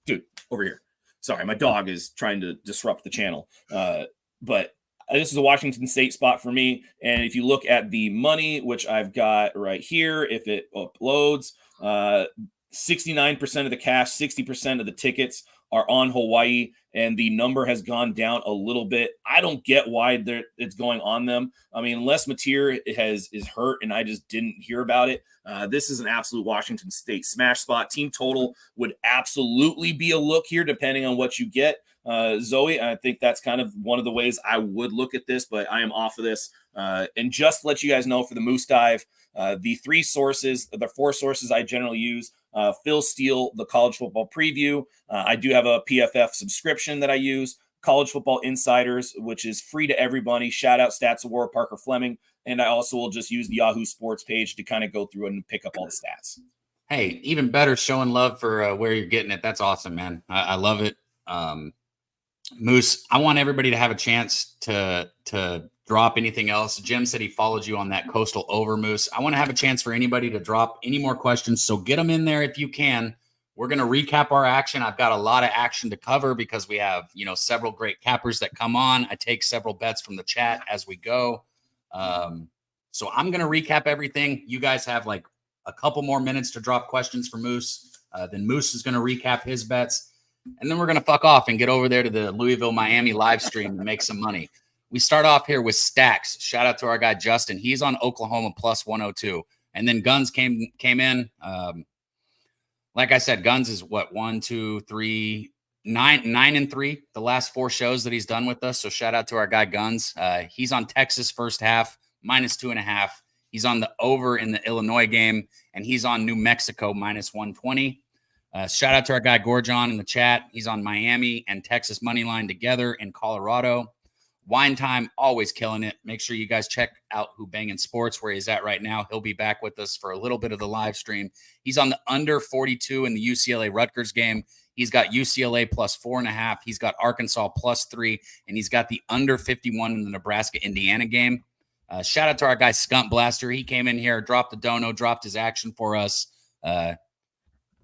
dude, over here. Sorry, my dog is trying to disrupt the channel. But this is a Washington State spot for me. And if you look at the money, which I've got right here, if it uploads, 69% of the cash, 60% of the tickets are on Hawaii, and the number has gone down a little bit. I don't get why it's going on them. I mean, unless Mateer is hurt and I just didn't hear about it, this is an absolute Washington State smash spot. Team total would absolutely be a look here, depending on what you get. Zoe, I think that's kind of one of the ways I would look at this, but I am off of this. And just to let you guys know, for the Moose Dive, the four sources I generally use: Phil Steele, the College Football Preview. I do have a PFF subscription that I use. College Football Insiders, which is free to everybody. Shout out Stats of War, Parker Fleming. And I also will just use the Yahoo Sports page to kind of go through and pick up all the stats. Hey, even better, showing love for where you're getting it. That's awesome, man. I love it. Moose, I want everybody to have a chance to drop anything else. Jim said he followed you on that coastal over, Moose. I want to have a chance for anybody to drop any more questions, so get them in there if you can. We're going to recap our action. I've got a lot of action to cover because we have, several great cappers that come on. I take several bets from the chat as we go. So I'm going to recap everything. You guys have like a couple more minutes to drop questions for Moose. Then Moose is going to recap his bets. And then we're going to fuck off and get over there to the Louisville, Miami live stream and make some money. We start off here with Stacks. Shout out to our guy, Justin. He's on Oklahoma plus 102. And then Guns came in. Like I said, Guns is what, 9 and 3, the last 4 shows that he's done with us. So shout out to our guy, Guns. He's on Texas first half, minus 2.5. He's on the over in the Illinois game, and he's on New Mexico minus 120. Shout out to our guy Gorjon in the chat. He's on Miami and Texas money line together in Colorado. Wine Time, always killing it. Make sure you guys check out Who Bangin' Sports, where he's at right now. He'll be back with us for a little bit of the live stream. He's on the under 42 in the UCLA Rutgers game. He's got UCLA plus 4.5. He's got Arkansas plus 3, and he's got the under 51 in the Nebraska-Indiana game. Shout out to our guy Skunt Blaster. He came in here, dropped the dono, dropped his action for us.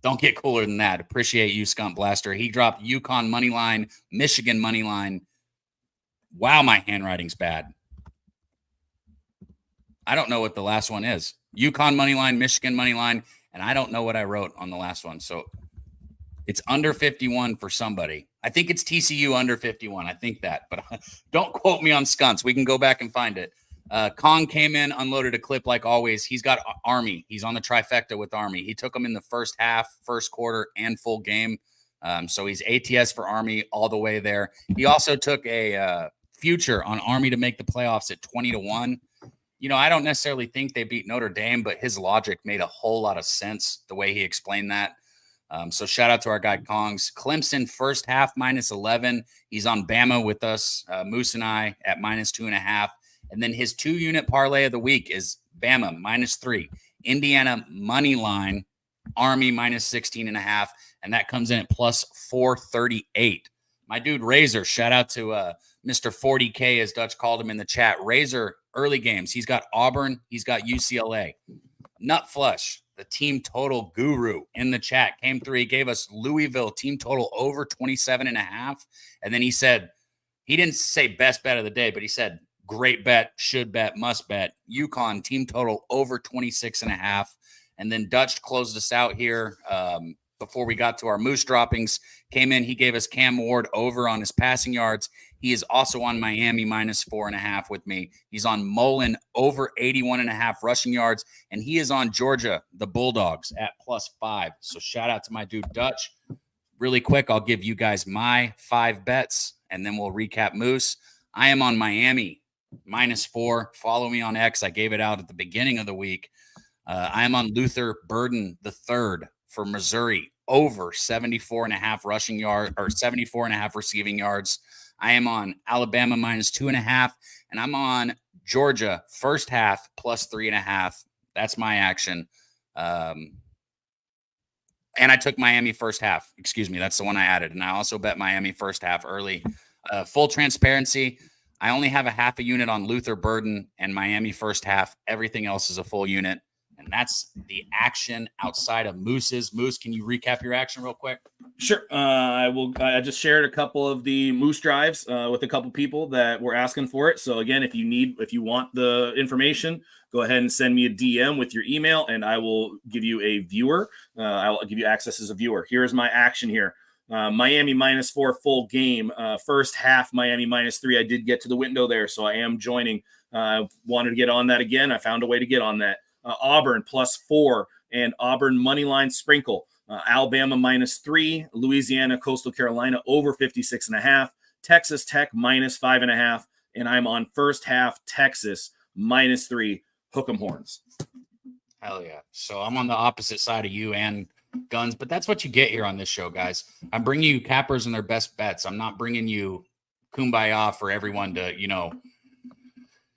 Don't get cooler than that. Appreciate you, Skunt Blaster. He dropped UConn money line, Michigan money line. Wow, my handwriting's bad. I don't know what the last one is. UConn money line, Michigan money line, and I don't know what I wrote on the last one. So it's under 51 for somebody. I think it's TCU under 51. I think that, but don't quote me on Skunts. We can go back and find it. Kong came in, unloaded a clip like always. He's got Army. He's on the trifecta with Army. He took them in the first half, first quarter, and full game. So he's ATS for Army all the way there. He also took a future on Army to make the playoffs at 20-1. I don't necessarily think they beat Notre Dame, but his logic made a whole lot of sense the way he explained that. So shout out to our guy Kongs. Clemson first half minus 11. He's on Bama with us, Moose and I at minus 2.5. And then his 2-unit parlay of the week is Bama minus 3, Indiana money line, Army minus 16.5, and that comes in at plus 438. My dude Razor, shout out to Mr. 40K, as Dutch called him in the chat. Razor, early games. He's got Auburn. He's got UCLA. Nut Flush, the team total guru in the chat, came through. He gave us Louisville team total over 27.5. And then he said, he didn't say best bet of the day, but he said great bet, should bet, must bet. UConn team total over 26.5. And then Dutch closed us out here before we got to our Moose droppings. Came in, he gave us Cam Ward over on his passing yards. He is also on Miami -4.5 with me. He's on Mullen over 81.5 rushing yards. And he is on Georgia, the Bulldogs, at +5. So shout out to my dude Dutch. Really quick, I'll give you guys my 5 bets, and then we'll recap Moose. I am on Miami -4. Follow me on X. I gave it out at the beginning of the week. I am on Luther Burden III for Missouri over 74.5 rushing yard or 74.5 receiving yards. I am on Alabama -2.5, and I'm on Georgia first half +3.5. That's my action. And I took Miami first half. Excuse me. That's the one I added. And I also bet Miami first half early. Full transparency, I only have a half a unit on Luther Burden and Miami first half. Everything else is a full unit. And that's the action outside of Moose's. Moose, can you recap your action real quick? Sure. I will. I just shared a couple of the Moose drives with a couple people that were asking for it. So again, if you want the information, go ahead and send me a DM with your email, and I will give you a viewer. I will give you access as a viewer. Here's my action here. Miami -4 full game. First half, Miami -3. I did get to the window there, so I am joining. Wanted to get on that again. I found a way to get on that. Auburn +4 and Auburn moneyline sprinkle. Alabama -3, Louisiana, Coastal Carolina over 56.5, Texas Tech -5.5, and I'm on first half Texas -3. Hook 'em horns. Hell yeah. So I'm on the opposite side of you and Guns, but that's what you get here on this show, guys. I'm bringing you cappers and their best bets. I'm not bringing you kumbaya for everyone to,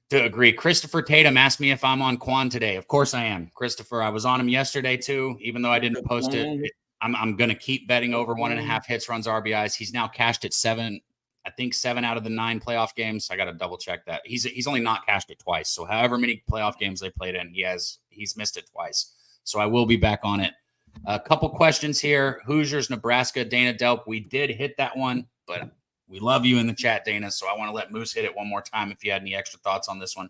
to agree. Christopher Tatum asked me if I'm on Quan today. Of course I am. Christopher, I was on him yesterday too, even though I didn't post it. I'm going to keep betting over 1.5 hits, runs, RBIs. He's now cashed at 7. I think 7 out of the 9 playoff games. I got to double check that. He's only not cashed it twice. So however many playoff games they played in, he's missed it twice. So I will be back on it. A couple questions here. Hoosiers, Nebraska, Dana Delp. We did hit that one, but we love you in the chat, Dana. So I want to let Moose hit it one more time if you had any extra thoughts on this one.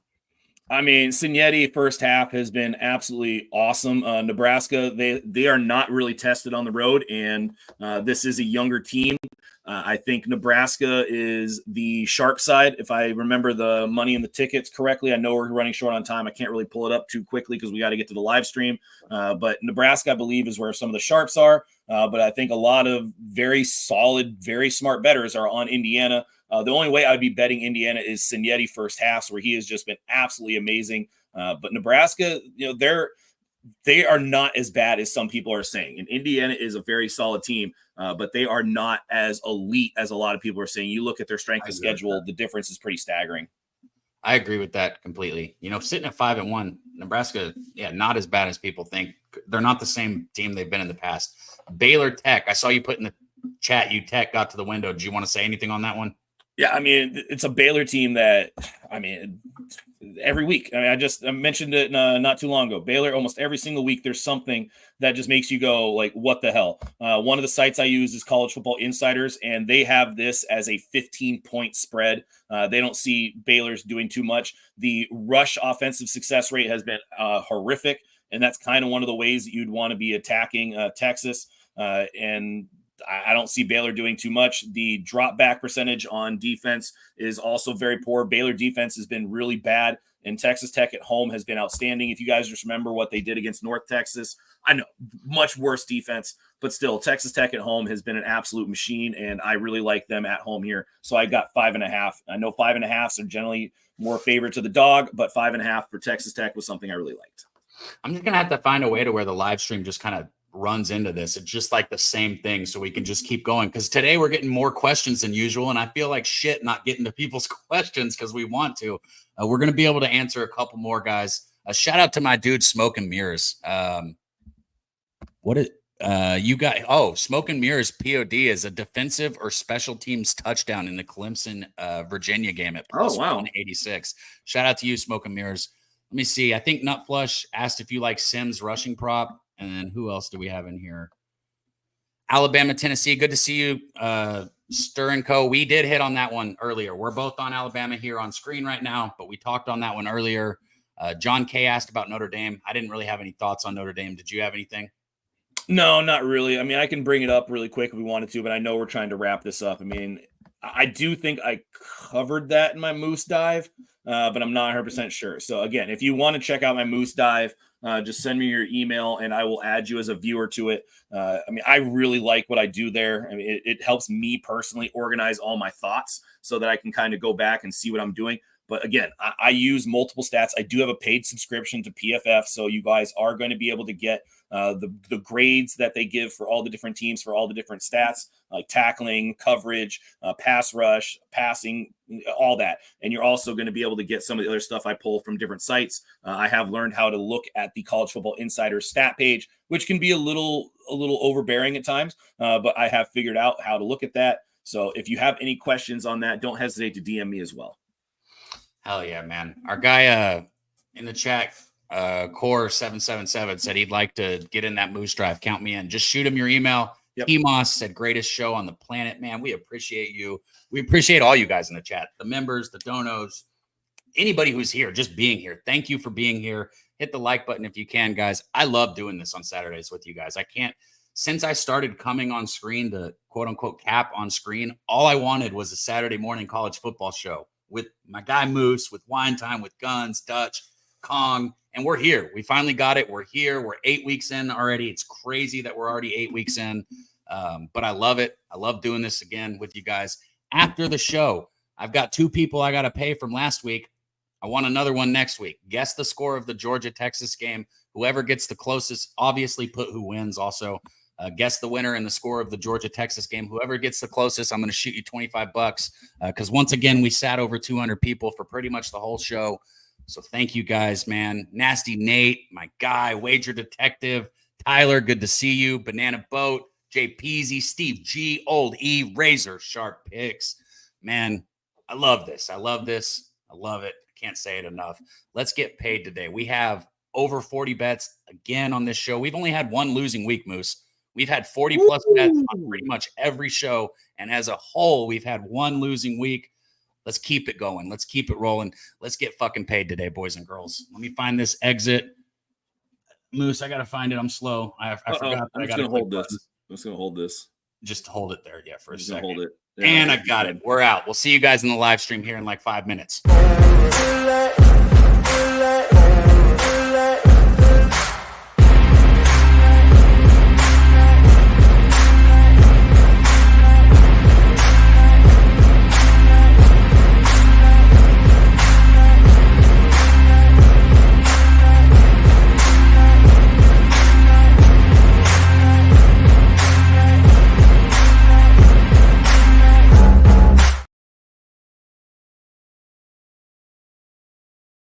I mean, Signetti first half has been absolutely awesome. Nebraska, they are not really tested on the road, and this is a younger team. I think Nebraska is the sharp side. If I remember the money in the tickets correctly, I know we're running short on time. I can't really pull it up too quickly because we got to get to the live stream. But Nebraska, I believe, is where some of the sharps are. But I think a lot of very solid, very smart bettors are on Indiana. The only way I'd be betting Indiana is Signetti first half, where he has just been absolutely amazing. But Nebraska, they are not as bad as some people are saying. And Indiana is a very solid team, but they are not as elite as a lot of people are saying. You look at their strength of schedule, the difference is pretty staggering. I agree with that completely. Sitting at 5-1, Nebraska, not as bad as people think. They're not the same team they've been in the past. Baylor Tech, I saw you put in the chat, Tech got to the window. Do you want to say anything on that one? Yeah, I mean, it's a Baylor team that, every week. I mentioned it not too long ago. Baylor, almost every single week, there's something that just makes you go, like, what the hell? One of the sites I use is College Football Insiders, and they have this as a 15-point spread. They don't see Baylor's doing too much. The rush offensive success rate has been horrific, and that's kind of one of the ways that you'd want to be attacking Texas. And I don't see Baylor doing too much. The drop back percentage on defense is also very poor. Baylor defense has been really bad, and Texas Tech at home has been outstanding. If you guys just remember what they did against North Texas, I know much worse defense, but still Texas Tech at home has been an absolute machine, and I really like them at home here. So I got 5.5. I know 5.5s are generally more favorite to the dog, but 5.5 for Texas Tech was something I really liked. I'm just going to have to find a way to where the live stream just kind of runs into this. It's just like the same thing, so we can just keep going, because today we're getting more questions than usual, and I feel like shit not getting to people's questions because we want to. We're going to be able to answer a couple more, guys. Shout out to my dude Smoke and Mirrors. You got? Oh, Smoke and Mirrors POD is a defensive or special teams touchdown in the Clemson Virginia game at plus 186. Shout out to you, Smoke and Mirrors. Let me see. I think Nutflush asked if you like Sims rushing prop. And then who else do we have in here? Alabama, Tennessee. Good to see you. Stir and Co. We did hit on that one earlier. We're both on Alabama here on screen right now, but we talked on that one earlier. John K asked about Notre Dame. I didn't really have any thoughts on Notre Dame. Did you have anything? No, not really. I mean, I can bring it up really quick if we wanted to, but I know we're trying to wrap this up. I mean, I do think I covered that in my Moose Dive, but I'm not 100% sure. So again, if you want to check out my Moose Dive, just send me your email and I will add you as a viewer to it. I mean, I really like what I do there. I mean, it helps me personally organize all my thoughts so that I can kind of go back and see what I'm doing. But again, I use multiple stats. I do have a paid subscription to PFF, so you guys are going to be able to get the grades that they give for all the different teams for all the different stats, like tackling, coverage, pass rush, passing, all that. And you're also going to be able to get some of the other stuff I pull from different sites. I have learned how to look at the College Football Insider stat page, which can be a little overbearing at times, but I have figured out how to look at that. So if you have any questions on that, don't hesitate to DM me as well. Hell yeah, man. Our guy in the chat, Core777, said he'd like to get in that Moose Drive. Count me in. Just shoot him your email. Yep. Emos said, greatest show on the planet, man. We appreciate you. We appreciate all you guys in the chat, the members, the donos, anybody who's here, just being here. Thank you for being here. Hit the like button if you can, guys. I love doing this on Saturdays with you guys. I can't, since I started coming on screen to quote unquote cap on screen, all I wanted was a Saturday morning college football show with my guy Moose, with Wine Time, with Guns, Dutch, Kong, and we're here. We finally got it. We're here. We're 8 weeks in already. It's crazy that we're already 8 weeks in, but I love it. I love doing this again with you guys. After the show, I've got 2 people I got to pay from last week. I want another one next week. Guess the score of the Georgia-Texas game. Whoever gets the closest, obviously put who wins also. Guess the winner and the score of the Georgia-Texas game. Whoever gets the closest, I'm going to shoot you $25 because once again, we sat over 200 people for pretty much the whole show. So thank you guys, man. Nasty Nate, my guy, Wager Detective, Tyler, good to see you. Banana Boat, Jay Peasy, Steve G, Old E, Razor Sharp Picks. Man, I love this. I love this. I love it. I can't say it enough. Let's get paid today. We have over 40 bets again on this show. We've only had one losing week, Moose. We've had 40 plus bets on pretty much every show. And as a whole, we've had one losing week. Let's keep it going. Let's keep it rolling. Let's get fucking paid today, boys and girls. Let me find this exit. Moose, I got to find it. I'm slow. I forgot. I'm just going to hold this. I'm just going to hold this. Just hold it there. Yeah, for a second. Hold it. Yeah, and I got it. We're out. We'll see you guys in the live stream here in like 5 minutes.